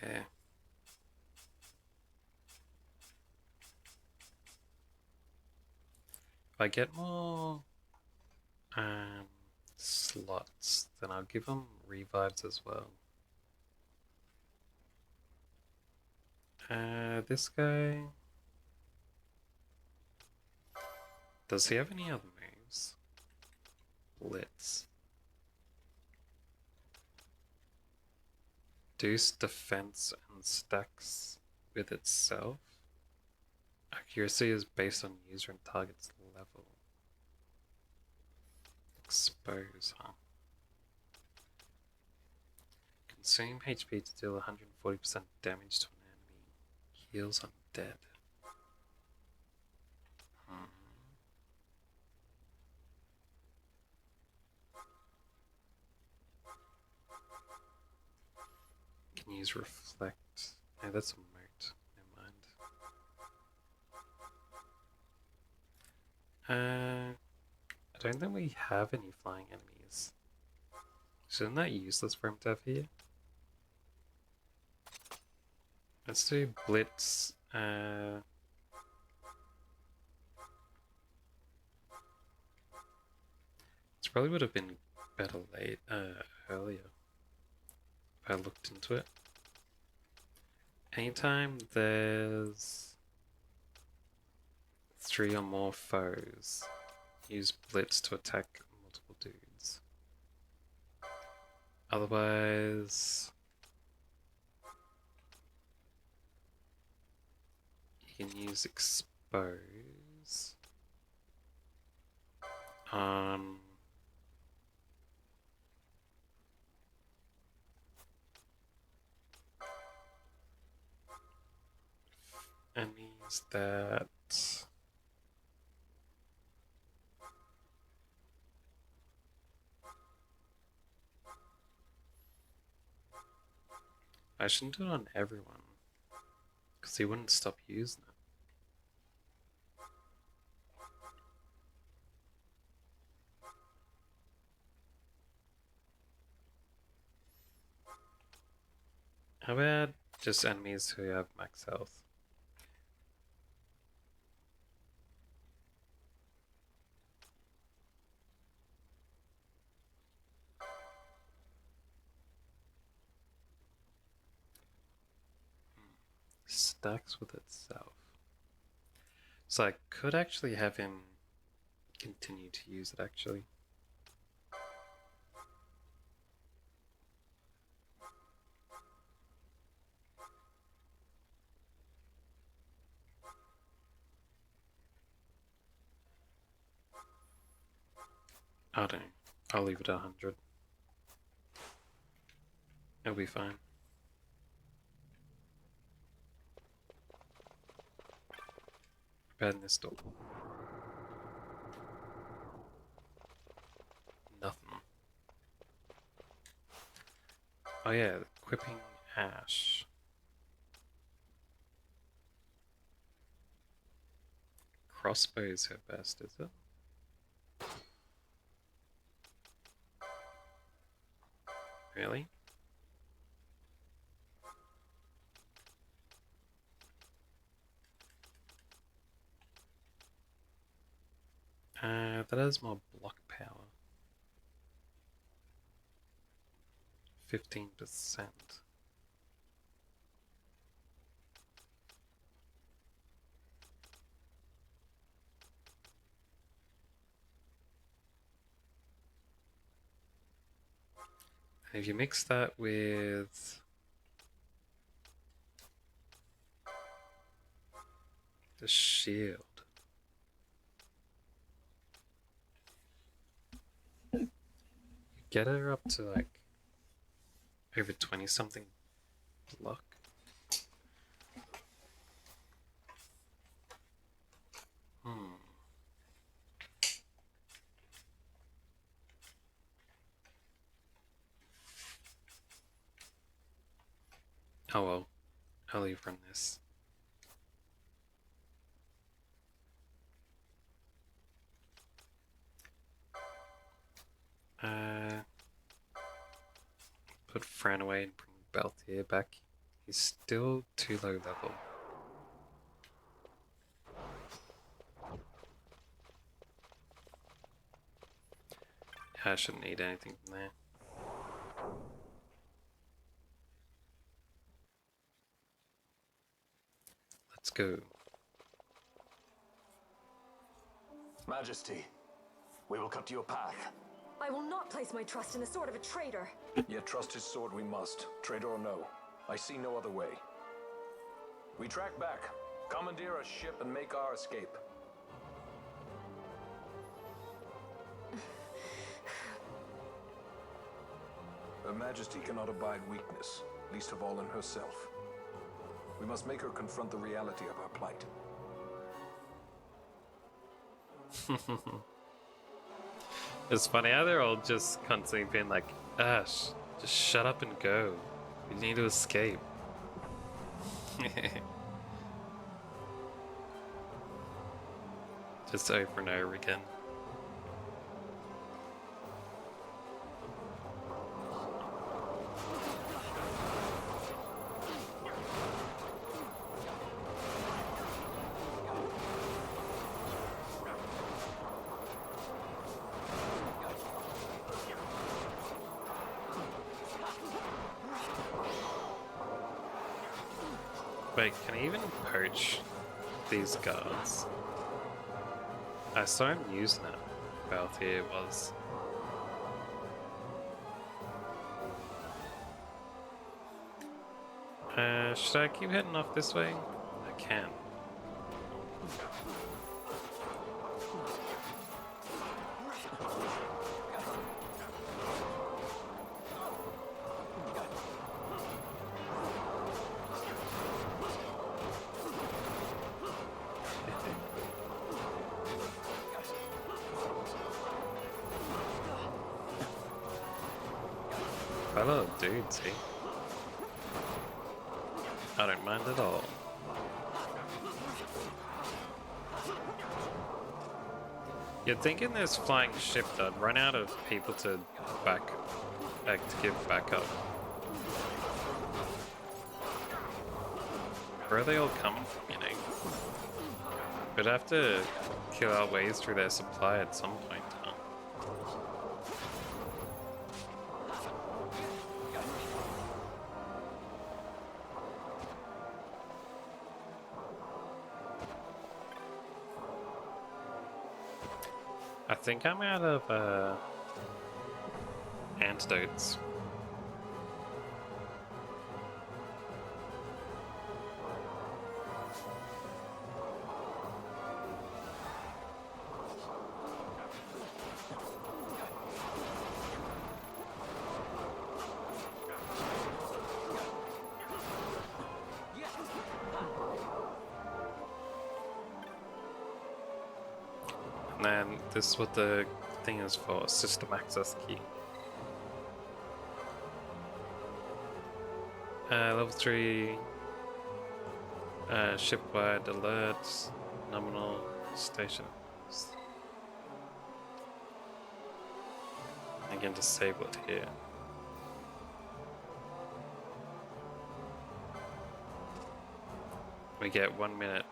If I get more slots, then I'll give them revives as well. This guy... Does he have any other moves? Blitz. Reduce defense and stacks with itself. Accuracy is based on user and target's level. Expose, huh? Consume HP to deal 140% damage to an enemy. Heals undead. Can use reflect. No, that's a moat. Never mind. I don't think we have any flying enemies. Isn't that useless for him to have here? Let's do Blitz. This probably would have been better earlier if I looked into it. Anytime there's 3 or more foes, use Blitz to attack multiple dudes. Otherwise, you can use Expose on enemies that I shouldn't do it on everyone, because he wouldn't stop using it. How about just enemies who have max health? Stacks with itself. So I could actually have him continue to use it actually. I don't know. I'll leave it at 100. It'll be fine. Bad in this door. Nothing. Oh yeah, equipping Ash. Crossbows her best, is it? Really? That has more block power. 15%. And if you mix that with the shield, you get her up to like over 20 something block. Oh well, I'll leave run this. Put Fran away and bring Beltier back. He's still too low level. I shouldn't need anything from there. Let's go. Majesty, we will cut your path. I will not place my trust in the sword of a traitor. Yet trust his sword we must, traitor or no. I see no other way. We track back, commandeer a ship, and make our escape. Her Majesty cannot abide weakness, least of all in herself. We must make her confront the reality of our plight. It's funny how they're all just constantly being like, Ash, just shut up and go. We need to escape. Just over and over again. Wait, can I even poach these guards? I saw him using it. Balthier was. Should I keep heading off this way? I can. Hello, dude, see? I don't mind at all. You'd think in this flying ship they'd run out of people to give backup. Where are they all coming from, you know? We'd have to kill our ways through their supply at some point, huh? I think I'm out of antidotes. And then this is what the thing is for, system access key. Level 3 shipwide alerts, nominal station. I can disable it here. We get 1 minute.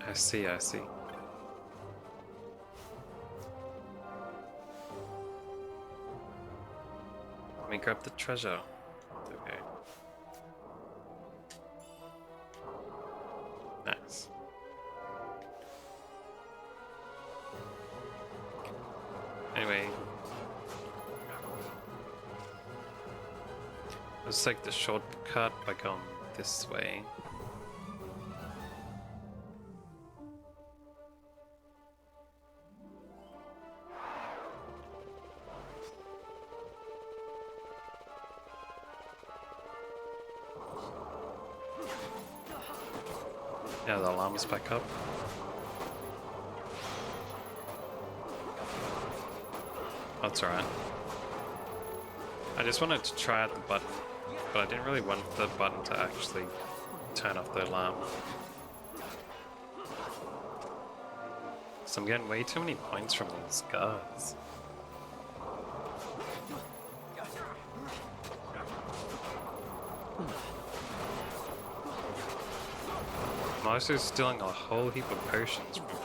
I see, I see. Let me grab the treasure. Okay. Nice. Anyway. Let's take the shortcut by going this way. Yeah, the alarm is back up. That's alright. I just wanted to try out the button, but I didn't really want the button to actually turn off the alarm. So I'm getting way too many points from these guards. I'm also stealing a whole heap of potions from them.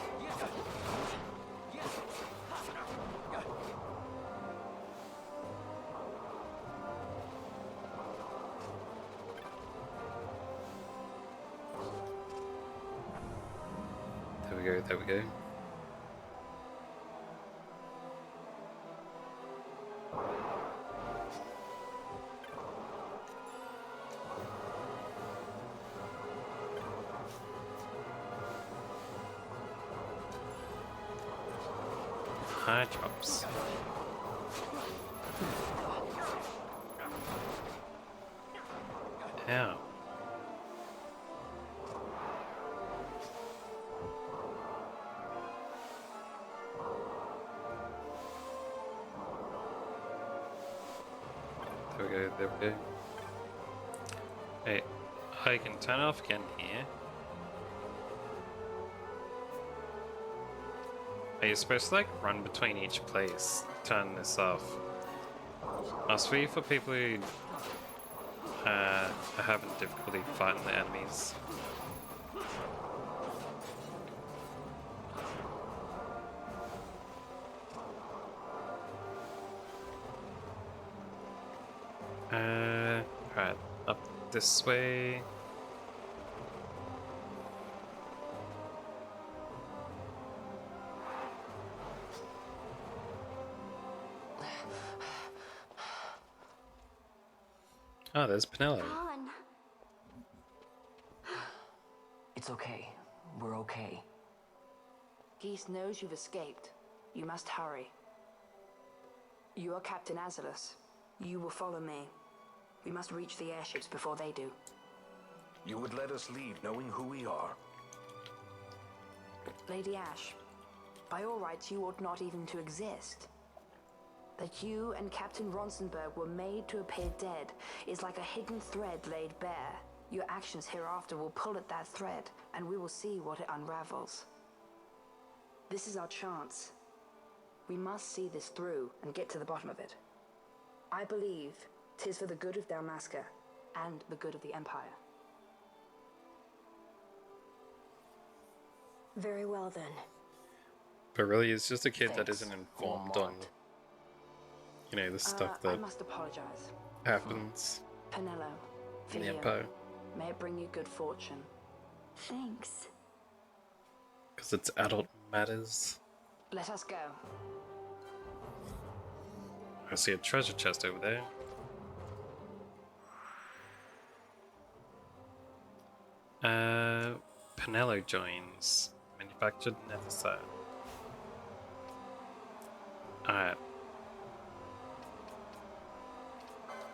There we go, there we go. High drops. Ow. There we go, there we go. Hey, I can turn it off again here. Are you supposed to like run between each place? Turn this off. Must be for people who are having difficulty fighting the enemies. Right, up this way. Oh, there's Penelope. Colin. It's okay. We're okay. Geese knows you've escaped. You must hurry. You are Captain Azalus. You will follow me. We must reach the airships before they do. You would let us leave knowing who we are. Lady Ash, by all rights you ought not even to exist. That you and Captain Ronsenberg were made to appear dead is like a hidden thread laid bare. Your actions hereafter will pull at that thread, and we will see what it unravels. This is our chance. We must see this through and get to the bottom of it. I believe 'tis for the good of Dalmasca and the good of the Empire. Very well then. But really, it's just a kid that Thanks. isn't informed on, you know, the stuff I that must apologize. happens Penelo, for in the you. Empire. May it bring you good fortune. Thanks. Because it's adult matters. Let us go. I see a treasure chest over there. Penelo joins. Manufactured netherite. Alright.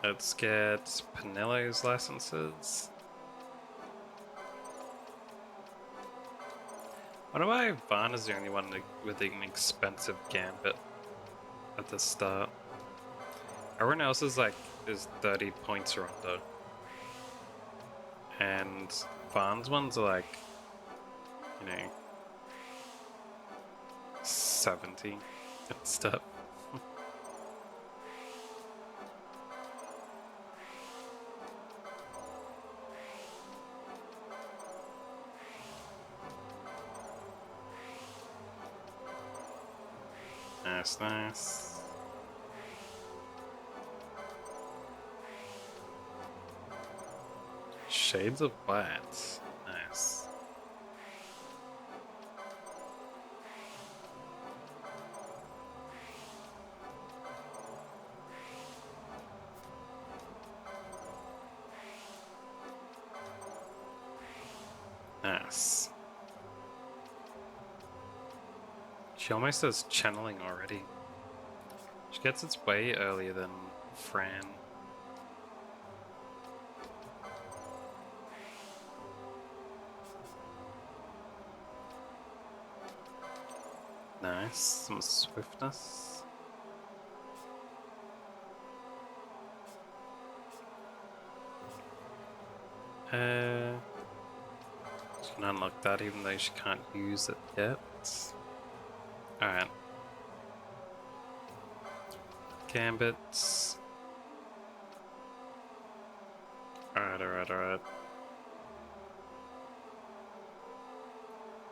Let's get Penelo's licenses. I wonder why Varna's the only one with an expensive gambit at the start. Everyone else is 30 points or under. And Varn's ones are like, you know, 70 and stuff. That's nice. Shades of white. Nice. Nice. She almost has channeling already. She gets its way earlier than Fran. Nice, some swiftness. She can unlock that even though she can't use it yet. Alright. Gambits. Alright.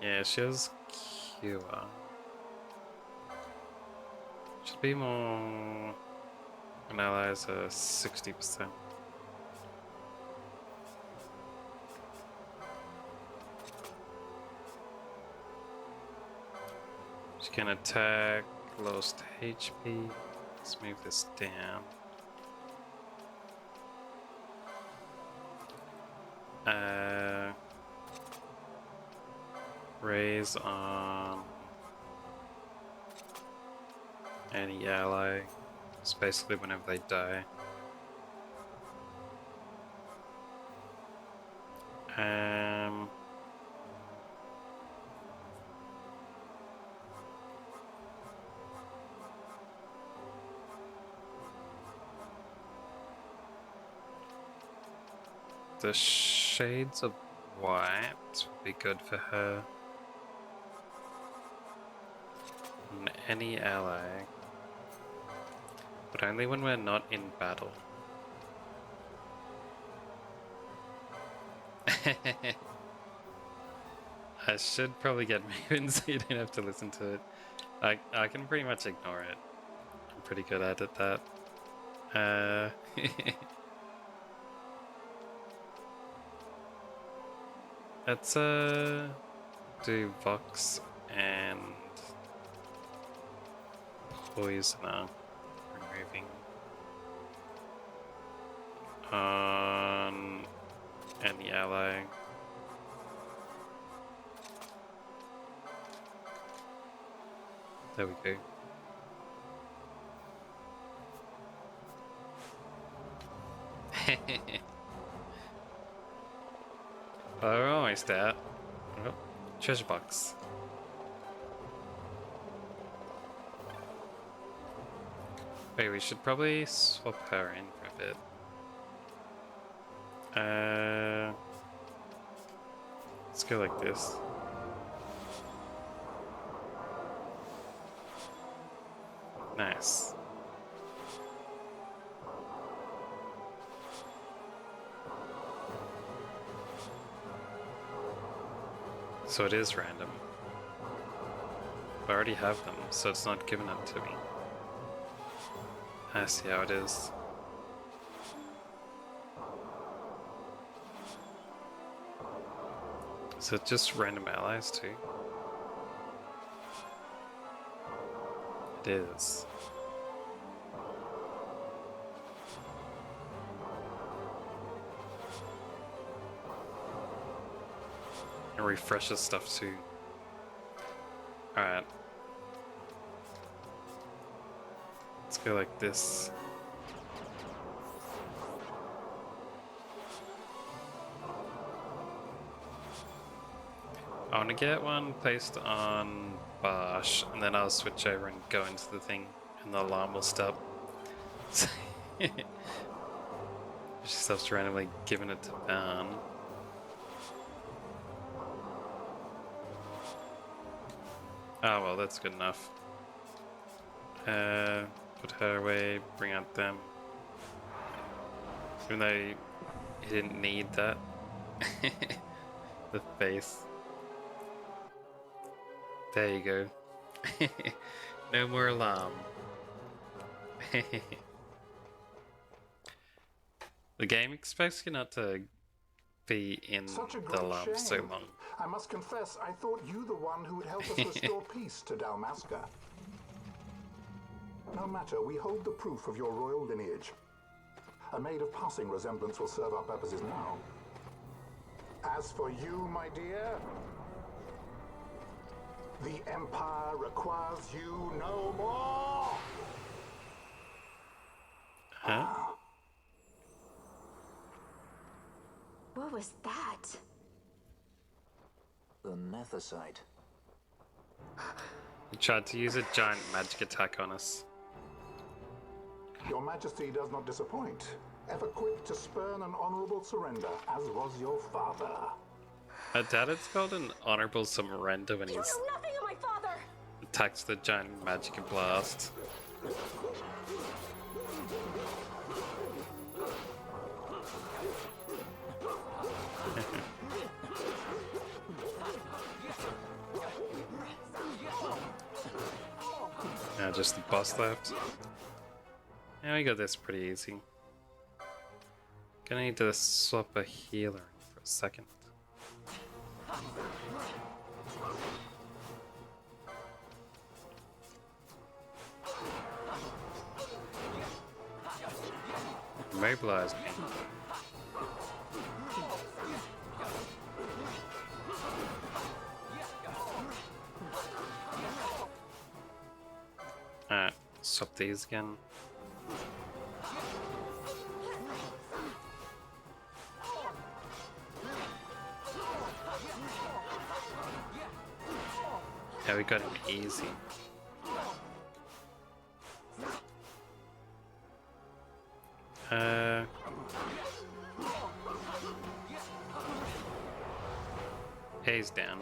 Yeah, she has cure. Should be more... An ally's 60%. She can attack, lost HP. Let's move this down. Raise on any ally. It's basically whenever they die. The shades of white would be good for her. And any ally. But only when we're not in battle. I should probably get moving so you don't have to listen to it. I can pretty much ignore it. I'm pretty good at it, that. Let's do Vox and Poisoner. Removing on any ally. There we go. We're almost out. Oh, treasure box. Wait, we should probably swap her in for a bit. Let's go like this. Nice. So it is random. I already have them, so it's not giving them to me. I see how it is. Is it just random allies too? It is. It refreshes stuff too. Alright. Let's go like this. I want to get one placed on Barsh, and then I'll switch over and go into the thing, and the alarm will stop. She stops randomly giving it to Van. Oh well, that's good enough. Put her away, bring out them. Even though he didn't need that. The face. There you go. No more alarm. The game expects you not to be in the alarm for so long. I must confess, I thought you the one who would help us restore peace to Dalmasca. No matter, we hold the proof of your royal lineage. A maid of passing resemblance will serve our purposes now. As for you, my dear, the Empire requires you no more! Huh? What was that? The Nethicite. He tried to use a giant magic attack on us. Your Majesty does not disappoint. Ever quick to spurn an honorable surrender, as was your father. I doubt it's called an honorable surrender when he's You know nothing of my father! attacks the giant magic blast. Now just the boss left. Yeah, we got this pretty easy. Gonna need to swap a healer in for a second. Mobilize me. Alright, swap these again. Yeah, we got him easy. He's down.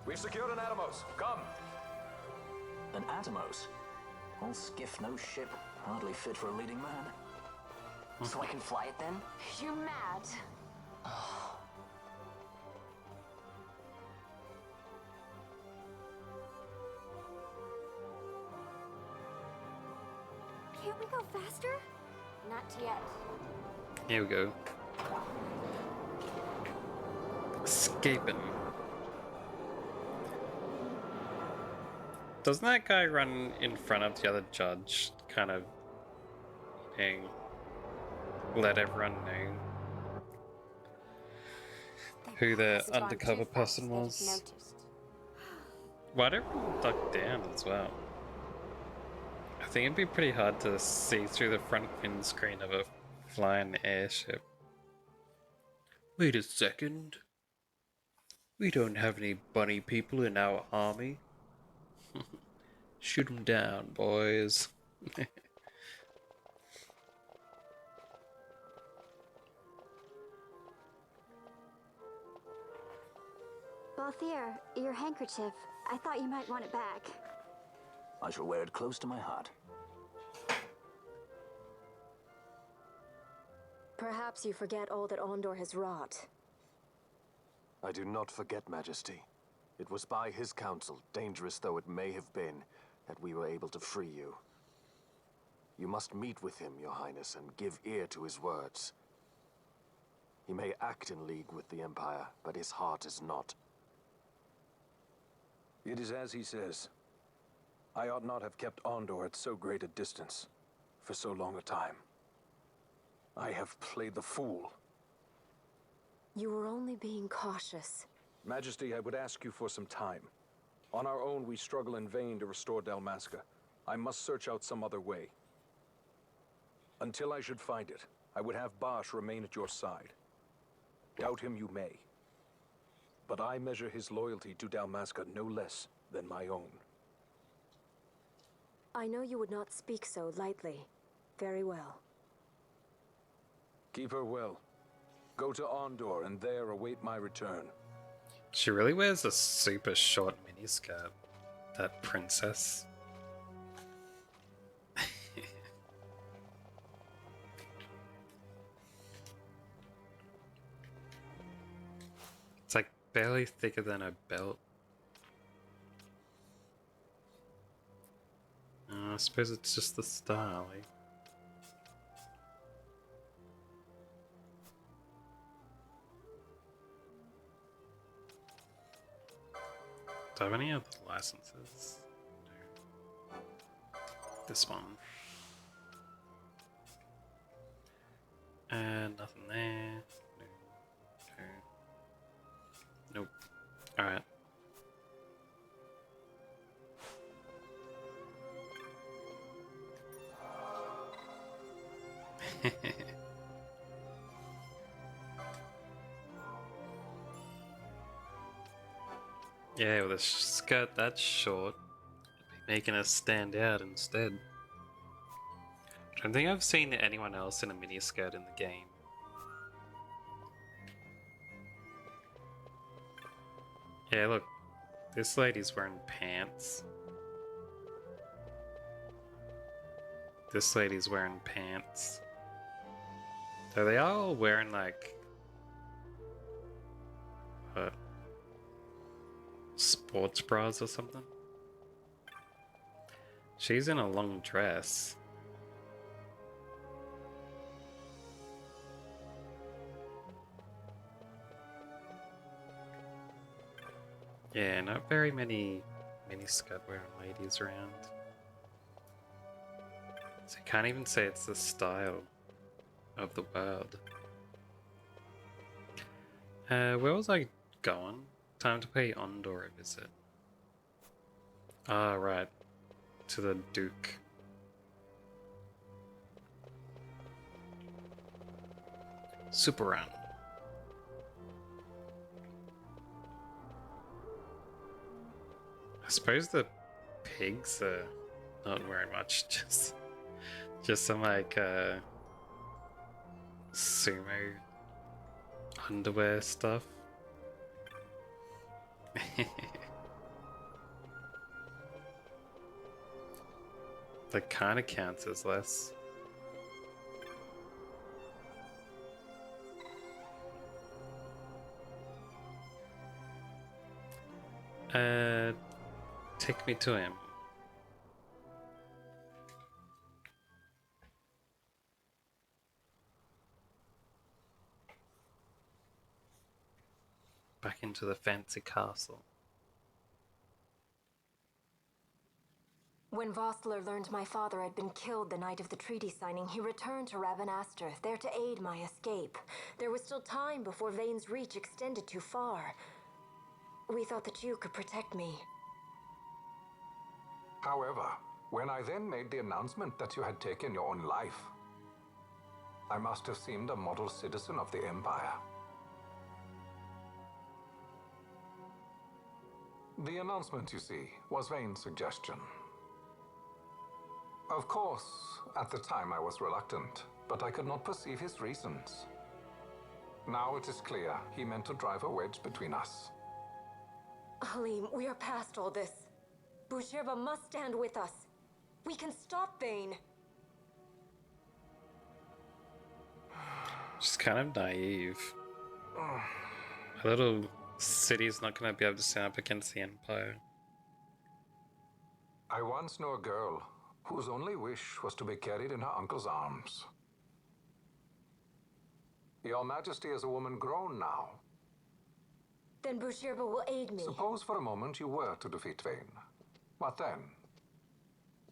We've secured an Atomos. Come. An Atomos? All skiff, no ship. Hardly fit for a leading man. So I can fly it then? You're mad. Can't we go faster? Not yet. Here we go. Escaping. Doesn't that guy run in front of the other judge, kind of, let everyone know who the undercover person was? Why don't everyone duck down as well? I think it'd be pretty hard to see through the front windscreen of a flying airship. Wait a second. We don't have any bunny people in our army. Shoot them down, boys. Balthier, your handkerchief. I thought you might want it back. I shall wear it close to my heart. Perhaps you forget all that Ondor has wrought. I do not forget, Majesty. It was by his counsel, dangerous though it may have been, that we were able to free you. You must meet with him, Your Highness, and give ear to his words. He may act in league with the Empire, but his heart is not. It is as he says. I ought not have kept Ondor at so great a distance for so long a time. I have played the fool. You were only being cautious. Majesty, I would ask you for some time. On our own, we struggle in vain to restore Dalmasca. I must search out some other way. Until I should find it, I would have Bosch remain at your side. Doubt him you may. But I measure his loyalty to Dalmasca no less than my own. I know you would not speak so lightly. Very well. Keep her well. Go to Ondor and there await my return. She really wears a super short miniskirt, that princess. It's like barely thicker than a belt. I suppose it's just the style, eh? Do I have any other licenses? No. This one. And nothing there. No. No. Nope. Alright. Yeah, with a skirt that short, it'd be making us stand out instead. I don't think I've seen anyone else in a miniskirt in the game. Yeah, look. This lady's wearing pants. This lady's wearing pants. So they are all wearing like sports bras or something. She's in a long dress. Yeah, not very many miniskirt wearing ladies around. So you can't even say it's the style of the world. Where was I going? Time to pay Ondor a visit. Ah, right. To the Duke. Super Run. I suppose the pigs are not wearing much, just some like sumo underwear stuff. That kind of counts as less. Take me to him. Back into the fancy castle. When Vossler learned my father had been killed the night of the treaty signing, he returned to Ravenastor, there to aid my escape. There was still time before Vane's reach extended too far. We thought that you could protect me. However, when I then made the announcement that you had taken your own life, I must have seemed a model citizen of the Empire. The announcement, you see, was Vane's suggestion. Of course, at the time I was reluctant, but I could not perceive his reasons. Now it is clear he meant to drive a wedge between us. Halim, we are past all this. Boucherba must stand with us. We can stop Vane. She's kind of naive. A little city's not going to be able to stand up against the Empire. I once knew a girl whose only wish was to be carried in her uncle's arms. Your Majesty is a woman grown now. Then Boucherba will aid me. Suppose for a moment you were to defeat Vane. What then?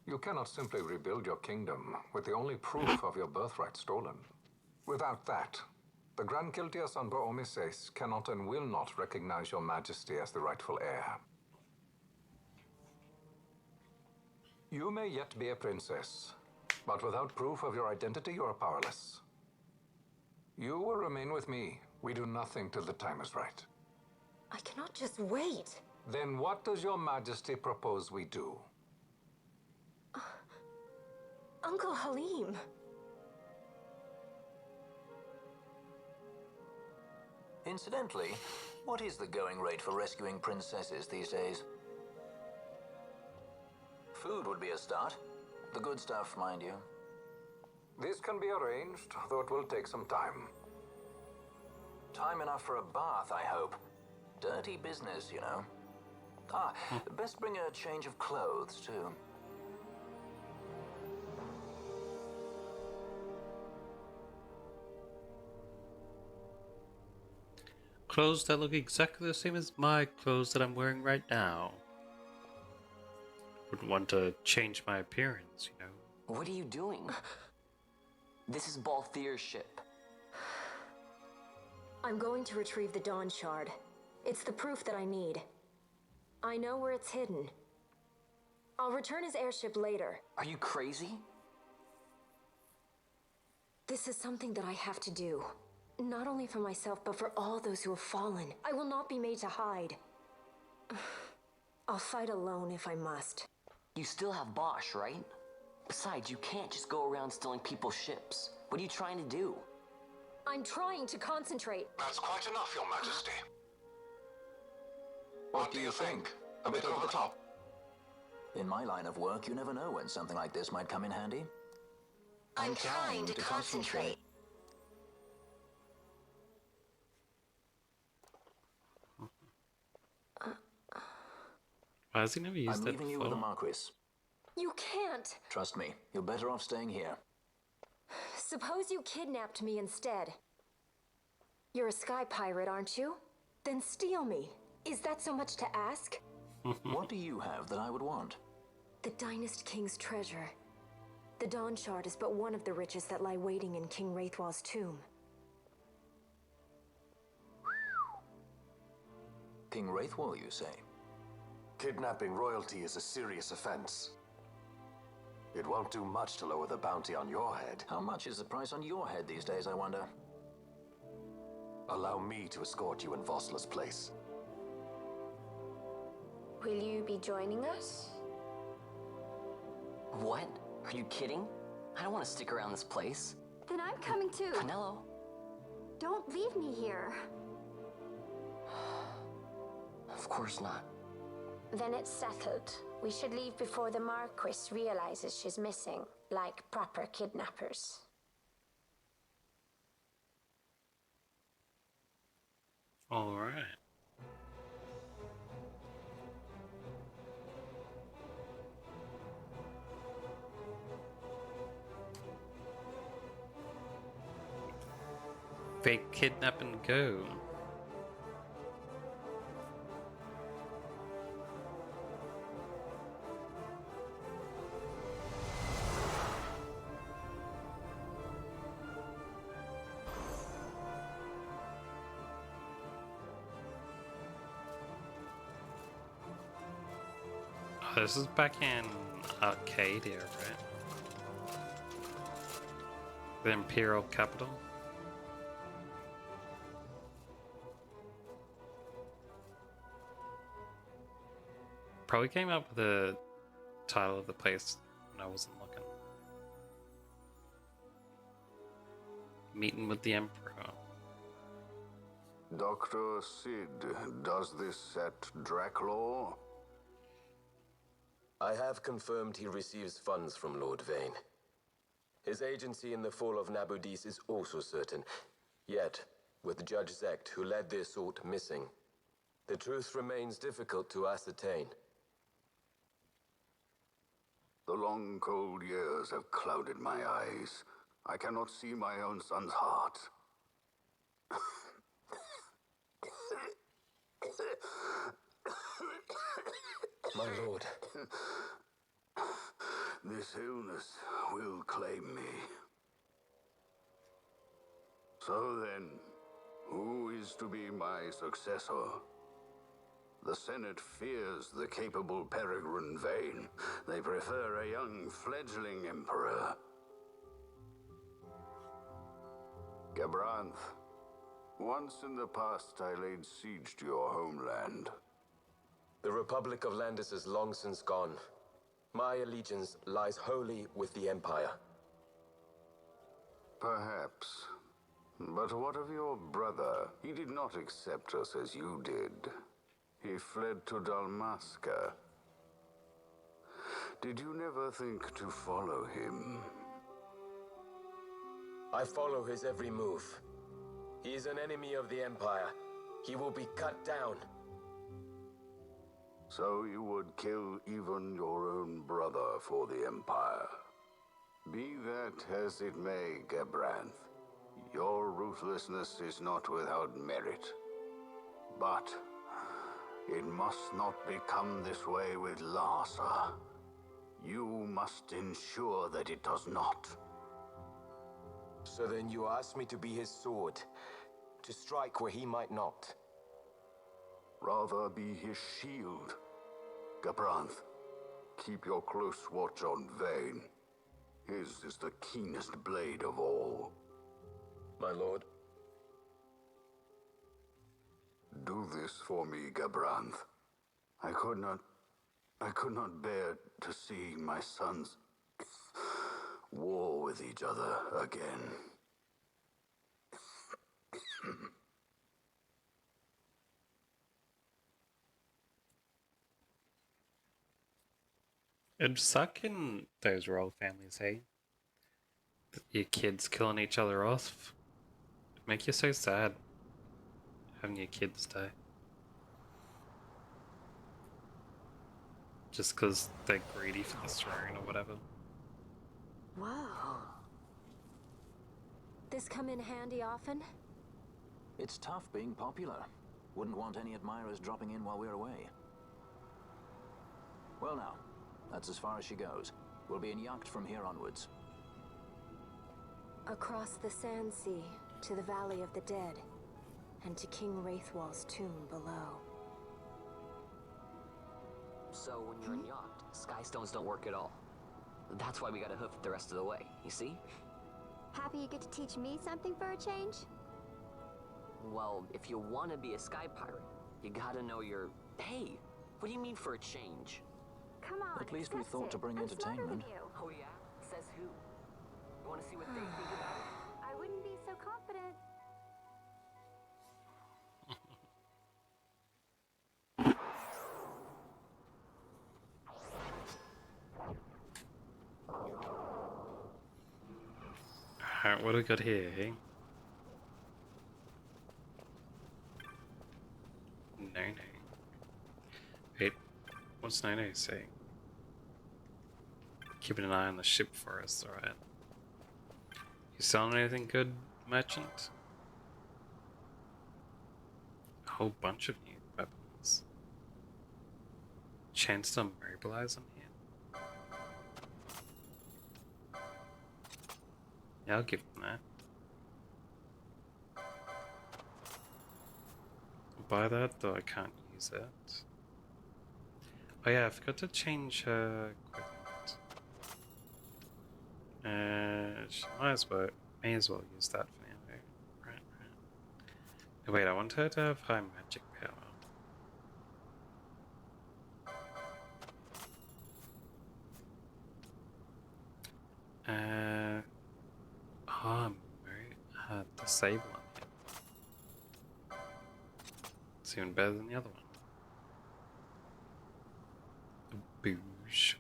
You cannot simply rebuild your kingdom with the only proof of your birthright stolen. Without that, the Grand Kiltias on Bo-Omises cannot and will not recognize your Majesty as the rightful heir. You may yet be a princess, but without proof of your identity, you are powerless. You will remain with me. We do nothing till the time is right. I cannot just wait. Then what does your Majesty propose we do? Uncle Halim. Incidentally, what is the going rate for rescuing princesses these days? Food would be a start. The good stuff, mind you. This can be arranged, though it will take some time. Time enough for a bath, I hope. Dirty business, you know. Ah, best bring a change of clothes, too. Clothes that look exactly the same as my clothes that I'm wearing right now. Wouldn't want to change my appearance, you know. What are you doing? This is Balthier's ship. I'm going to retrieve the Dawn Shard. It's the proof that I need. I know where it's hidden. I'll return his airship later. Are you crazy? This is something that I have to do. Not only for myself, but for all those who have fallen. I will not be made to hide. I'll fight alone if I must. You still have Bosch, right? Besides, you can't just go around stealing people's ships. What are you trying to do? I'm trying to concentrate. That's quite enough, Your Majesty. What do you think? A bit over the top? In my line of work, you never know when something like this might come in handy. I'm trying to concentrate. Why has he never used I'm that leaving you with the before? Marquis. You can't. Trust me, you're better off staying here. Suppose you kidnapped me instead. You're a sky pirate, aren't you? Then steal me. Is that so much to ask? What do you have that I would want? The Dynast King's treasure. The Dawn Shard is but one of the riches that lie waiting in King Wraithwall's tomb. King Wraithwall, you say? Kidnapping royalty is a serious offense. It won't do much to lower the bounty on your head. How much is the price on your head these days, I wonder? Allow me to escort you in Vosla's place. Will you be joining us? What? Are you kidding? I don't want to stick around this place. Then I'm coming too. Canelo? Don't leave me here. Of course not. Then it's settled. We should leave before the Marquis realizes she's missing, like proper kidnappers. All right. Fake kidnap and go. Oh, this is back in Arcadia, right? The Imperial capital. Probably came up with the title of the place when I wasn't looking. Meeting with the Emperor. Dr. Sid, does this set Draclaw? I have confirmed he receives funds from Lord Vane. His agency in the fall of Nabudis is also certain. Yet, with Judge Zect, who led the assault, missing, the truth remains difficult to ascertain. The long, cold years have clouded my eyes. I cannot see my own son's heart. My lord. This illness will claim me. So then, who is to be my successor? The Senate fears the capable Peregrine Vane. They prefer a young fledgling emperor. Gabranth, once in the past I laid siege to your homeland. The Republic of Landis is long since gone. My allegiance lies wholly with the Empire. Perhaps. But what of your brother? He did not accept us as you did. He fled to Dalmasca. Did you never think to follow him? I follow his every move. He is an enemy of the Empire. He will be cut down. So you would kill even your own brother for the Empire. Be that as it may, Gabranth, your ruthlessness is not without merit. But it must not become this way with Larsa. You must ensure that it does not. So then you ask me to be his sword, to strike where he might not. Rather be his shield. Gabranth, keep your close watch on Vane. His is the keenest blade of all. My lord. Do this for me, Gabranth. I could not bear to see my sons war with each other again. It'd suck in those royal families, hey? Your kids killing each other off. It'd make you so sad having your kids die. Just because they're greedy for the throne or whatever. Whoa. This come in handy often? It's tough being popular. Wouldn't want any admirers dropping in while we're away. Well now, that's as far as she goes. We'll be in yacht from here onwards. Across the Sand Sea, to the Valley of the Dead, and to King Wraithwall's tomb below. So when you're in yacht, skystones don't work at all. That's why we gotta hoof it the rest of the way, you see? Happy you get to teach me something for a change? Well, if you want to be a sky pirate, you gotta know your... Hey, what do you mean for a change? Come on, At least we accept thought it. to bring I'm smarter than entertainment. you. Oh yeah? Says who? You want to see what they think about it? I wouldn't be so confident. Alright, what do we got here, hey? No. Wait, what's No saying? Keeping an eye on the ship for us, alright. You selling anything good, merchant? A whole bunch of new weapons. Chance to mobilize them here? Yeah, I'll give them that. Buy that, though I can't use it. Oh yeah, I forgot to change her equipment. She may as well use that for now. Right. Oh, wait, I want her to have high magic power. Disable on him. It's even better than the other one. Boosh.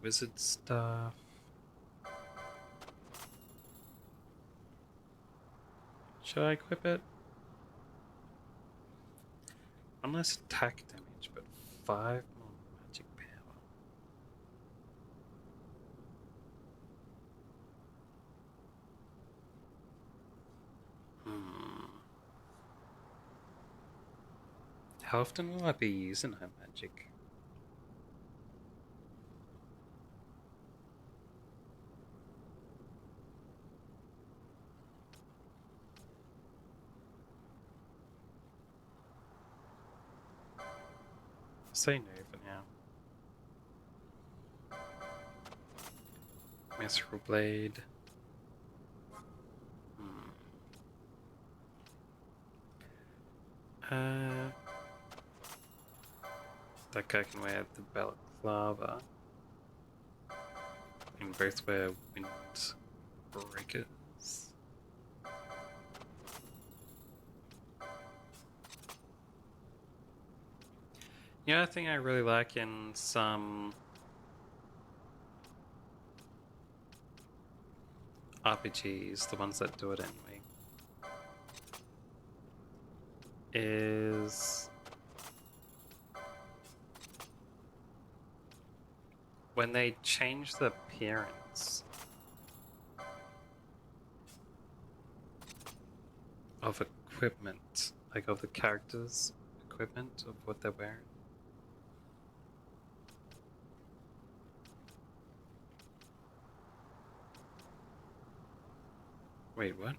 Wizard stuff. Should I equip it? One less attack damage, but 5 more magic power. How often will I be using her magic? Say no for now. Mithril blade. That guy can wear the balaclava. And both wear wind breakers. You know, I think I really like in some RPGs, the ones that do it anyway, is when they change the appearance of equipment, like of the characters' equipment, of what they're wearing. Wait, what?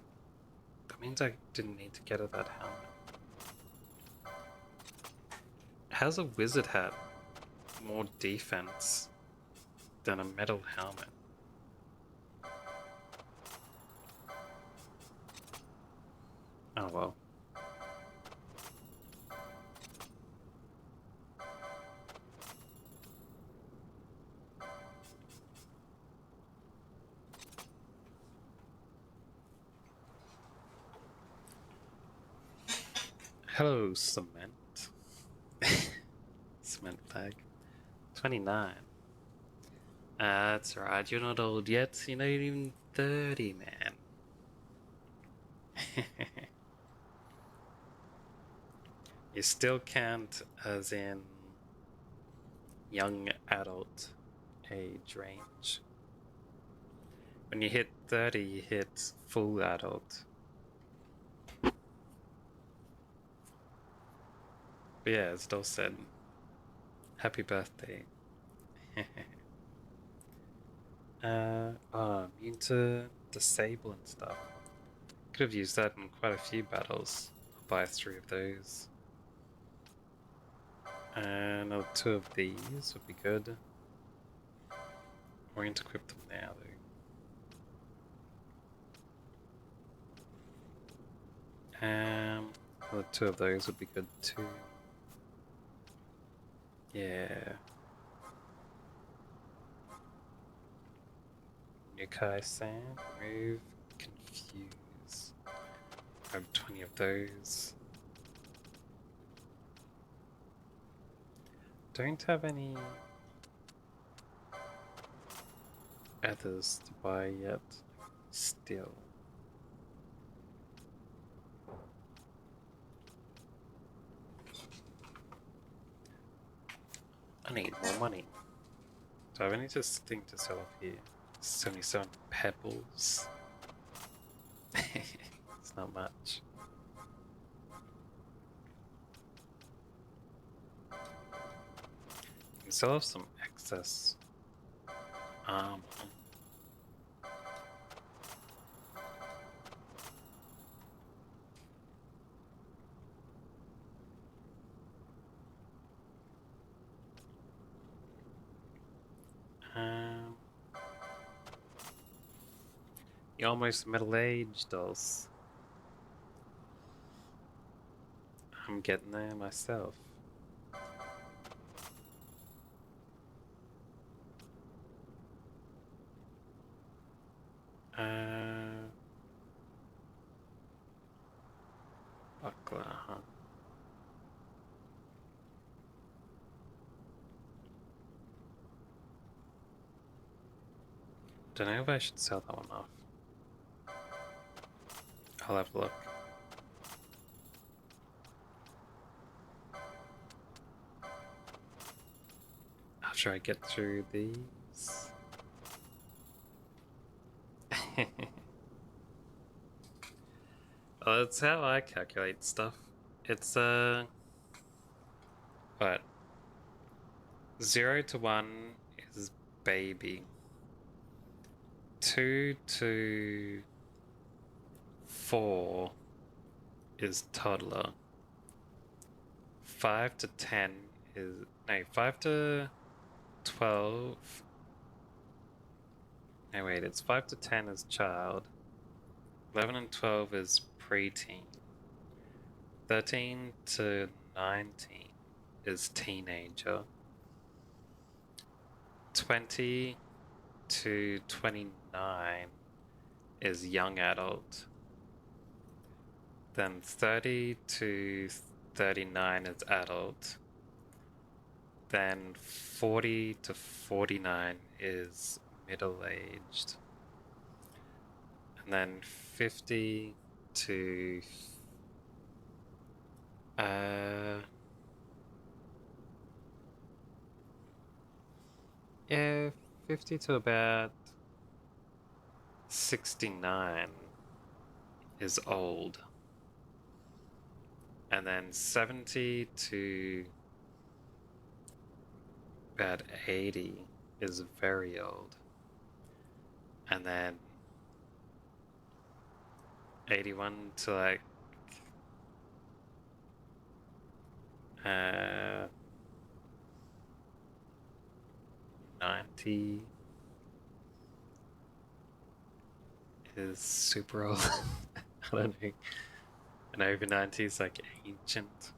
That means I didn't need to get her that helmet. How's a wizard hat more defense than a metal helmet? Oh well. Hello, cement. Cement bag. 29. That's right, you're not old yet. You're not even 30, man. You still count as in young adult age range. When you hit 30, you hit full adult. But yeah, as Dol said, happy birthday. Immune to disable and stuff. Could have used that in quite a few battles. I'll buy 3 of those. And another 2 of these would be good. We're going to equip them now, though. Another 2 of those would be good too. Yeah. Yukai San, remove, confuse. Grab 20 of those. Don't have any others to buy yet. Still. I need more money. Do I have any just thing to sell off here? 77 pebbles. It's not much. You can sell off some excess armor. You're almost middle-aged, dolls. I'm getting there myself. Buckler, huh? Don't know if I should sell that one off. I'll have a look. After I get through these. Well, that's how I calculate stuff. It's what? 0 to 1 is baby. 2 to 4 is toddler. 5 to 10 is... No, 5 to 12... No, wait, it's 5 to 10 is child. 11 and 12 is preteen. 13 to 19 is teenager. 20 to 29 is young adult. Then 30 to 39 is adult. Then 40 to 49 is middle-aged. And then 50 to... yeah, 50 to about 69 is old. And then 70 to about 80 is very old. And then 81 to like 90 is super old. I don't know. And over 90 is like ancient.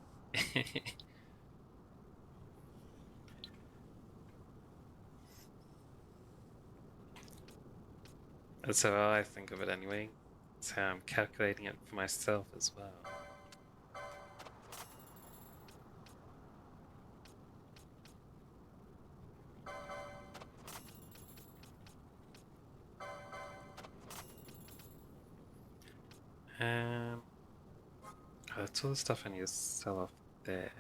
That's how I think of it anyway. That's how I'm calculating it for myself as well. Oh, that's all the stuff I need to sell off there.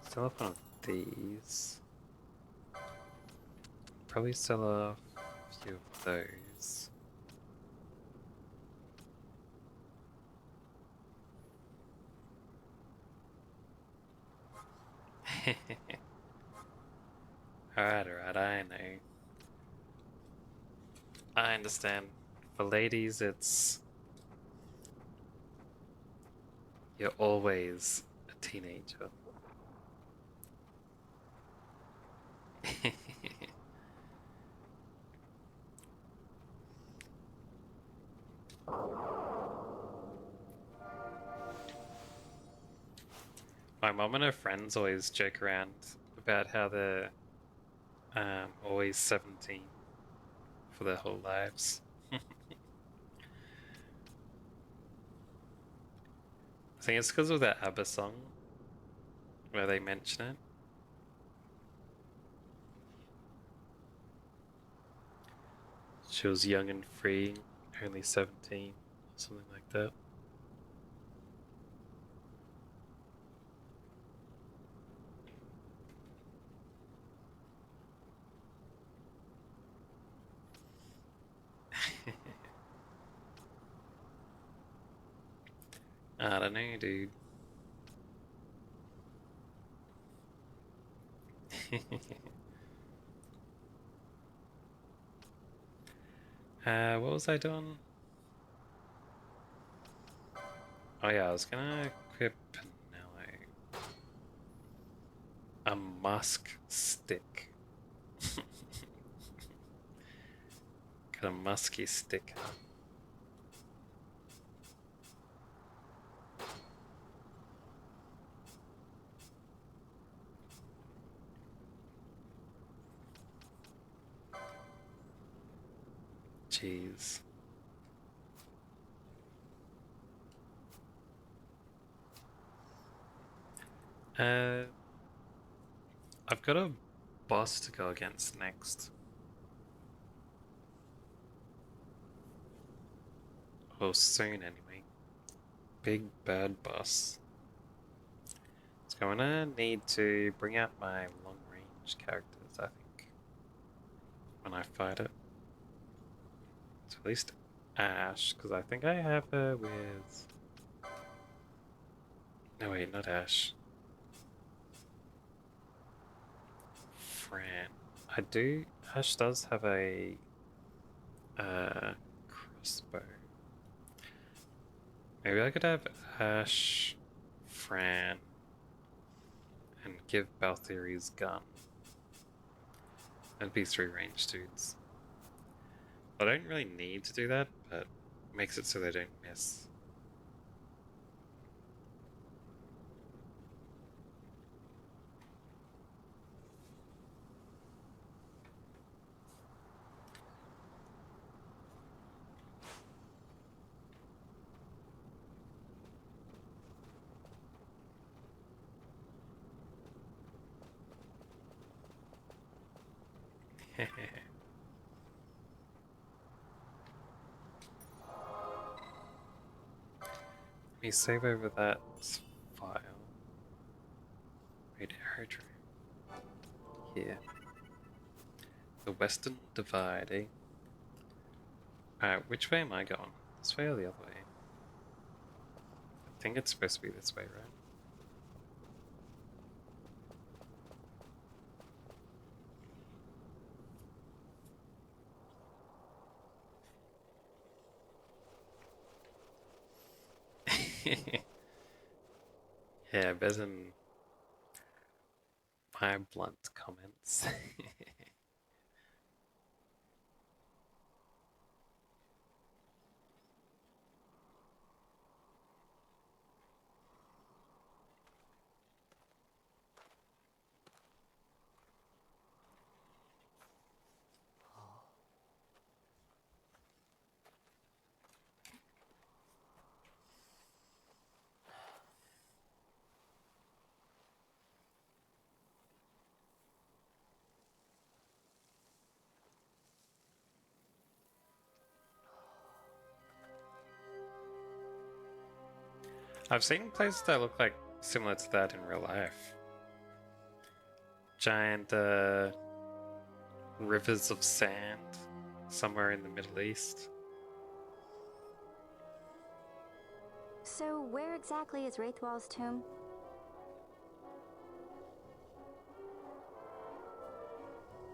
Sell off one of these. Probably sell off a few of those. Alright, I know. I understand. For ladies, it's... You're always a teenager. My mom and her friends always joke around about how they're always 17 for their whole lives. I think it's because of that ABBA song where they mention it. She was young and free, only 17, something like that. I don't know, dude. What was I doing? Oh yeah, I was gonna equip Pinello a musk stick. Got a musky stick. Jeez. I've got a boss to go against next. Or soon, anyway. Big bad boss. So I'm gonna need to bring out my long range characters, I think, when I fight it. So at least Ash, because I think I have her with... No wait, not Ash. Fran. I do... Ash does have a... crossbow. Maybe I could have Ash, Fran, and give Balthieri's gun. That'd be 3 ranged dudes. I don't really need to do that, but it makes it so they don't miss. Let me save over that file. Wait, Aerodrome. Here. The Western Divide, eh? Alright, which way am I going? This way or the other way? I think it's supposed to be this way, right? Yeah, better than my blunt comments. I've seen places that look like similar to that in real life. Giant rivers of sand somewhere in the Middle East. So, where exactly is Wraithwall's tomb?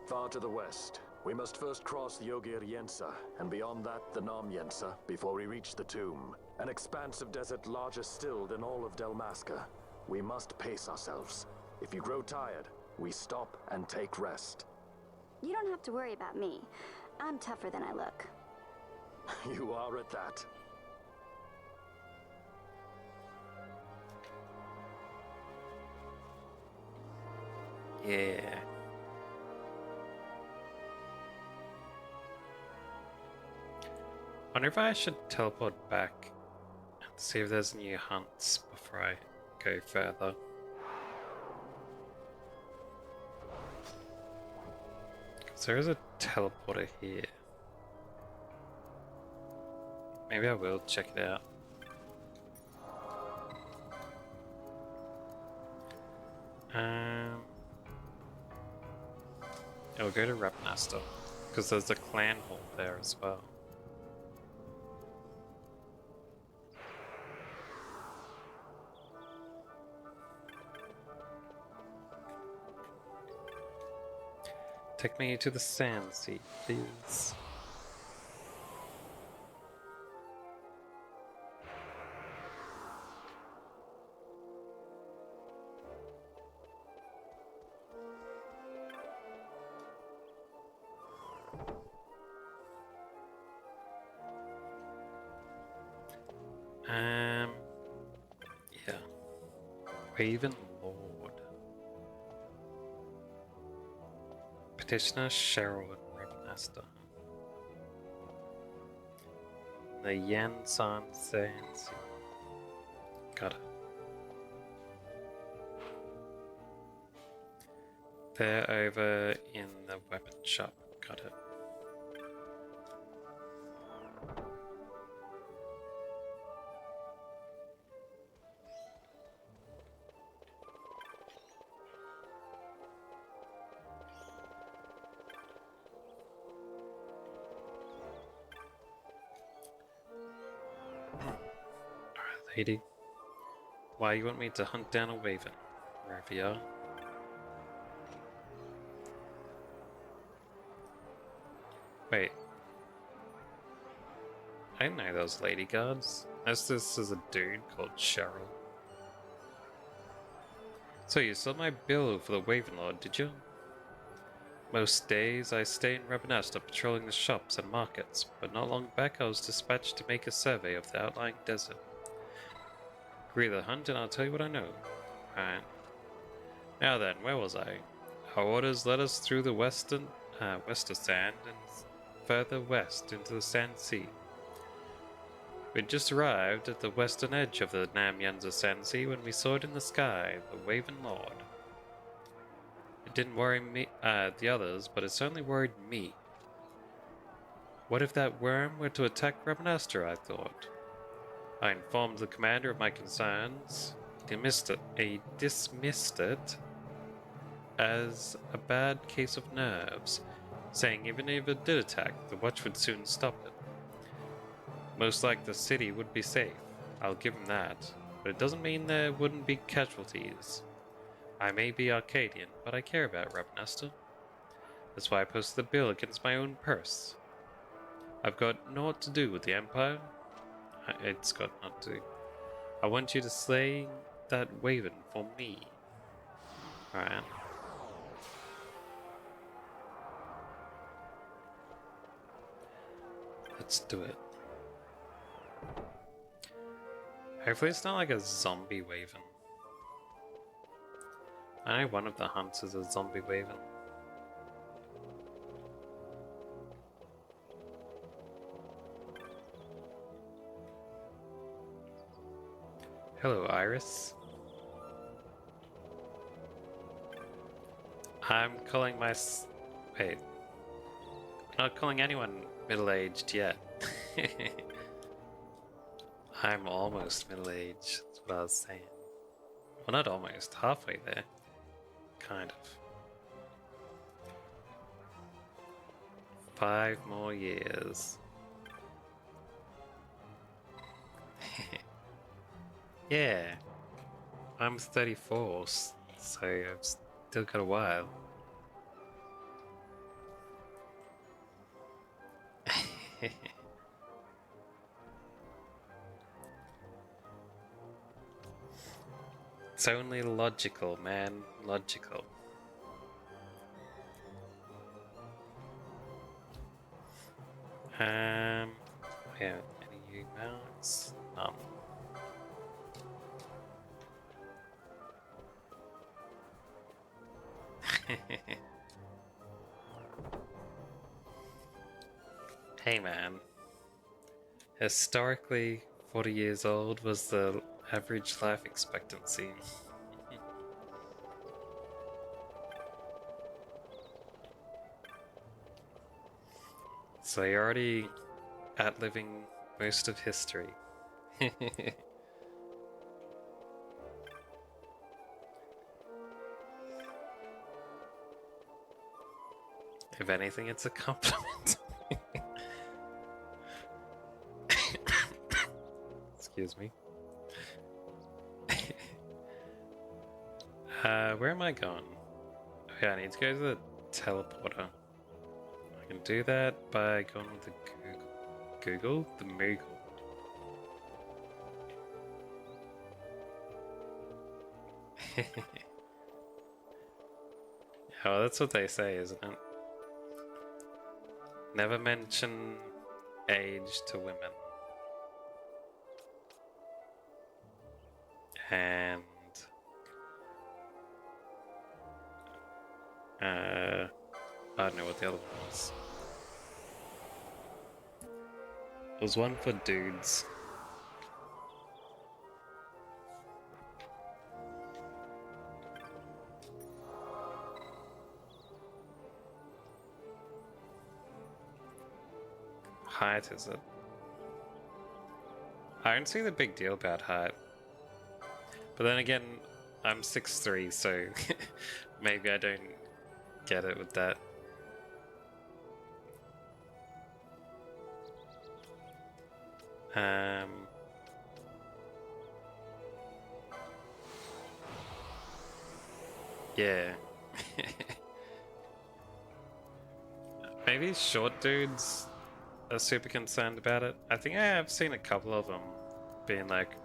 Far to the west. We must first cross the Yogir Yensa, and beyond that, the Nam Yensa, before we reach the tomb. An expanse of desert larger still than all of Dalmasca. We must pace ourselves. If you grow tired, we stop and take rest. You don't have to worry about me. I'm tougher than I look. You are at that. Yeah. Wonder if I should teleport back and see if there's new hunts before I go further. So there is a teleporter here. Maybe I will check it out. I'll go to Rapnasta, because there's a clan hall there as well. Take me to the Sand Sea, please. Yeah. Raven Lord. Petitioner Cheryl and Rapnasta. The Yansan Sands. Got it. They're over in the weapon shop. Got it. Lady, why you want me to hunt down a Waven, wherever you are? Wait. I didn't know those lady guards. Unless this is a dude called Cheryl. So you saw my bill for the Waven Lord, did you? Most days I stay in Rabanasta patrolling the shops and markets, but not long back I was dispatched to make a survey of the outlying desert. Agree the hunt and I'll tell you what I know. Alright. Now then, where was I? Our orders led us through the wester sand and further west into the Sand Sea. We'd just arrived at the western edge of the Nam Yensa Sand Sea when we saw it in the sky, the Waven Lord. It didn't worry me, the others, but it certainly worried me. What if that worm were to attack Rabanasta, I thought. I informed the commander of my concerns. He dismissed it as a bad case of nerves, saying even if it did attack, the watch would soon stop it. Most like the city would be safe, I'll give him that, but it doesn't mean there wouldn't be casualties. I may be Arcadian, but I care about Rabanasta. That's why I posted the bill against my own purse. I've got naught to do with the Empire. It's got not to. I want you to slay that Waven for me. Alright. Let's do it. Hopefully it's not like a zombie Waven. I know one of the hunts is a zombie Waven. Hello, Iris. I'm calling my... Wait. I'm not calling anyone middle-aged yet. I'm almost middle-aged. what I was saying. Well, not almost. Halfway there. Kind of. 5 more years. Yeah. I'm 34, so I've still got a while. It's only logical, man. Logical. Yeah, any emails? None. Hey man. Historically, 40 years old was the average life expectancy. So you're already outliving most of history. If anything, it's a compliment. Excuse me. Where am I going? Okay, I need to go to the teleporter. I can do that by going with the Google? The Moogle. Oh, that's what they say, isn't it? Never mention age to women. And I don't know what the other one was. There was one for dudes. Height, is it? I don't see the big deal about height. But then again, I'm 6'3", so maybe I don't get it with that. Yeah. Maybe short dudes are super concerned about it. I think I have seen a couple of them being like,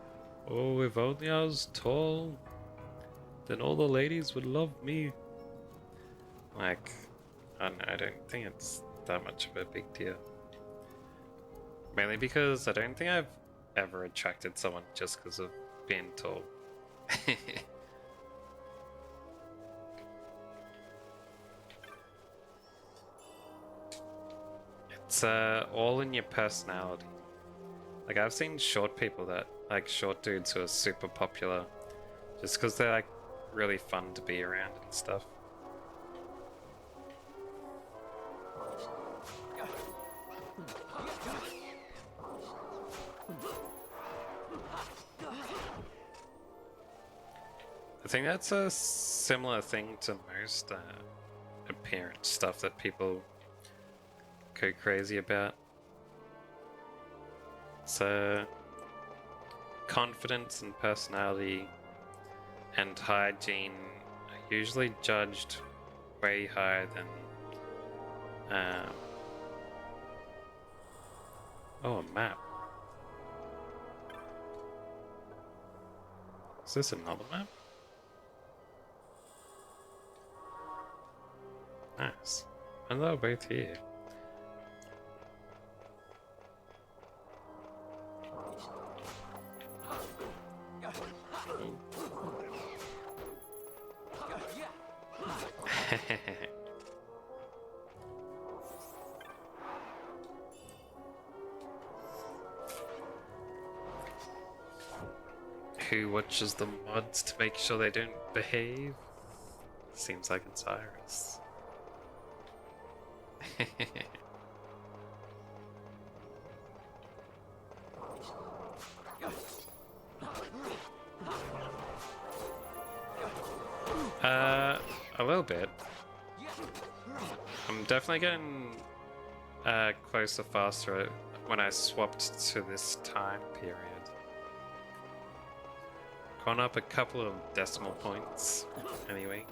oh, if only I was tall, then all the ladies would love me. Like, I don't know, I don't think it's that much of a big deal. Mainly because I don't think I've ever attracted someone just because of being tall. It's all in your personality. Like, I've seen short people that, like, short dudes who are super popular just because they're, like, really fun to be around and stuff. I think that's a similar thing to most appearance stuff that people go crazy about. So, confidence and personality and hygiene are usually judged way higher than oh, a map. Is this another map? Nice. And they're both here. Who watches the mods to make sure they don't behave? Seems like it's Iris. A little bit. I'm definitely getting closer faster when I swapped to this time period. Gone up a couple of decimal points, anyway.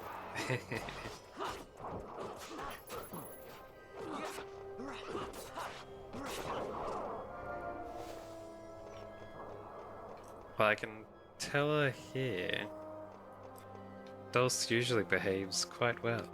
But I can tell her here, Dulce usually behaves quite well.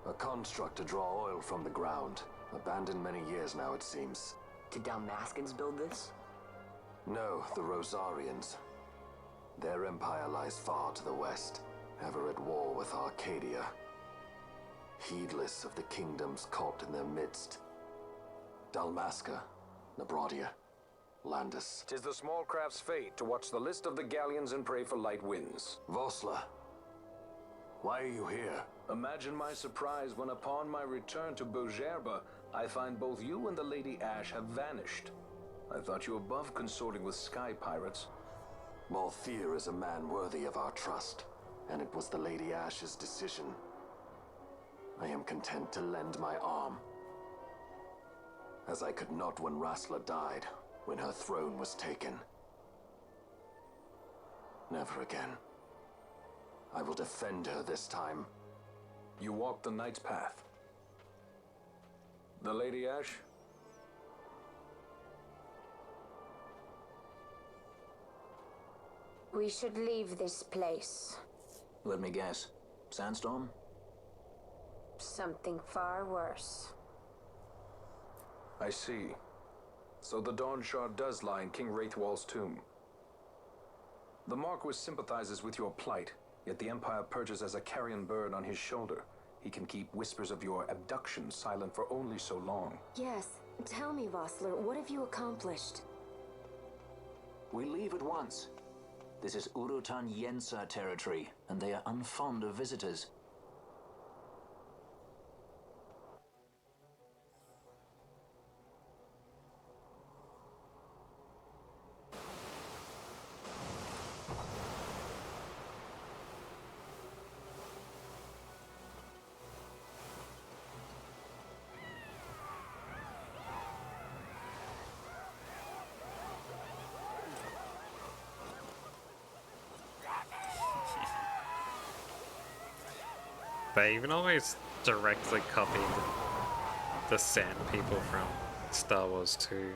A construct to draw oil from the ground. Abandoned many years now, it seems. Did Dalmaskans build this? No, the Rosarians. Their empire lies far to the west, ever at war with Arcadia. Heedless of the kingdoms caught in their midst. Dalmasca, Nabradia, Landis. 'Tis the small craft's fate to watch the list of the galleons and pray for light winds. Vossler, why are you here? Imagine my surprise when upon my return to Beaugerbe, I find both you and the Lady Ash have vanished. I thought you above consorting with sky pirates. Malthier is a man worthy of our trust, and it was the Lady Ash's decision. I am content to lend my arm, as I could not when Rassler died, when her throne was taken. Never again. I will defend her this time. You walk the Knight's path. The Lady Ash? We should leave this place. Let me guess. Sandstorm? Something far worse. I see. So the Dawn Shard does lie in King Wraithwall's tomb. The Marquis sympathizes with your plight, yet the Empire perches as a carrion bird on his shoulder. He can keep whispers of your abduction silent for only so long. Yes. Tell me, Vossler, what have you accomplished? We leave at once. This is Urutan Yensa territory, and they are unfond of visitors. They even always directly copied the Sand People from Star Wars 2.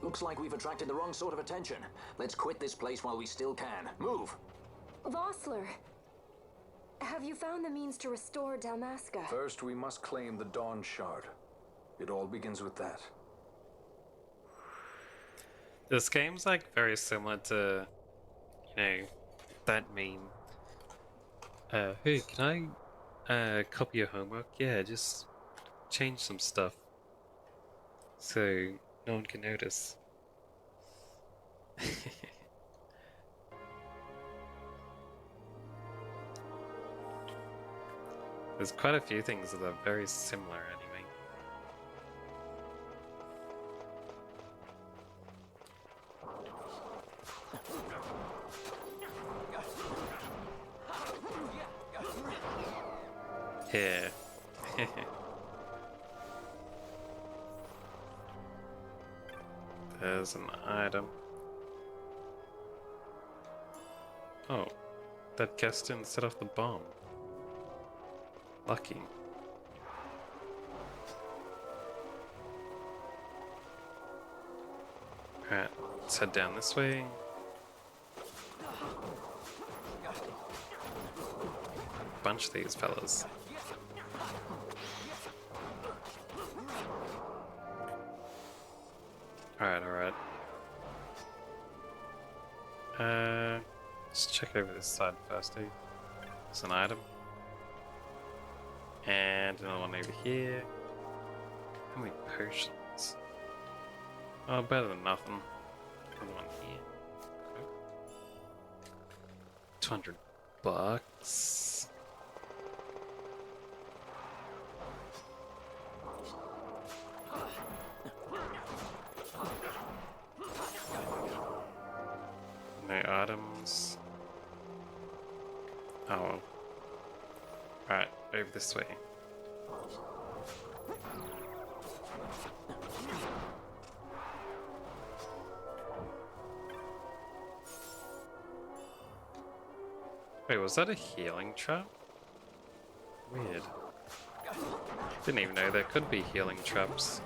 Looks like we've attracted the wrong sort of attention. Let's quit this place while we still can. Move! Vossler! Have you found the means to restore Dalmasca? First, we must claim the Dawn Shard. It all begins with that. This game's like very similar to, you know, that meme. Hey, can I copy your homework? Yeah, just change some stuff so no one can notice. There's quite a few things that are very similar anyway. Here. There's an item. Oh, that guest didn't set off the bomb. Lucky. Alright, let's head down this way. Bunch of these fellas. Alright, alright. Let's check over this side first, eh? There's an item. And another one over here. How many potions? Oh, better than nothing. Another one here. Okay. 200 bucks. No items. Oh well. Alright, over this way. Wait, was that a healing trap? Weird. Didn't even know there could be healing traps.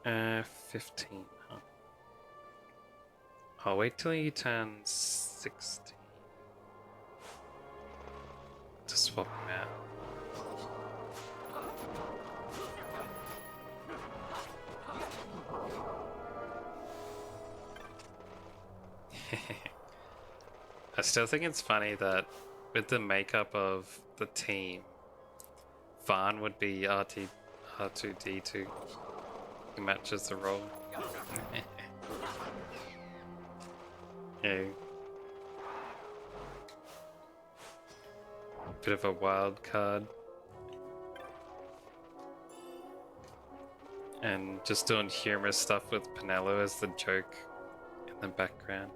Uh, 15, huh? I'll wait till he turns 16 to swap him out. I still think it's funny that with the makeup of the team, Vaughn would be R2D2. He matches the role. Yeah. Bit of a wild card. And just doing humorous stuff with Pinello as the joke in the background.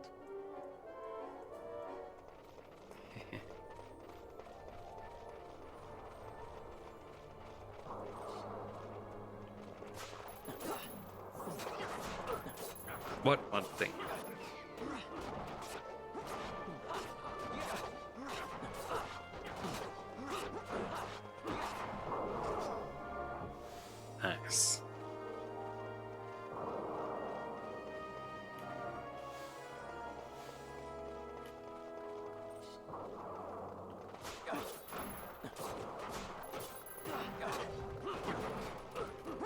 What one thing? Nice.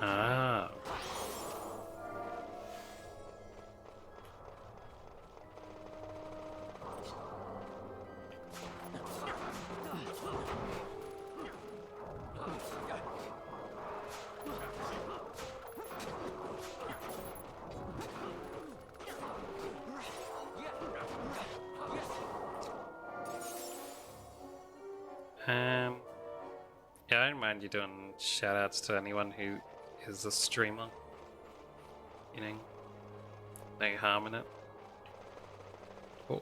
Ah. Yeah, I don't mind you doing shoutouts to anyone who is a streamer. You know, no harm in it. Oh.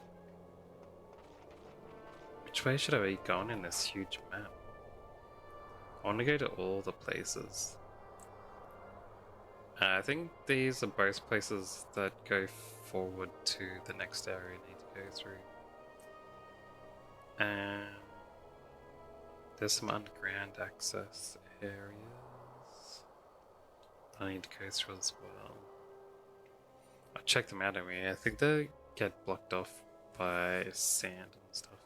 Which way should I be going in this huge map? I want to go to all the places. I think these are both places that go forward to the next area I need to go through. There's some underground access areas I need to go through as well. I'll check them out anyway. I think they get blocked off by sand and stuff.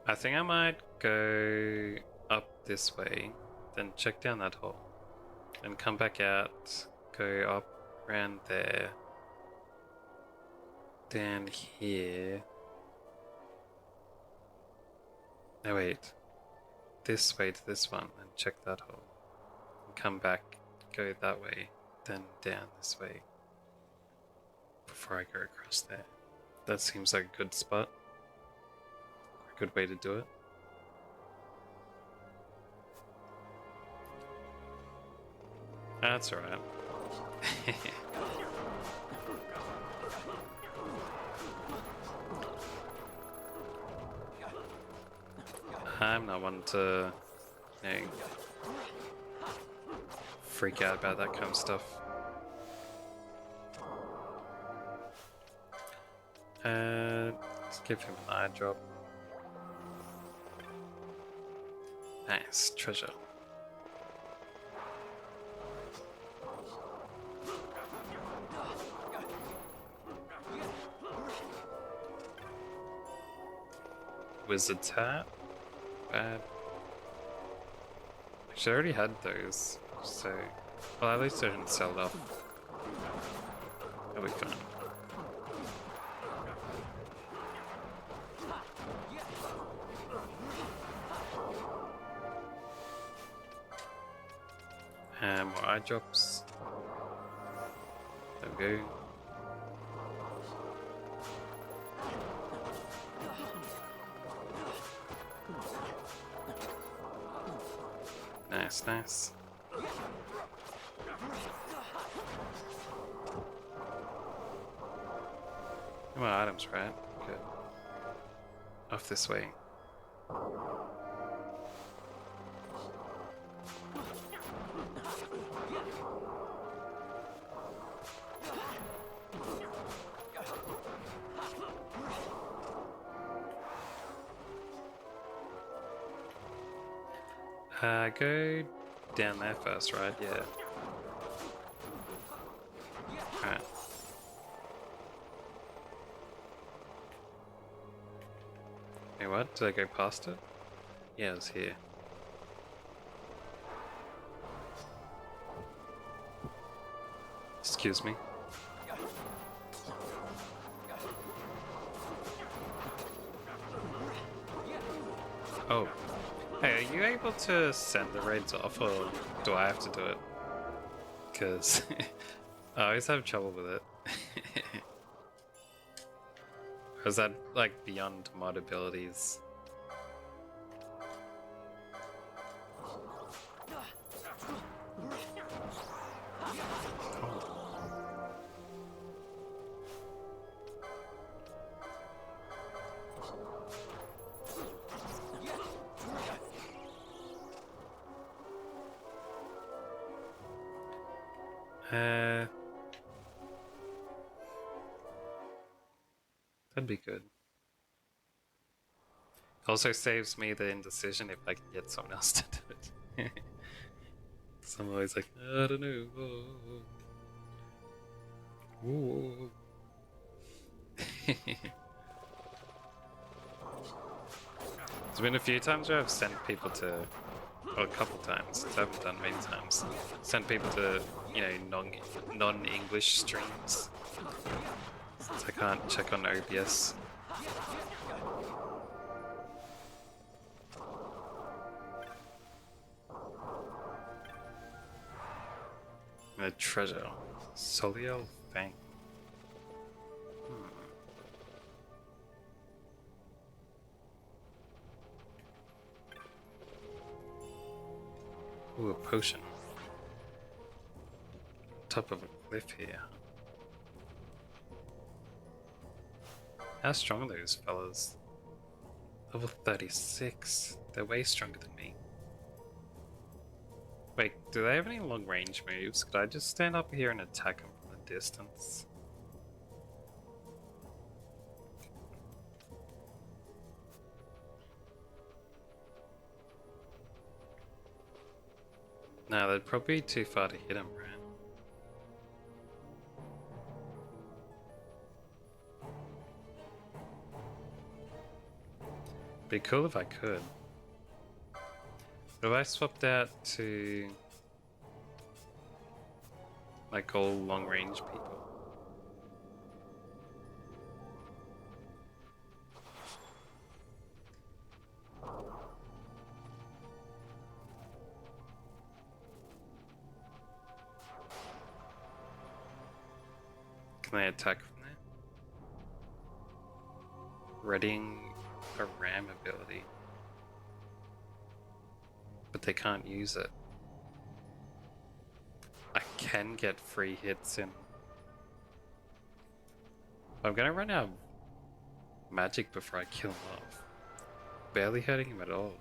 I think I might go up this way, then check down that hole, and come back out, go up around there, down here. No, wait. This way to this one, and check that hole. And come back, go that way, then down this way. Before I go across there. That seems like a good spot. A good way to do it. That's alright. I'm not one to, you know, freak out about that kind of stuff. Let's give him an eye drop. Nice, treasure. Wizard's hat. Bad. She already had those, so... Well, at least I didn't sell it off. That'll be fine. More eye drops. There we go. Nice, nice. Come on, items, right? Good. Off this way. Go down there first, right? Yeah. Alright. Hey, what? Did I go past it? Yeah, it was here. Excuse me. Oh. Hey, are you able to send the raids off, or do I have to do it? Because I always have trouble with it. Or is that, like, beyond mod abilities? That'd be good. Also saves me the indecision if I can get someone else to do it. So I'm always like, I don't know. Whoa. There's been a few times where I've sent people to, or a couple times, I haven't done many times, sent people to, you know, non-English streams. Since I can't check on OBS. A treasure. Soliel Fang. Ooh, a potion. Top of a cliff here. How strong are those fellas? Level 36. They're way stronger than me. Wait, do they have any long range moves? Could I just stand up here and attack them from a distance? No, they'd probably be too far to hit him, right? Be cool if I could. If I swapped out to like all long range people. Can I attack from there? Readying a ram ability. But they can't use it. I can get free hits in. I'm gonna run out of magic before I kill him off. Barely hurting him at all.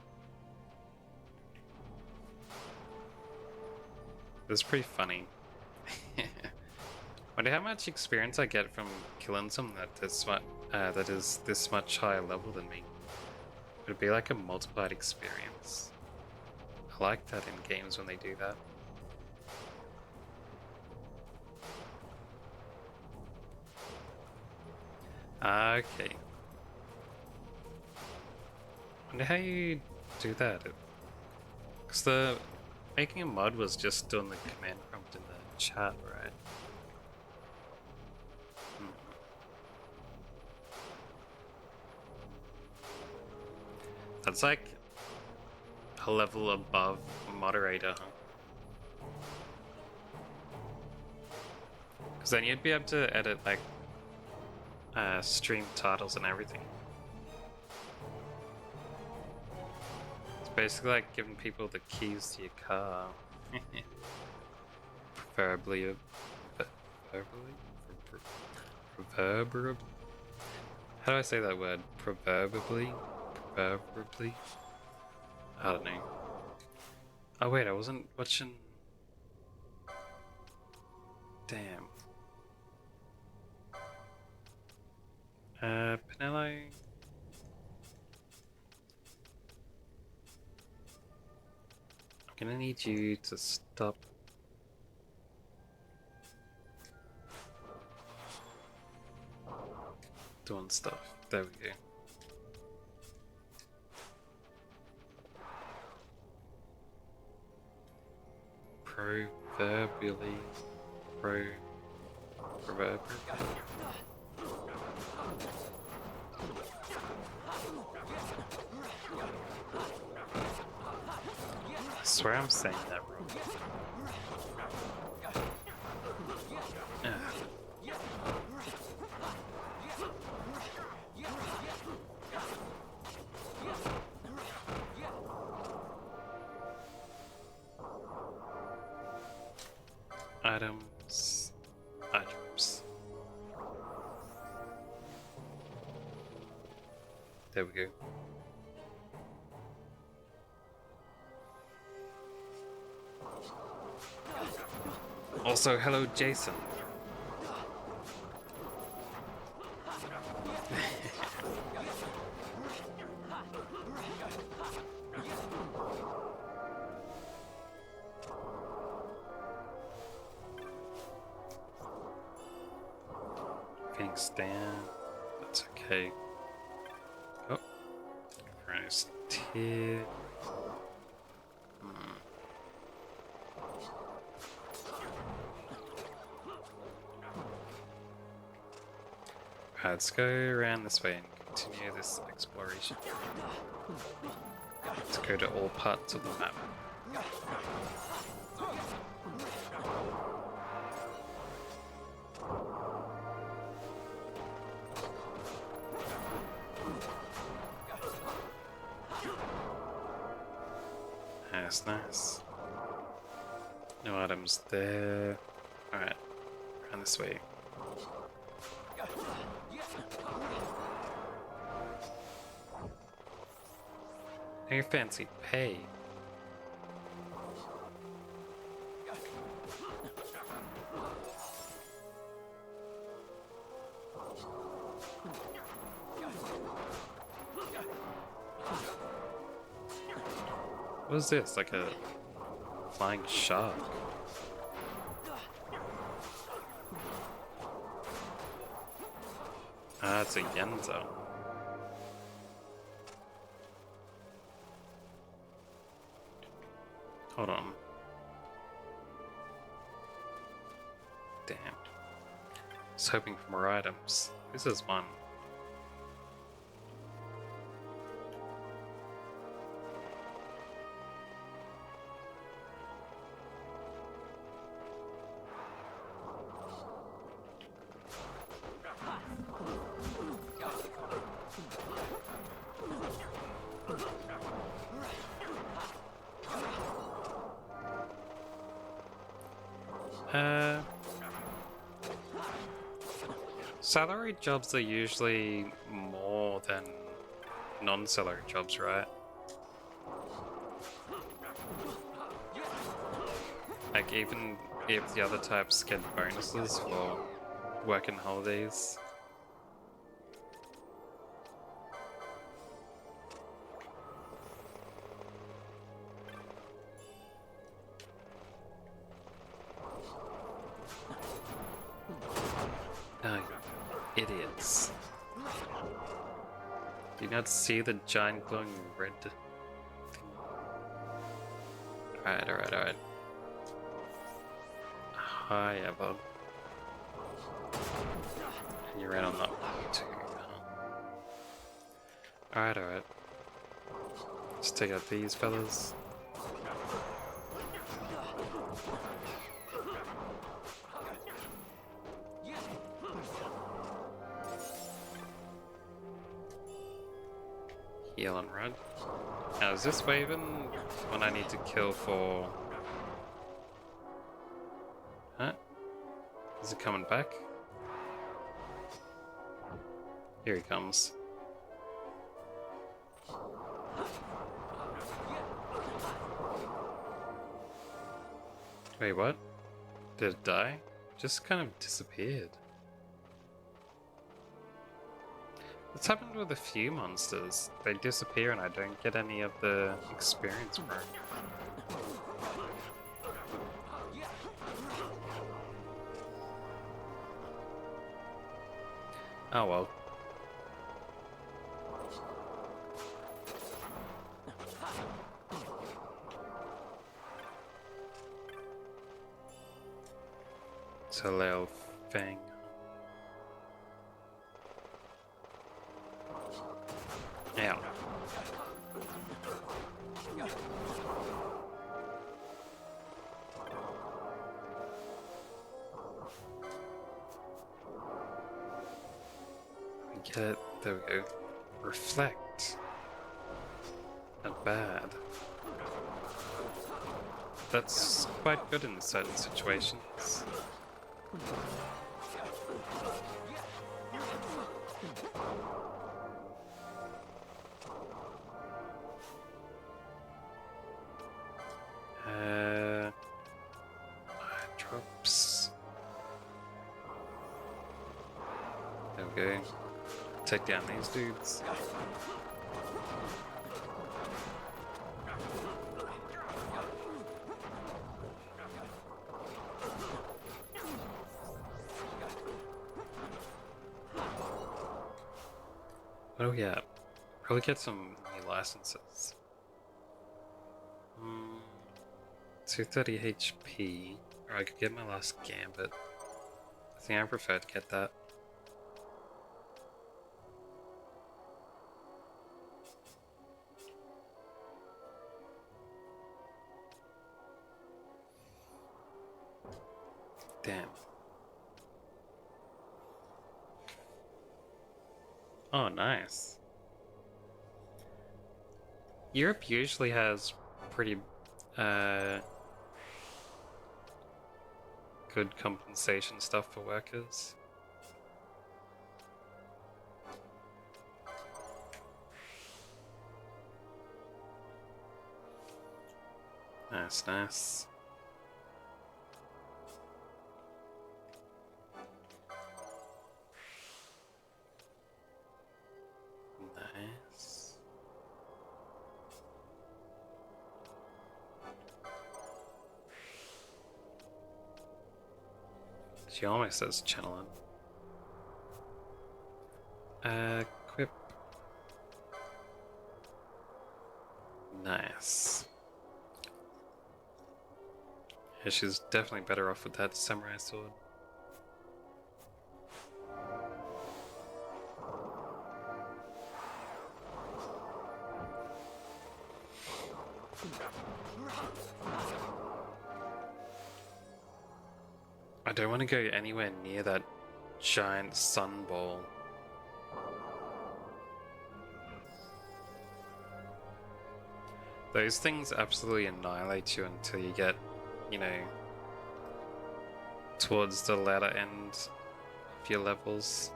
That's pretty funny. Wonder how much experience I get from killing someone that is this much higher level than me. It'd be like a multiplied experience. I like that in games when they do that. Okay. wonder how you do that. Because the making a mod was just doing the command prompt in the chat, right? That's like a level above moderator, huh? Because then you'd be able to edit like stream titles and everything. It's basically like giving people the keys to your car. Preferably. How do I say that word? Proverbially? Proverbially? I don't know. Oh wait, I wasn't watching... Damn. Pinello? I'm gonna need you to stop doing stuff. There we go. Proverbially. Proverbially. I swear I'm saying that wrong. Items. There we go. Also, hello, Jason. Phoenix down. That's okay. Oh, Furnace tier. Alright, let's go around this way and continue this exploration. Let's go to all parts of the map. That's nice. No items there. Alright, around this way. Hey, fancy pay. What is this? Like a flying shark? Ah, it's a Yenzo. Hold on. Damn. I was hoping for more items. This is one. Salary jobs are usually more than non-salary jobs, right? Like even if the other types get bonuses for working holidays. Idiots. Do you not see the giant glowing red thing? Alright, alright, alright. Hi, Evo. And you ran on that one too. Alright, alright. Let's take out these fellas. Heal and run. Now is this Waven when I need to kill for... Huh? Is it coming back? Here he comes. Wait, what? Did it die? Just kind of disappeared. It's happened with a few monsters. They disappear and I don't get any of the experience for it. Oh well. It's a little thing. Yeah. We get it. There we go. Reflect. Not bad. That's quite good in certain situations. Drops. There we go. Take down these dudes. What do we got? Probably get some new licenses. 230 HP. Or I could get my last gambit. I think I prefer to get that. Damn. Oh, nice. Europe usually has pretty good compensation stuff for workers. Nice, nice. Nice. She almost says channeling. Equip. Nice. Yeah, she's definitely better off with that samurai sword. I don't want to go anywhere near that giant sun ball. Those things absolutely annihilate you until you get, you know, towards the latter end of your levels.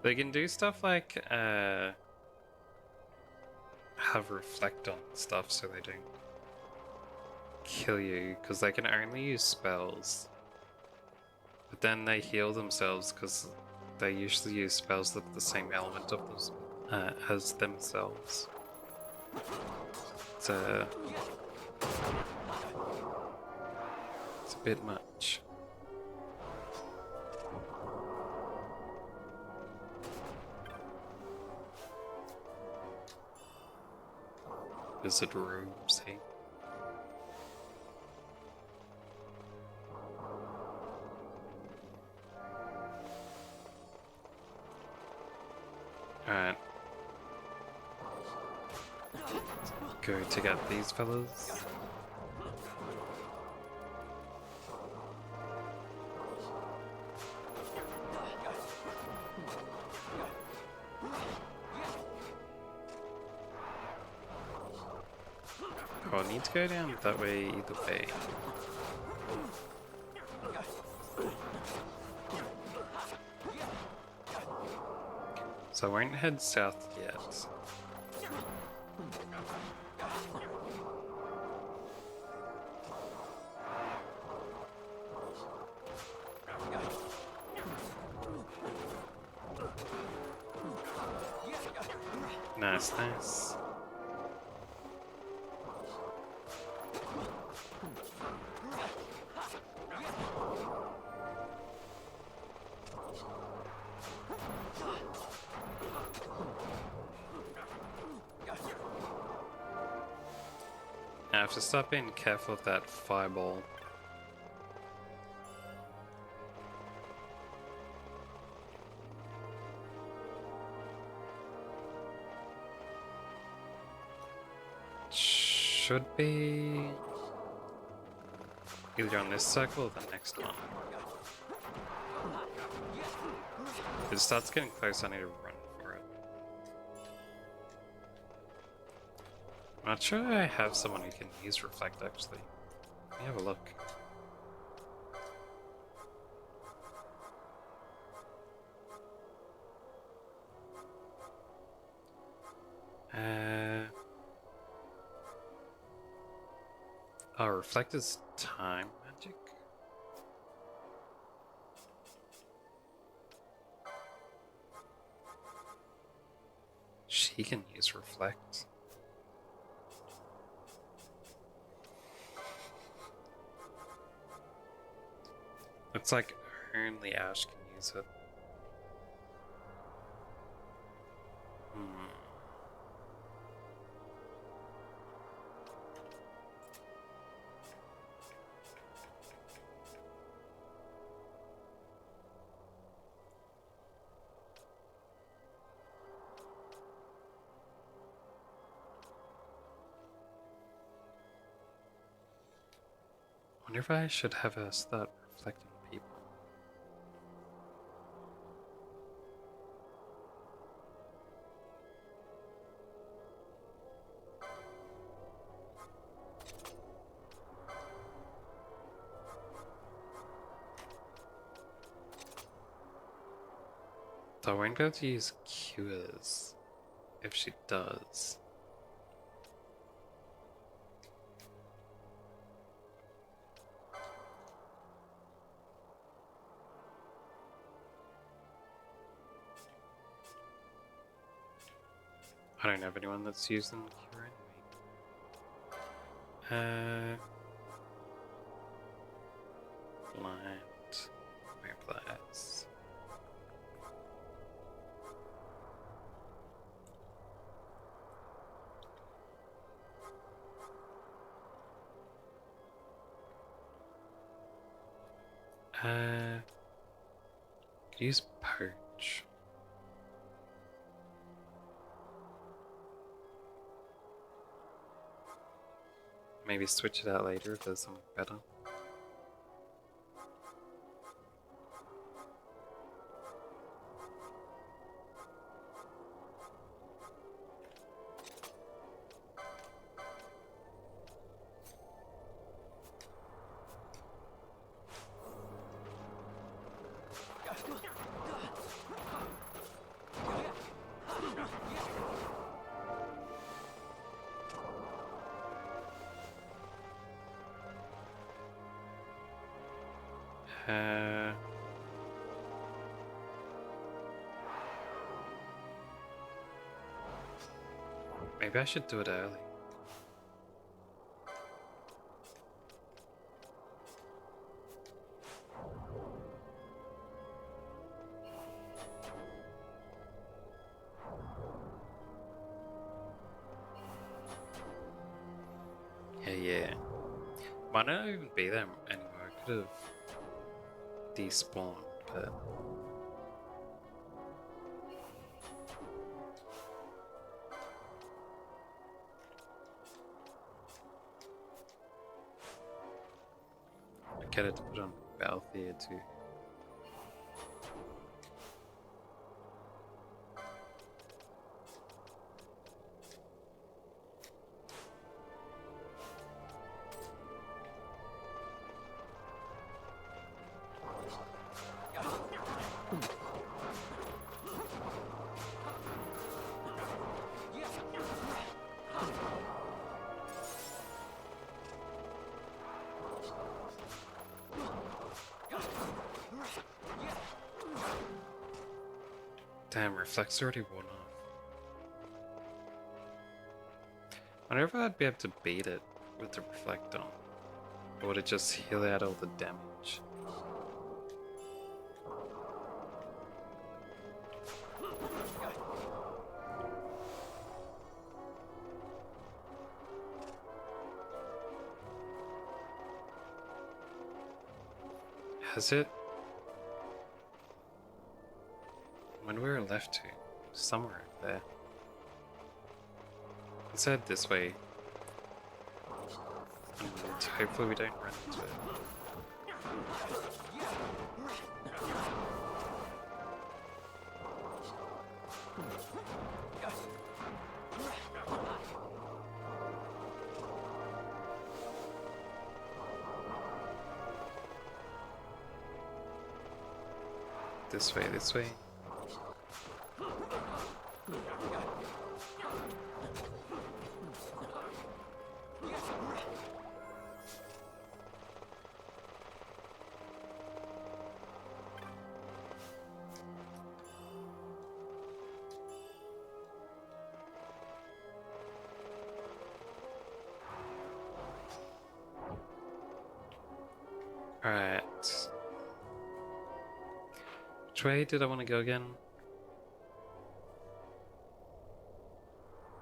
They can do stuff like have reflect on stuff so they don't kill you, because they can only use spells. But then they heal themselves because they usually use spells that are the same element of them as themselves. It's a bit much. wizard rooms here. Alright. Go to get these fellas. Oh, I need to go down that way either way. So I won't head south yet. Nice, nice. I have to start being careful of that fireball. Should be either on this circle or the next one. If it starts getting close, I need to run for it. I'm not sure I have someone who can use Reflect actually. Let me have a look. Oh, Reflect is time magic? She can use Reflect. Looks like only Ash can use it. I wonder if I should have her start reflecting people. So I won't be able to use cures if she does. I don't have anyone that's using cure anyway. Blind. Mobilize. Use Poach. Maybe switch it out later if there's something better. Maybe I should do it early. Might not even be there anymore. I could have despawned, but I get it to put on Balthier too. Damn, Reflect's already worn off. I wonder if I'd be able to beat it with the Reflect on. Or would it just heal out all the damage? Has it? When we were left to, somewhere there. Let's head this way. And hopefully we don't run into it. This way, this way. Alright. Which way did I want to go again?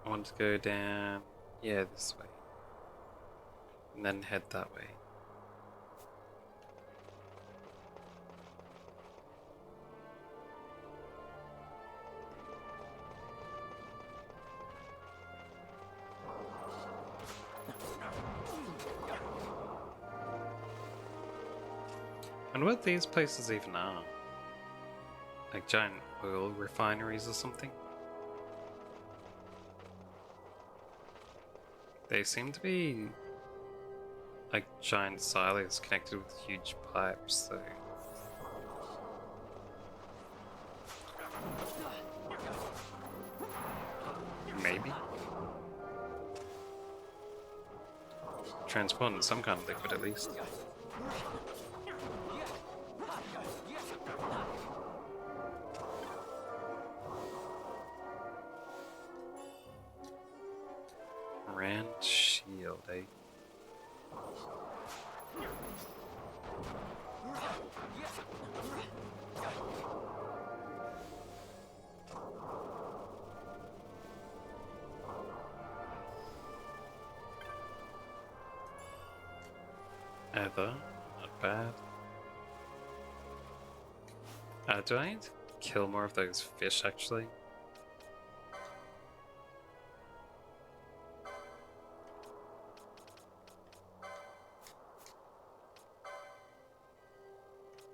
I want to go down, yeah, this way. And then head that way. And what these places even are? Like giant oil refineries or something? They seem to be like giant silos connected with huge pipes, so... Maybe? Transporting some kind of liquid at least. Rand shield, eh? Ever, not bad. Do I need to kill more of those fish actually?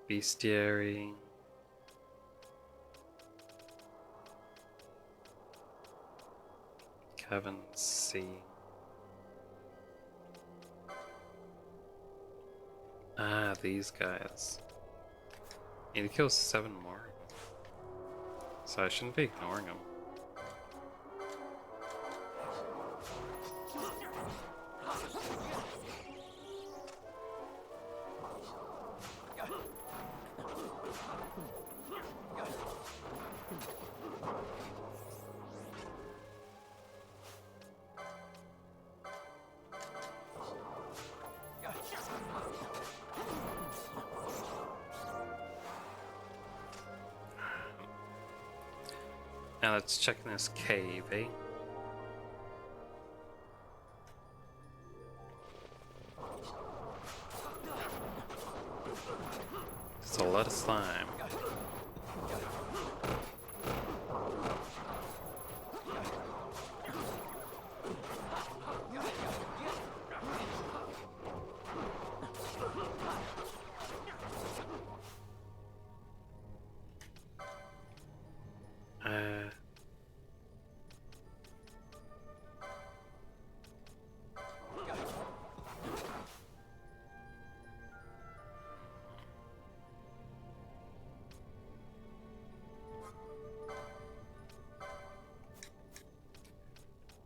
Bestiary. Cavern C. Ah, these guys. Need to kill 7 more. So I shouldn't be ignoring them. Now let's check this cave, eh? It's a lot of slime.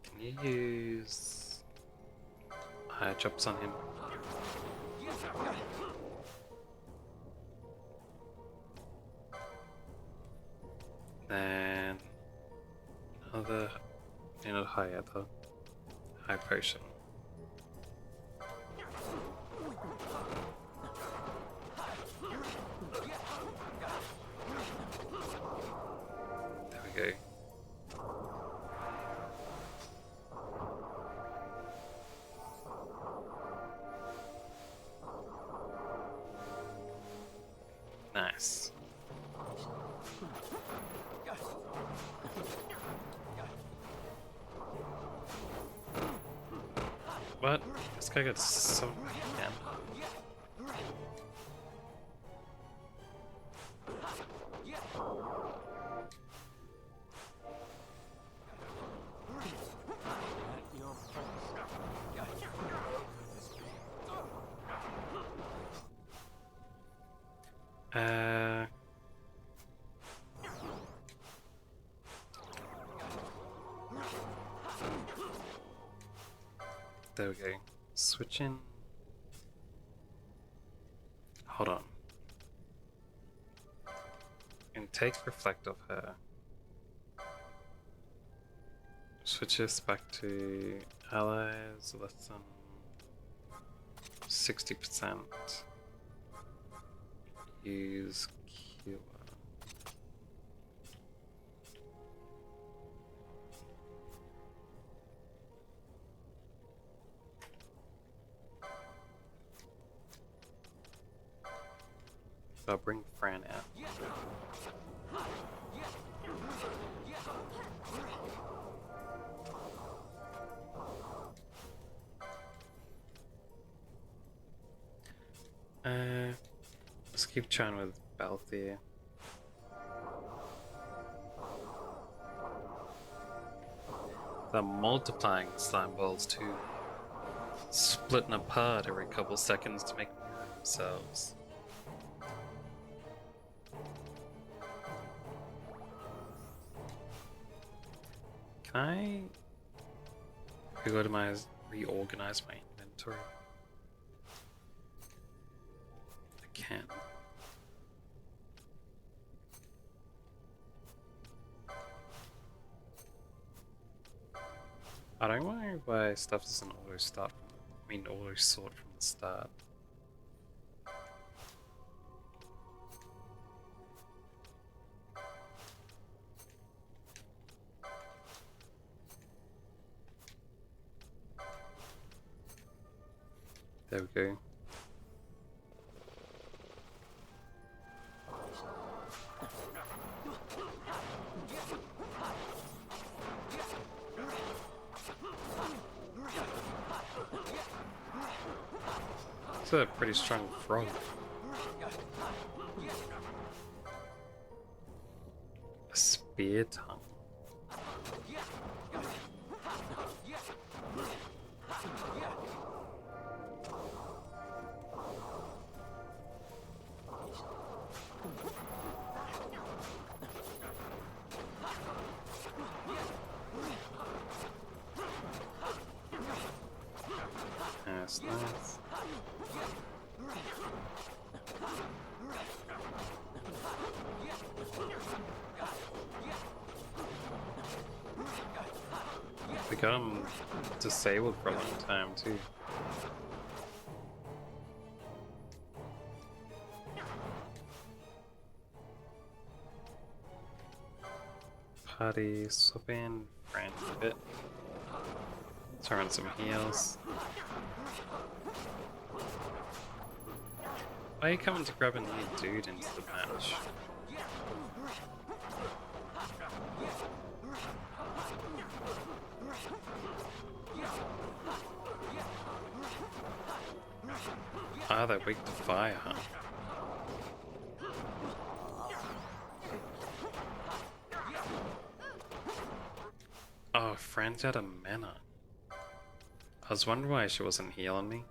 Can you use higher chops on him? Then another, not higher though, high potion. There we go. Nice. What? This guy got so again. There we go. Switch in. Hold on. And take reflect off her. Switch this back to allies less than 60%. Use cure. I'll bring Fran out. Let's keep trying with Balthier. They're multiplying slime balls too. Splitting apart every couple seconds to make more of themselves. Can I reorganize my inventory? I can. I don't know why stuff doesn't auto start. Auto sort from the start. There we go. It's a pretty strong frog. A spear tongue. That's nice. We got him disabled for a long time too. Party, swap in, Fran a bit. Throw in some heals. Why are you coming to grab a new dude into the match? Ah, they're weak to fire, huh? Oh, Fran's out of mana. I was wondering why she wasn't healing me.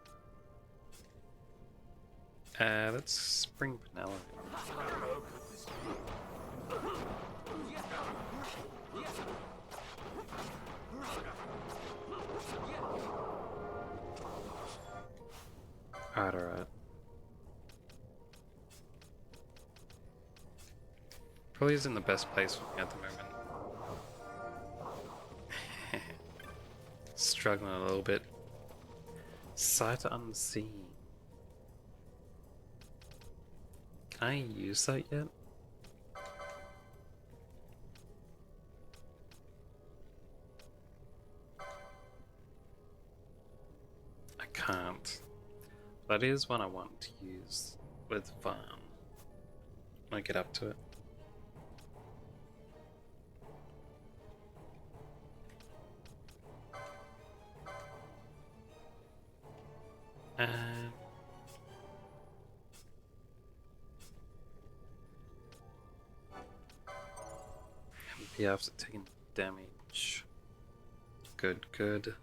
Let's bring Penelope. Alright. Probably isn't the best place for me at the moment. Struggling a little bit. Sight unseen. Can I use that yet? I can't. That is one I want to use with Varn. When I get up to it. And MP after taking damage. Good, good.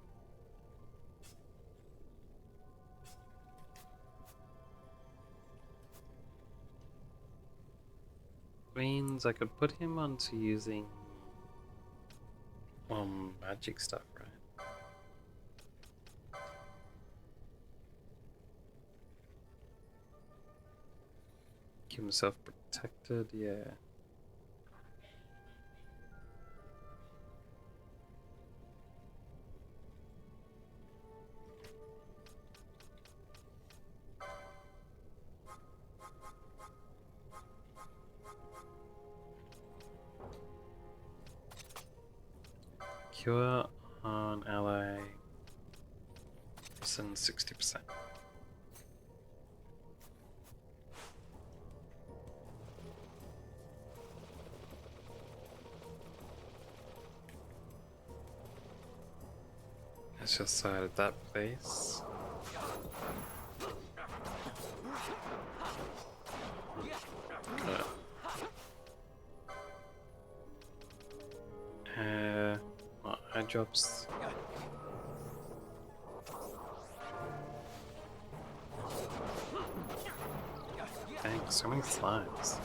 Means I could put him onto using magic stuff, right? Keep himself protected, yeah. Cure on ally. Send 60%. Let's just side of that place. Good. What eye drops? Dang, so many slimes.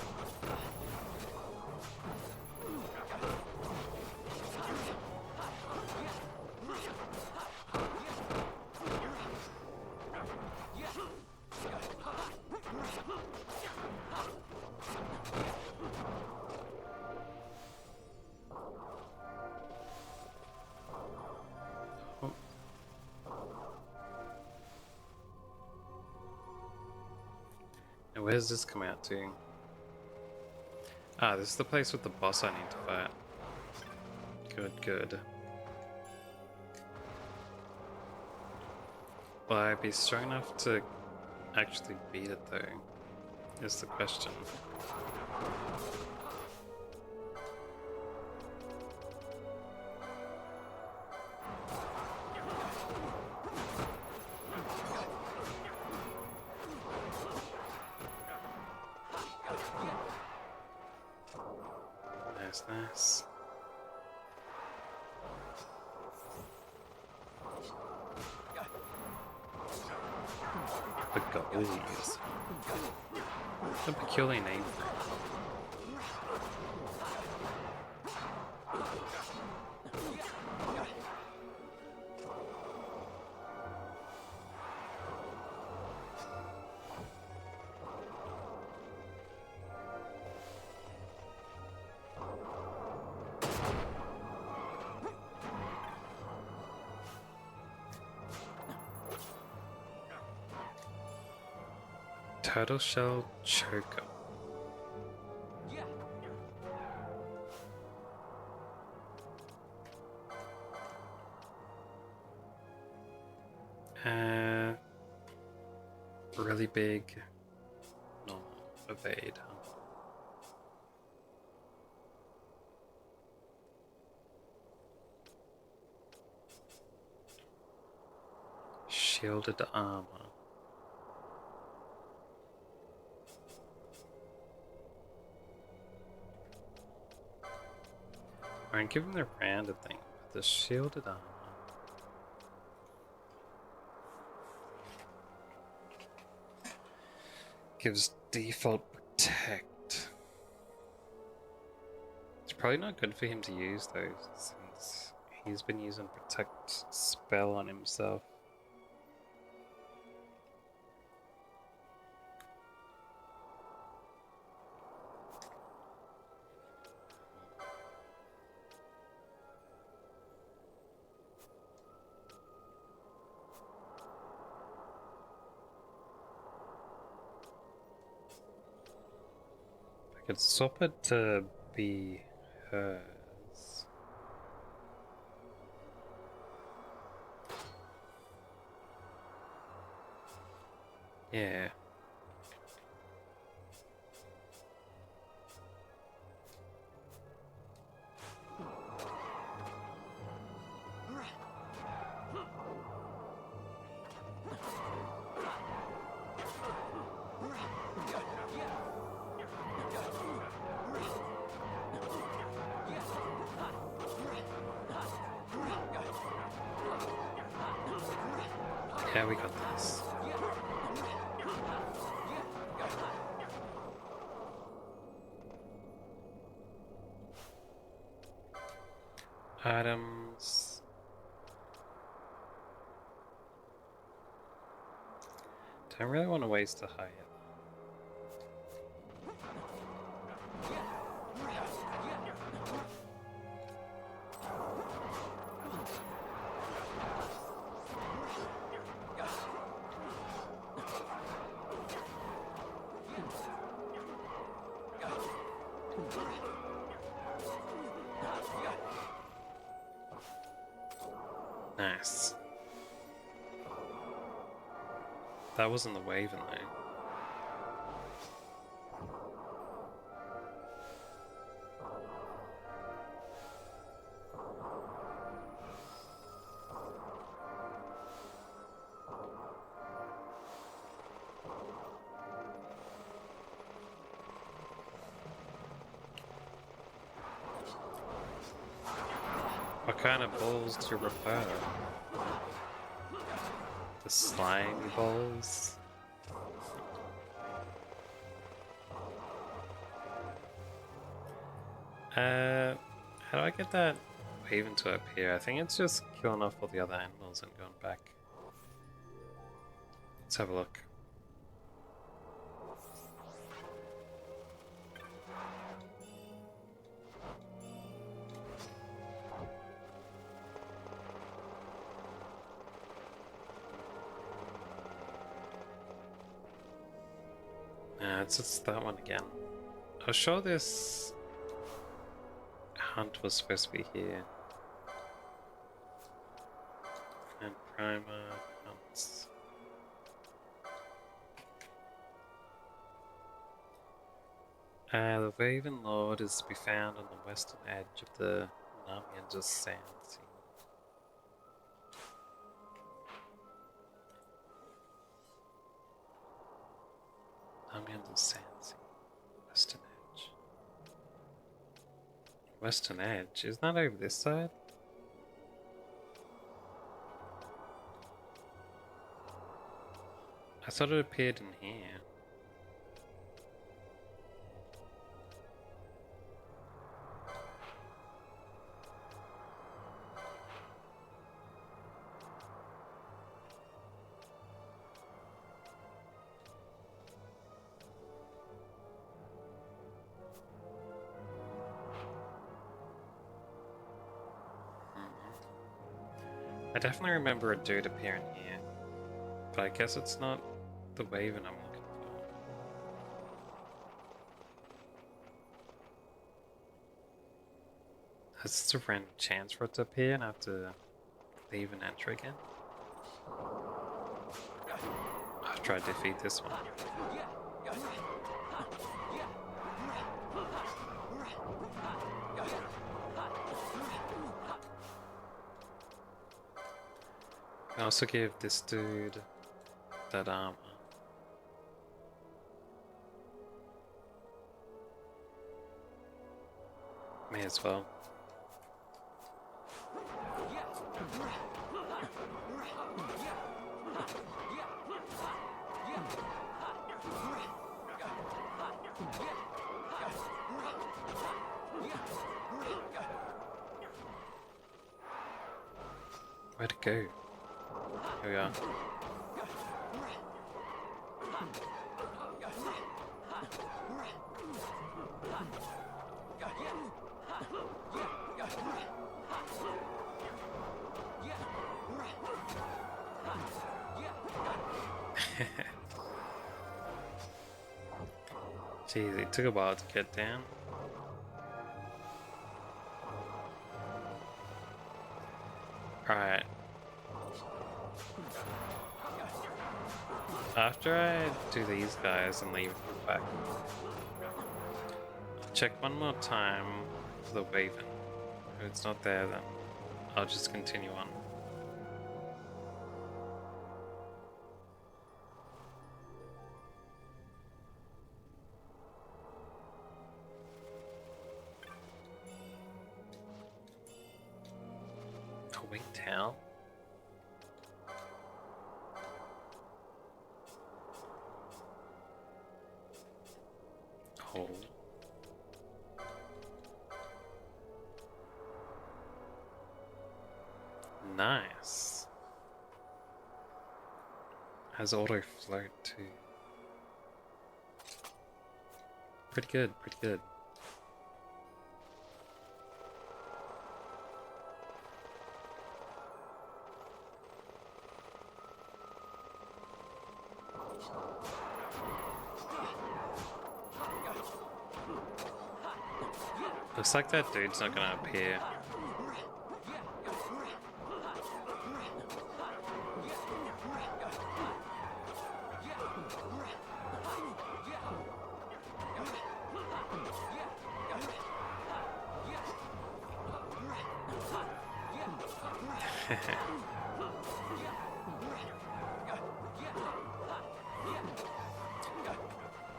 Now where's this come out to? Ah, this is the place with the boss I need to fight. Good, good. Will I be strong enough to actually beat it though? Is the question. Nice, nice. The goalies. A peculiar name for it. Turtle shell choker. Really big evade. Shielded armor. Alright, give them the random thing. The shielded armor. Gives default protect. It's probably not good for him to use those since he's been using protect spell on himself. I could swap it to be hers. Yeah. Yeah, we got this. Items. Don't really want to waste a high yet. Nice. That wasn't the Waven though. What kind of balls do you prefer? The slimy balls? How do I get that Waven to appear? I think it's just killing off all the other animals and going back. Let's have a look. It's just that one again. I was sure this hunt was supposed to be here. And primer hunts. The Raven Lord is to be found on the western edge of the Namianda's Sand Sea. Namianda's Sand Sea. Western edge. Western edge? Isn't that over this side? I thought it appeared in here. I definitely remember a dude appearing here, but I guess it's not the Waven I'm looking for. Is this a random chance for it to appear and I have to leave and enter again? I'll try to defeat this one. I also give this dude that armor. May as well. Where'd it go? Here we are. Jeez, it took a while to get down. Alright. After I do these guys and leave back, I'll check one more time for the Waven. If it's not there, then I'll just continue on. A wingtail? Oh. Nice. Has auto float too. Pretty good, pretty good. Looks like that dude's not gonna appear.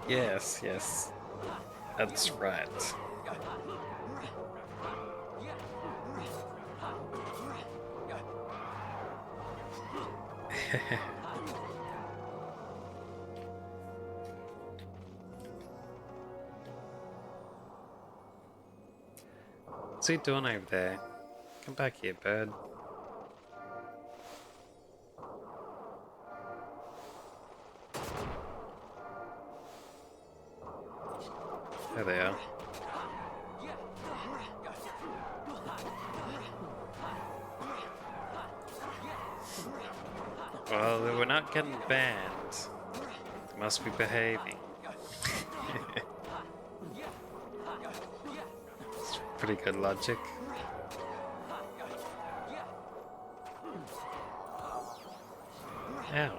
Yes, yes. That's right. What's he doing over there? Come back here, bird. There they are. Well, we're not getting banned. They must be behaving. It's pretty good logic. Ow.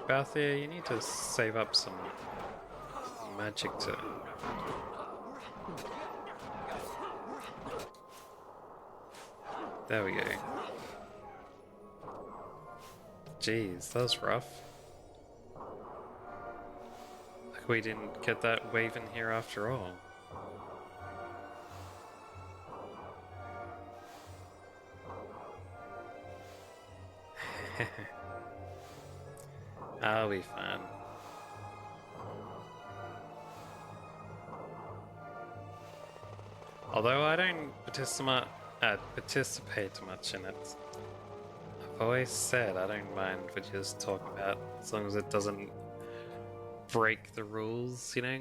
Balthier, you need to save up some magic to... There we go. Jeez, that was rough. Like we didn't get that wave in here after all. I'll be fine. Although I don't participate much in it. I've always said I don't mind what you just talk about, as long as it doesn't break the rules, you know?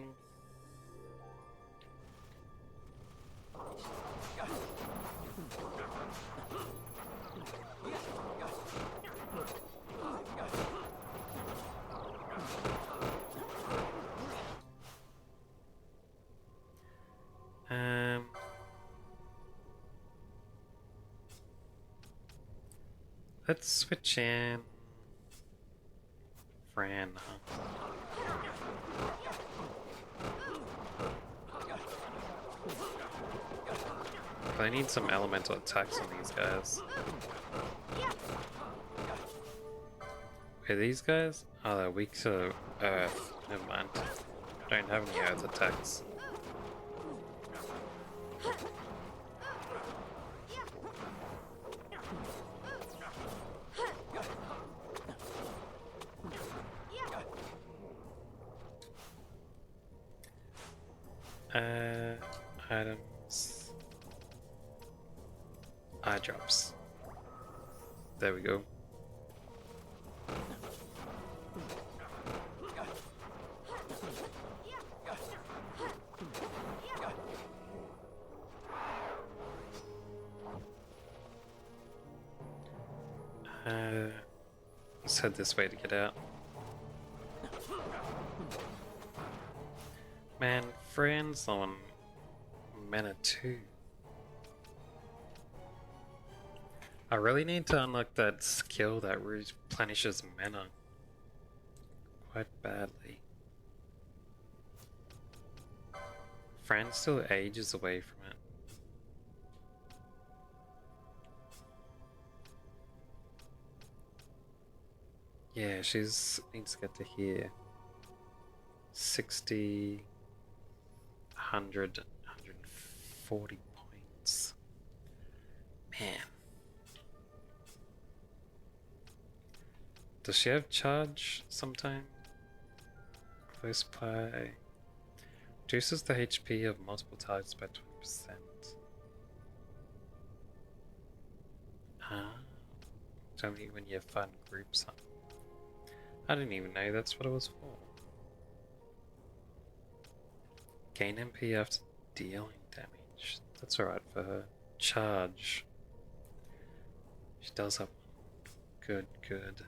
Let's switch in Fran, huh? But I need some elemental attacks on these guys. Okay, these guys? Oh, they're weak to earth. Never mind. Don't have any earth attacks. Items. Eye drops. There we go. Let's head this way to get out. Man, friends on mana 2. I really need to unlock that skill that replenishes mana quite badly. Fran still ages away from it. Yeah, needs to get to here. 60, 100, 140 points. Man. Does she have charge sometime? Close by. Reduces the HP of multiple targets by 20%. Ah. It's only when you have fun groups. Huh? I didn't even know that's what it was for. Gain MP after dealing damage. That's alright for her. Charge. She does have one. Good, good.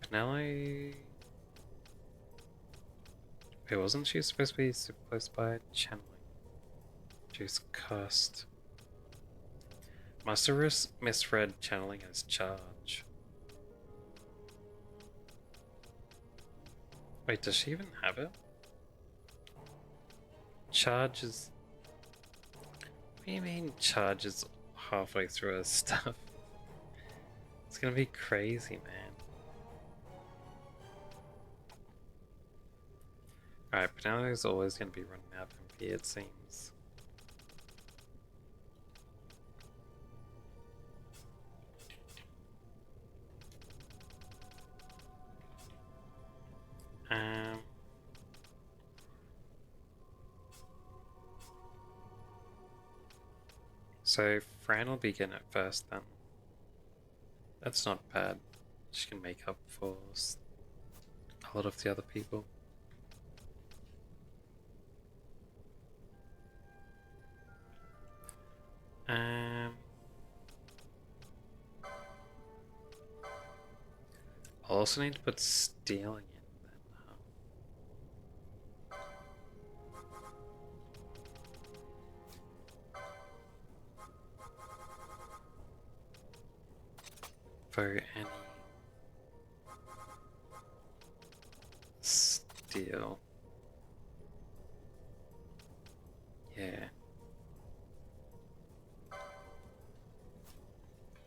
Penelope... Wait, wasn't she supposed to be super close by channeling? She's cursed. Must have misread channeling as charge. Wait, does she even have it? Charge is... What do you mean charge is halfway through her stuff? It's gonna be crazy, man. Alright, Penelope's always gonna be running out of MP, it seems. So Fran will begin at first then. That's not bad. She can make up for a lot of the other people. I also need to put stealing in then. For any steal. Yeah.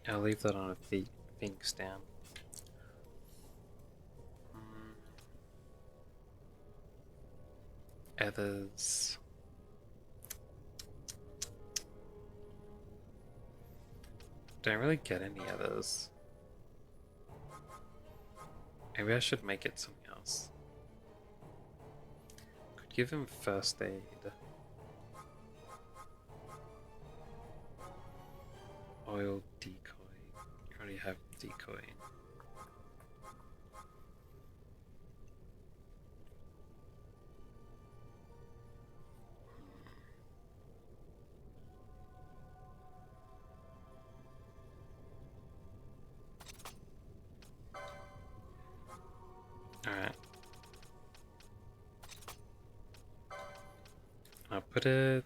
I'll leave that on a think stand. Others. Don't really get any others. Maybe I should make it something else. Could give him first aid. Oil decoy. You already have decoy. Alright. I'll put it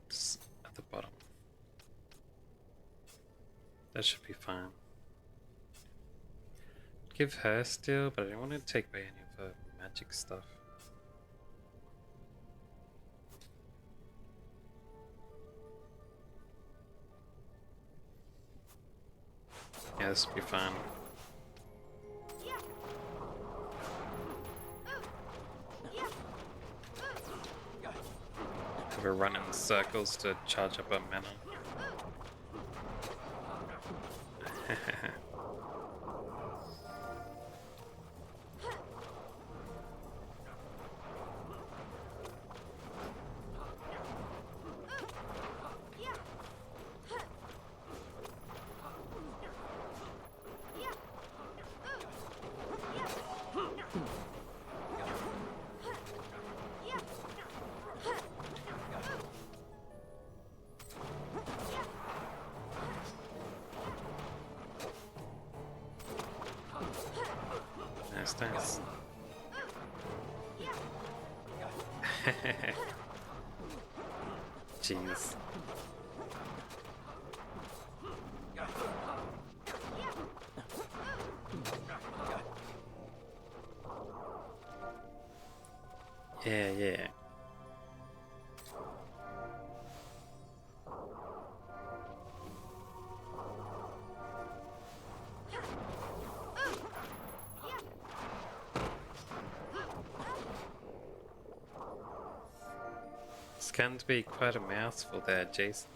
at the bottom. That should be fine. Give her steel, but I don't want to take away any of her magic stuff. Yeah, this will be fun. Have a run in circles to charge up our mana. Nice. Jeez. Yeah. This can be quite a mouthful there, Jason.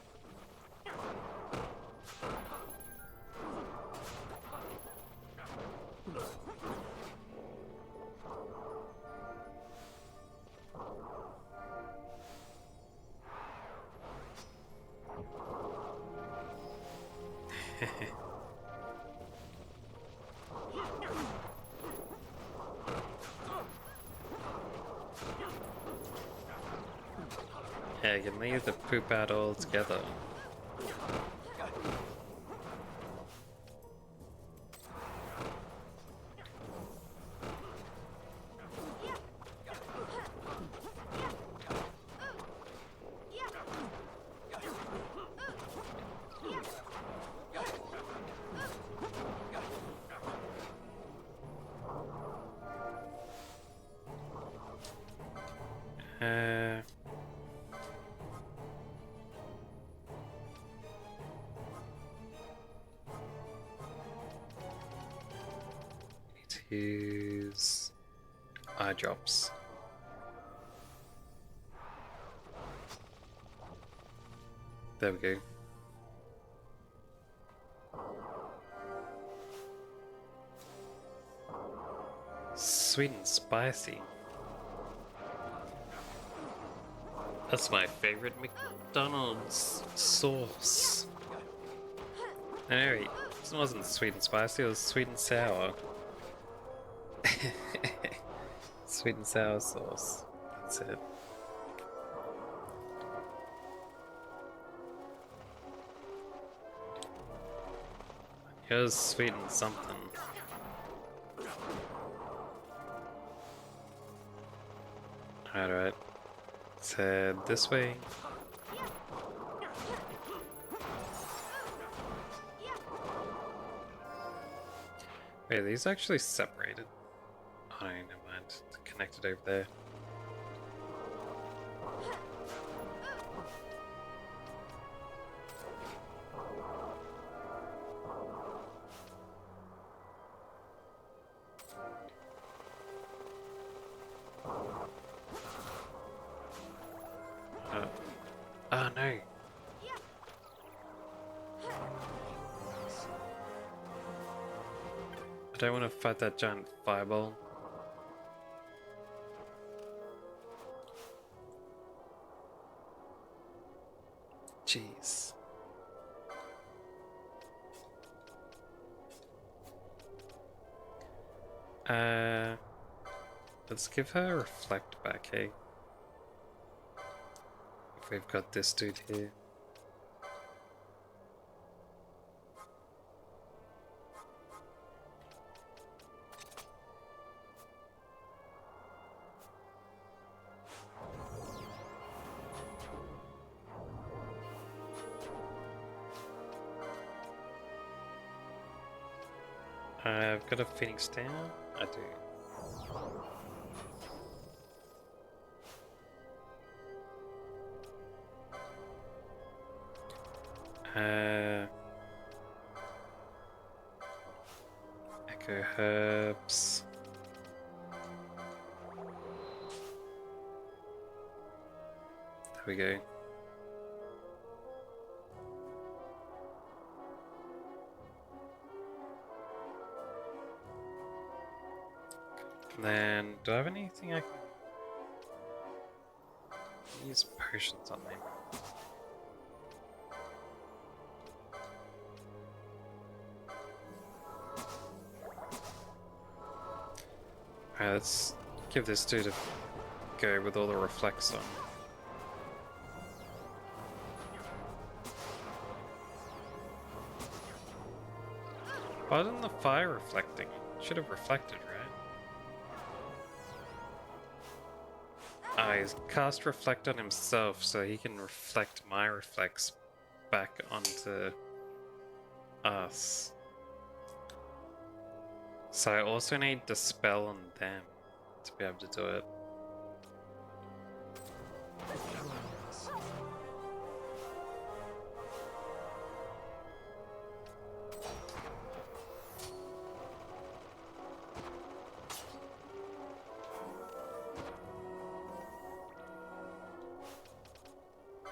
Yeah, you can leave the poop out altogether. Use eye drops. There we go. Sweet and spicy. That's my favorite McDonald's sauce. Anyway, this wasn't sweet and spicy, it was sweet and sour. Sweet and sour sauce. That's it. Here's sweet and something. Alright. Let's head this way. Wait, are these actually separated? Oh, never mind. It's connected over there. Oh no. I don't want to fight that giant fireball. Jeez. Let's give her a reflect back, hey? If we've got this dude here. I've got a Phoenix down? I do. Echo herbs. There we go. And then, do I have anything I can use potions on me? Alright, let's give this dude a go with all the reflects on. Why isn't the fire reflecting? It should have reflected, right? Ah, he's cast reflect on himself so he can reflect my reflex back onto us. So I also need dispel on them to be able to do it.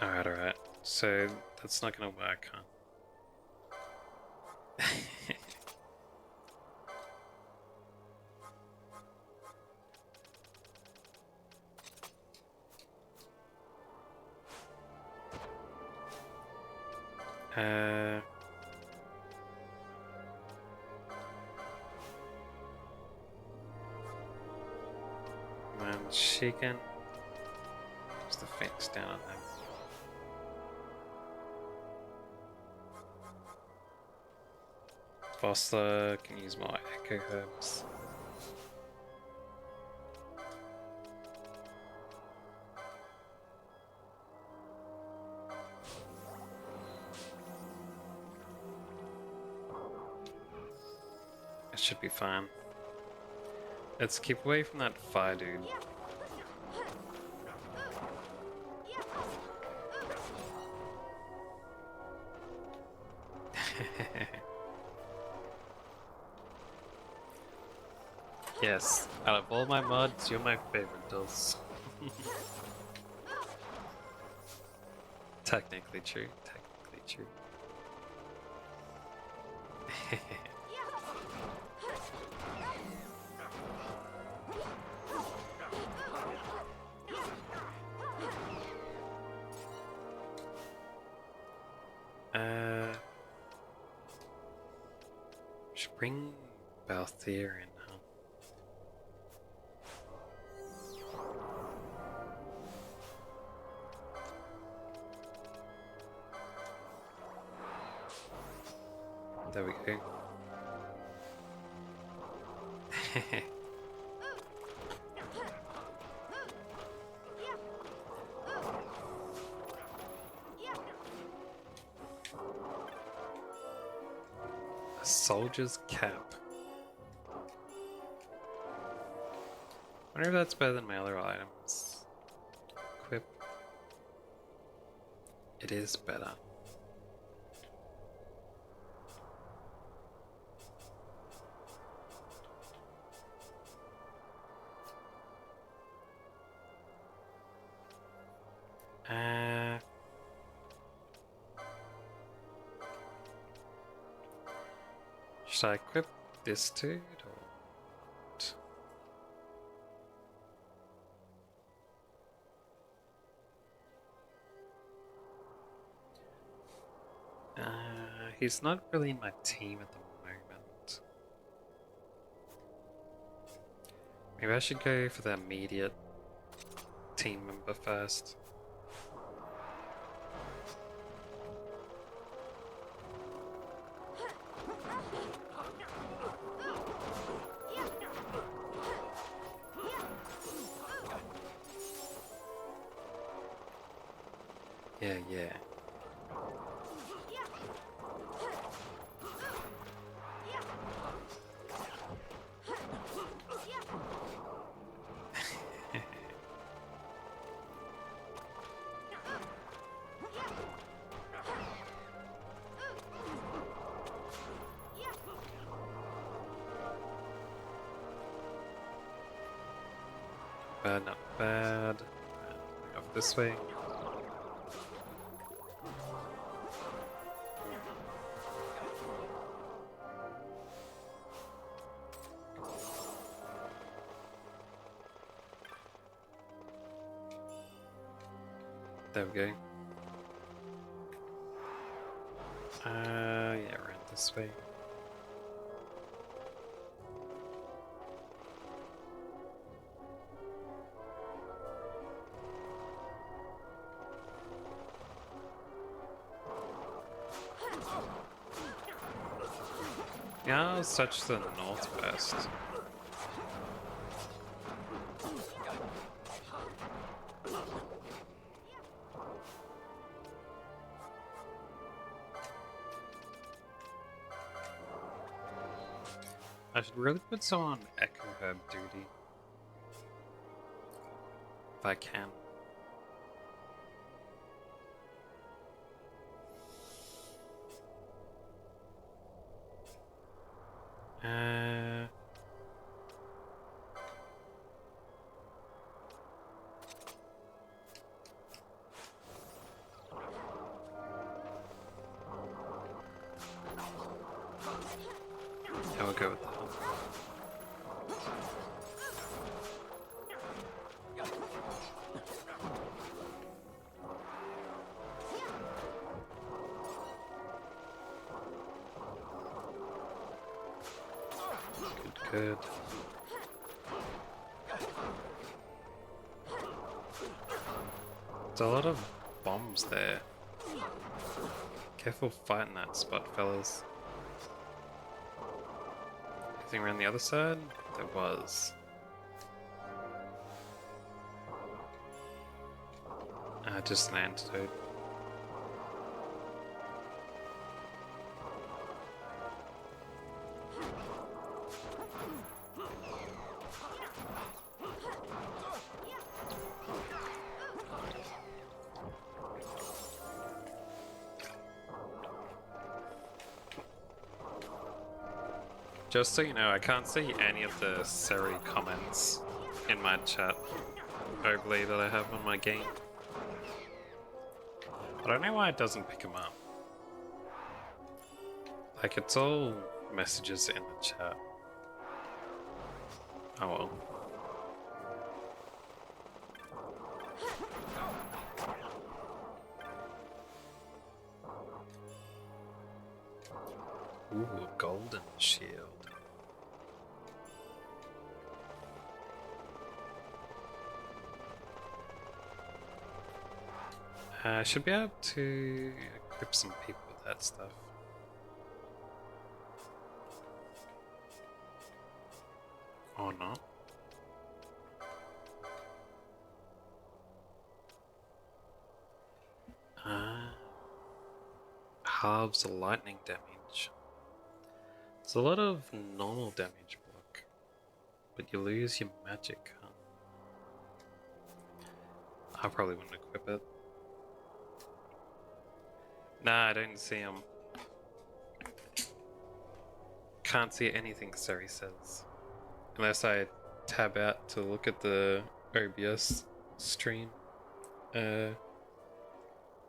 Alright. So that's not gonna work, huh? Man, she can use the fix down on them. Foster can use more echo herbs. It should be fine. Let's keep away from that fire dude. Yes, out of all my mods, you're my favorite, Dulce. Technically true, technically true. Should bring Balthier in, huh? There we go. A soldier's cap. Wonder if that's better than my other items. Equip. It is better. Should I equip this dude or what? He's not really in my team at the moment. Maybe I should go for the immediate team member first. Yeah. bad, not bad. Off this way. There we go. Yeah, around this way. Yeah, I'll touch the northwest. I should really put someone on Echo Herb duty. If I can. I will go with that. Good. There's a lot of bombs there. Careful fighting that spot, fellas. Anything around the other side? There was. Just an antidote. Just so you know, I can't see any of the Seri comments in my chat overlay that I have on my game. I don't know why it doesn't pick them up. Like, it's all messages in the chat. Oh well. Ooh, a golden shield. I should be able to equip some people with that stuff. Or not. Halves the lightning damage. It's a lot of normal damage block, but you lose your magic, huh? I probably wouldn't equip it. Nah, I don't see him. Can't see anything Seri says. Unless I tab out to look at the OBS stream.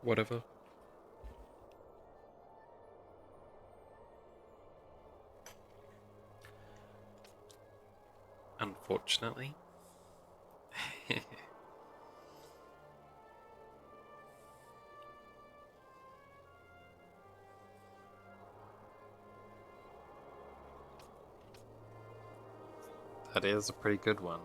Whatever. Unfortunately. That is a pretty good one.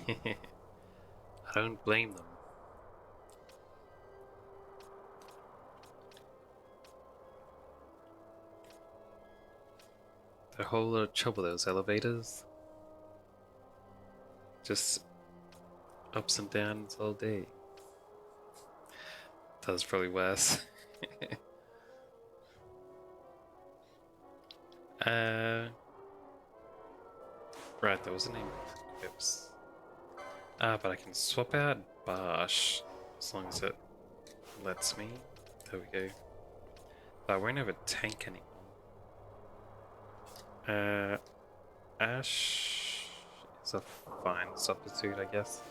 I don't blame them. A whole lot of trouble, those elevators. Just ups and downs all day. That was probably worse. Right, there was a name of equips. But I can swap out Barsh as long as it lets me. There we go. But I won't have a tank anymore. Ash is a fine substitute, I guess.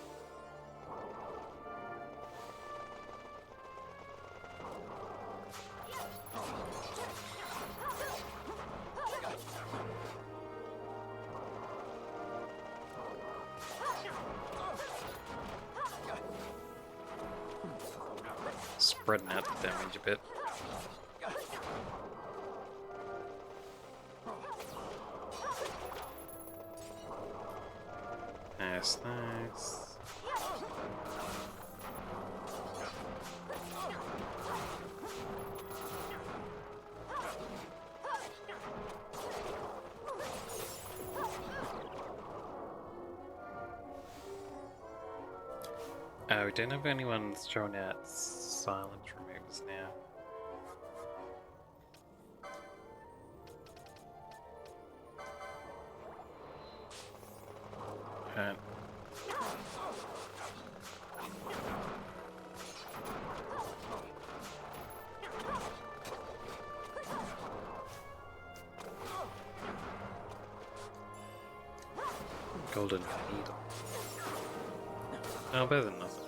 Spreading out the damage a bit. Nice, nice. We don't have anyone thrown out silence removers now. Right. Golden needle. Oh, better than nothing.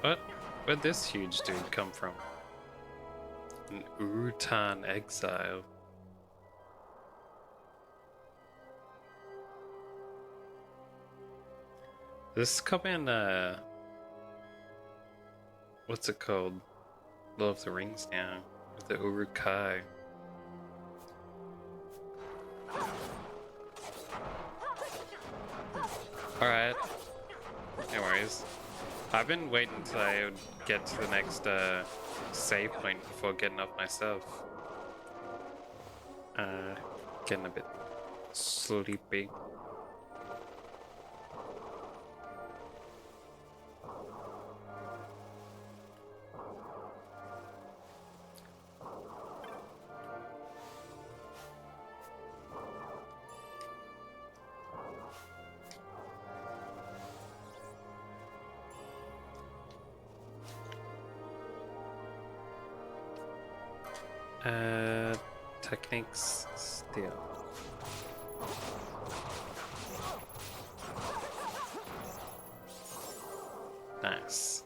What? Where'd this huge dude come from? An Urutan exile. This come in, what's it called? Lord of the Rings now, with the Urukai. Alright, no worries. I've been waiting until I would get to the next save point before getting up myself. Getting a bit sleepy. Techniques still. Nice.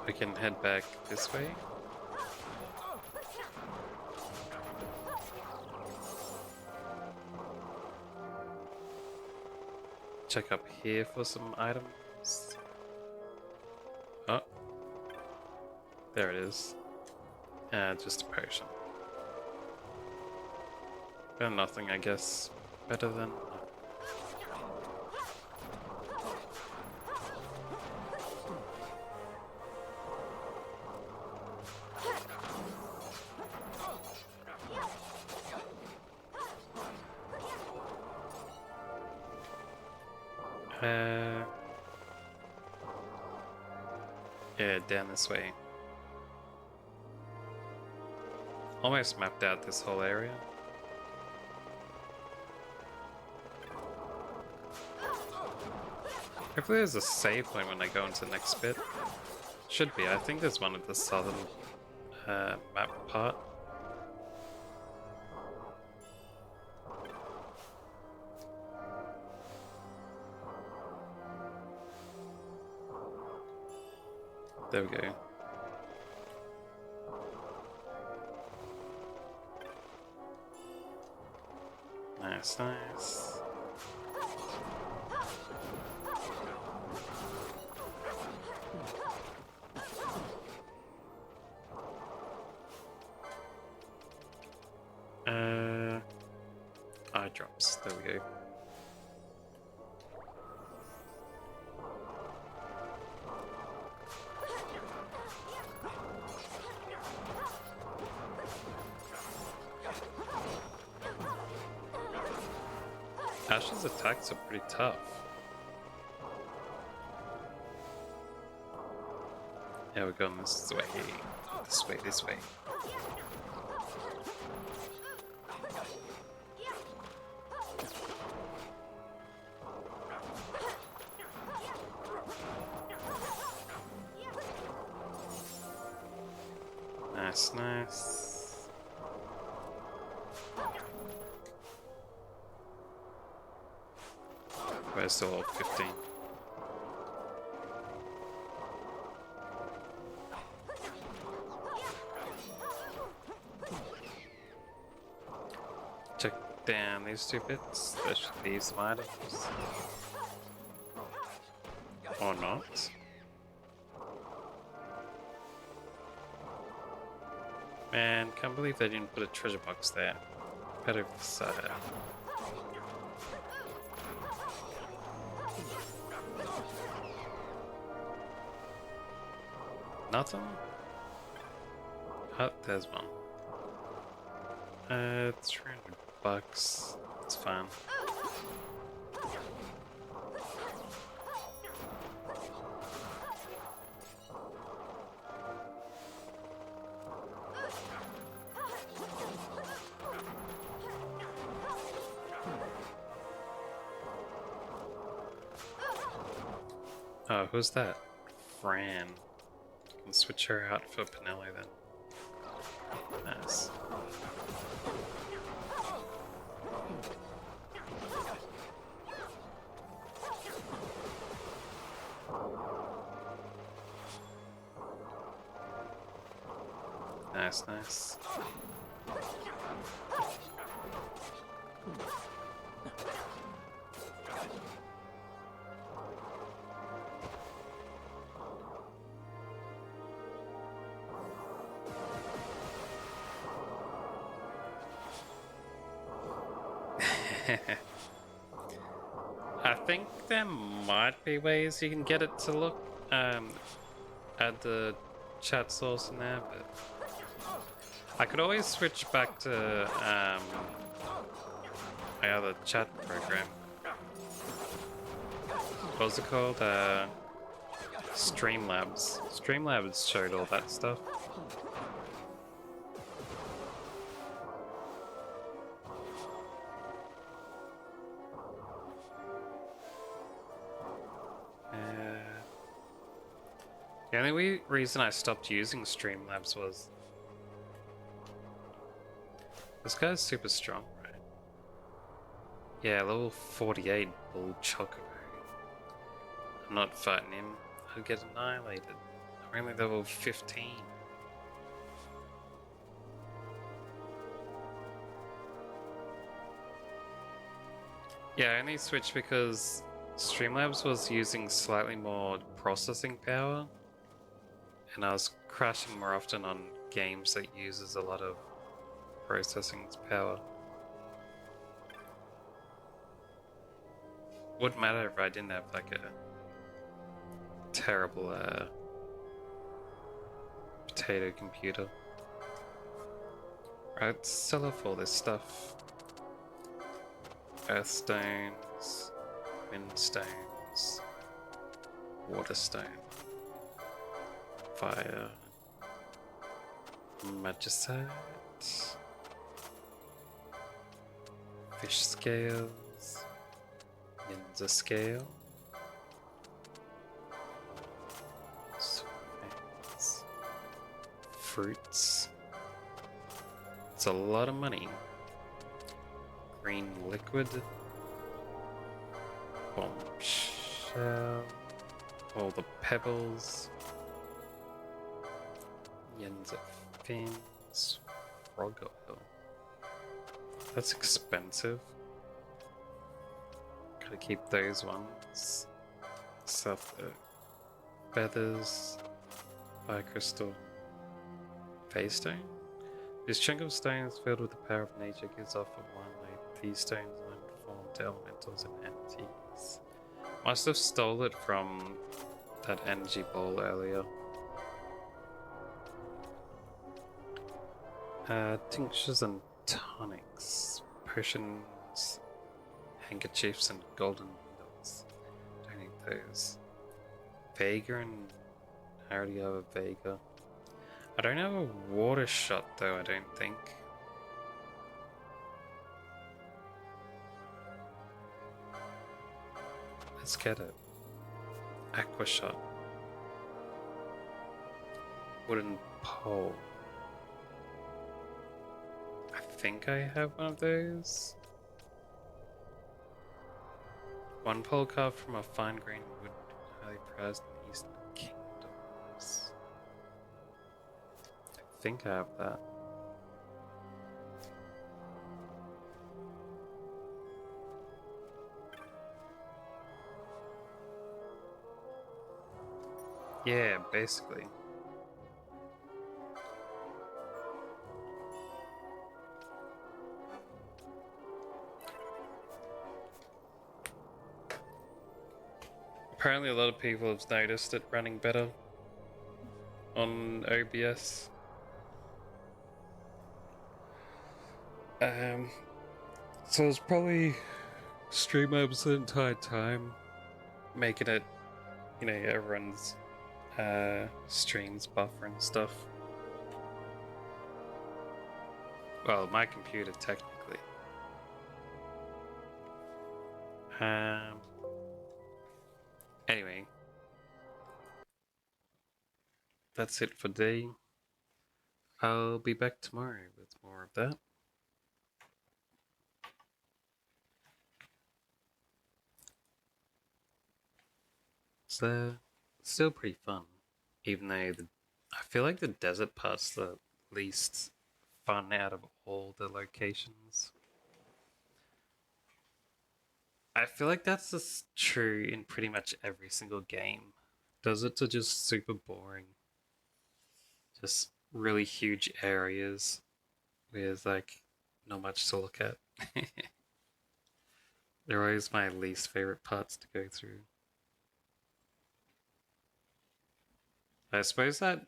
We can head back this way. Check up here for some items. Oh. There it is. Just a potion. Well, nothing, I guess. Better than... Yeah, down this way. Almost mapped out this whole area. Hopefully there's a save point when I go into the next bit. Should be. I think there's one at the southern map part. There we go. Nice, nice. Eye drops. There we go. Ash's attacks are pretty tough. Yeah, we're going this way. This way, this way. Nice, nice. We're still all 15. Check down these two bits. There should be some items. Or not. Man, can't believe they didn't put a treasure box there. Better over the side. Nothing? Oh, there's one. 300 bucks. It's fine. Oh, who's that? Fran. Can switch her out for Pinelli then. Nice. Nice, nice. I think there might be ways you can get it to look, add the chat source in there, but I could always switch back to my other chat program. What was it called? Streamlabs. Streamlabs showed all that stuff. The only reason I stopped using Streamlabs was this guy's super strong, right? Yeah, level 48 Bull Chocobo. I'm not fighting him. I'll get annihilated. I'm only level 15. Yeah, I only switched because Streamlabs was using slightly more processing power. And I was crashing more often on games that uses a lot of processing power. Wouldn't matter if I didn't have like a terrible potato computer. Right, let's sell off all this stuff. Earth stones, wind stones, water stone. Fire, magicite, fish scales, ninja scale, swings, fruits. It's a lot of money. Green liquid, bombshell, all the pebbles. Yens of fins, frog oil. That's expensive. Gotta keep those ones. Stuff, feathers, fire crystal, phase stone. This chunk of stone is filled with the power of nature, gives off a one light. These stones are formed to elementals and entities. Must have stole it from that energy ball earlier. Tinctures and tonics, potions, handkerchiefs, and golden needles. Don't need those. Vega and I already have a Vega. I don't have a water shot though, I don't think. Let's get it. Aqua shot. Wooden pole. I think I have one of those. One pole carved from a fine grained wood, highly prized in the Eastern Kingdoms. I think I have that. Yeah, basically. Apparently a lot of people have noticed it running better on OBS. So it's probably Streamlabs the entire time, making it, you know, everyone's streams buffer and stuff. Well, my computer technically. Anyway, that's it for today. I'll be back tomorrow with more of that. So, still pretty fun, even though I feel like the desert part's the least fun out of all the locations. I feel like that's just true in pretty much every single game. Deserts are just super boring. Just really huge areas with like not much to look at. They're always my least favorite parts to go through. I suppose that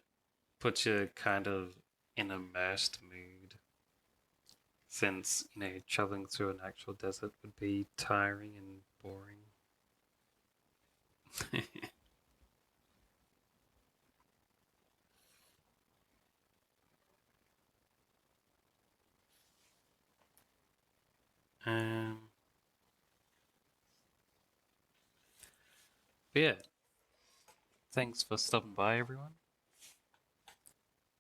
puts you kind of in a immersed mood, since, you know, traveling through an actual desert would be tiring and boring. um, but yeah, thanks for stopping by, everyone,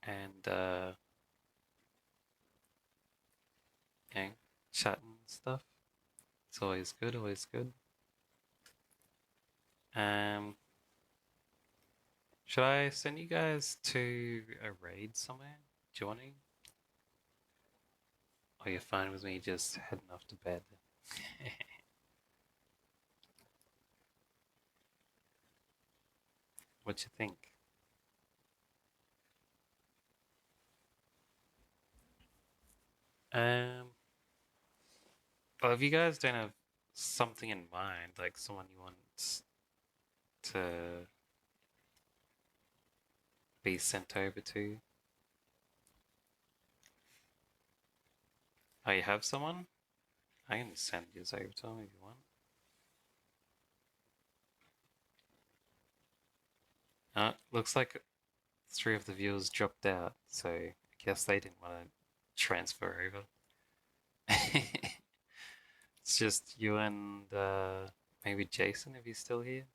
and you know, chatting and stuff. It's always good, always good. Should I send you guys to a raid somewhere? Do you want to? Or you're fine with me just heading off to bed? What you think? Well, if you guys don't have something in mind, like someone you want to be sent over to. Oh, you have someone? I can send you over to them if you want. Looks like 3 of the viewers dropped out, so I guess they didn't want to transfer over. It's just you and maybe Jason if he's still here.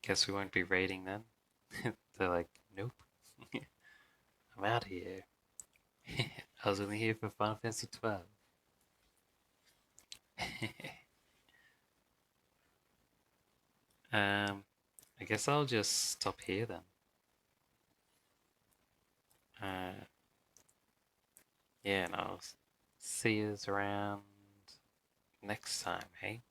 Guess we won't be raiding then. They're like, nope. I'm out of here. I was only here for Final Fantasy XII. I guess I'll just stop here then. Yeah, and I'll see you around next time, hey?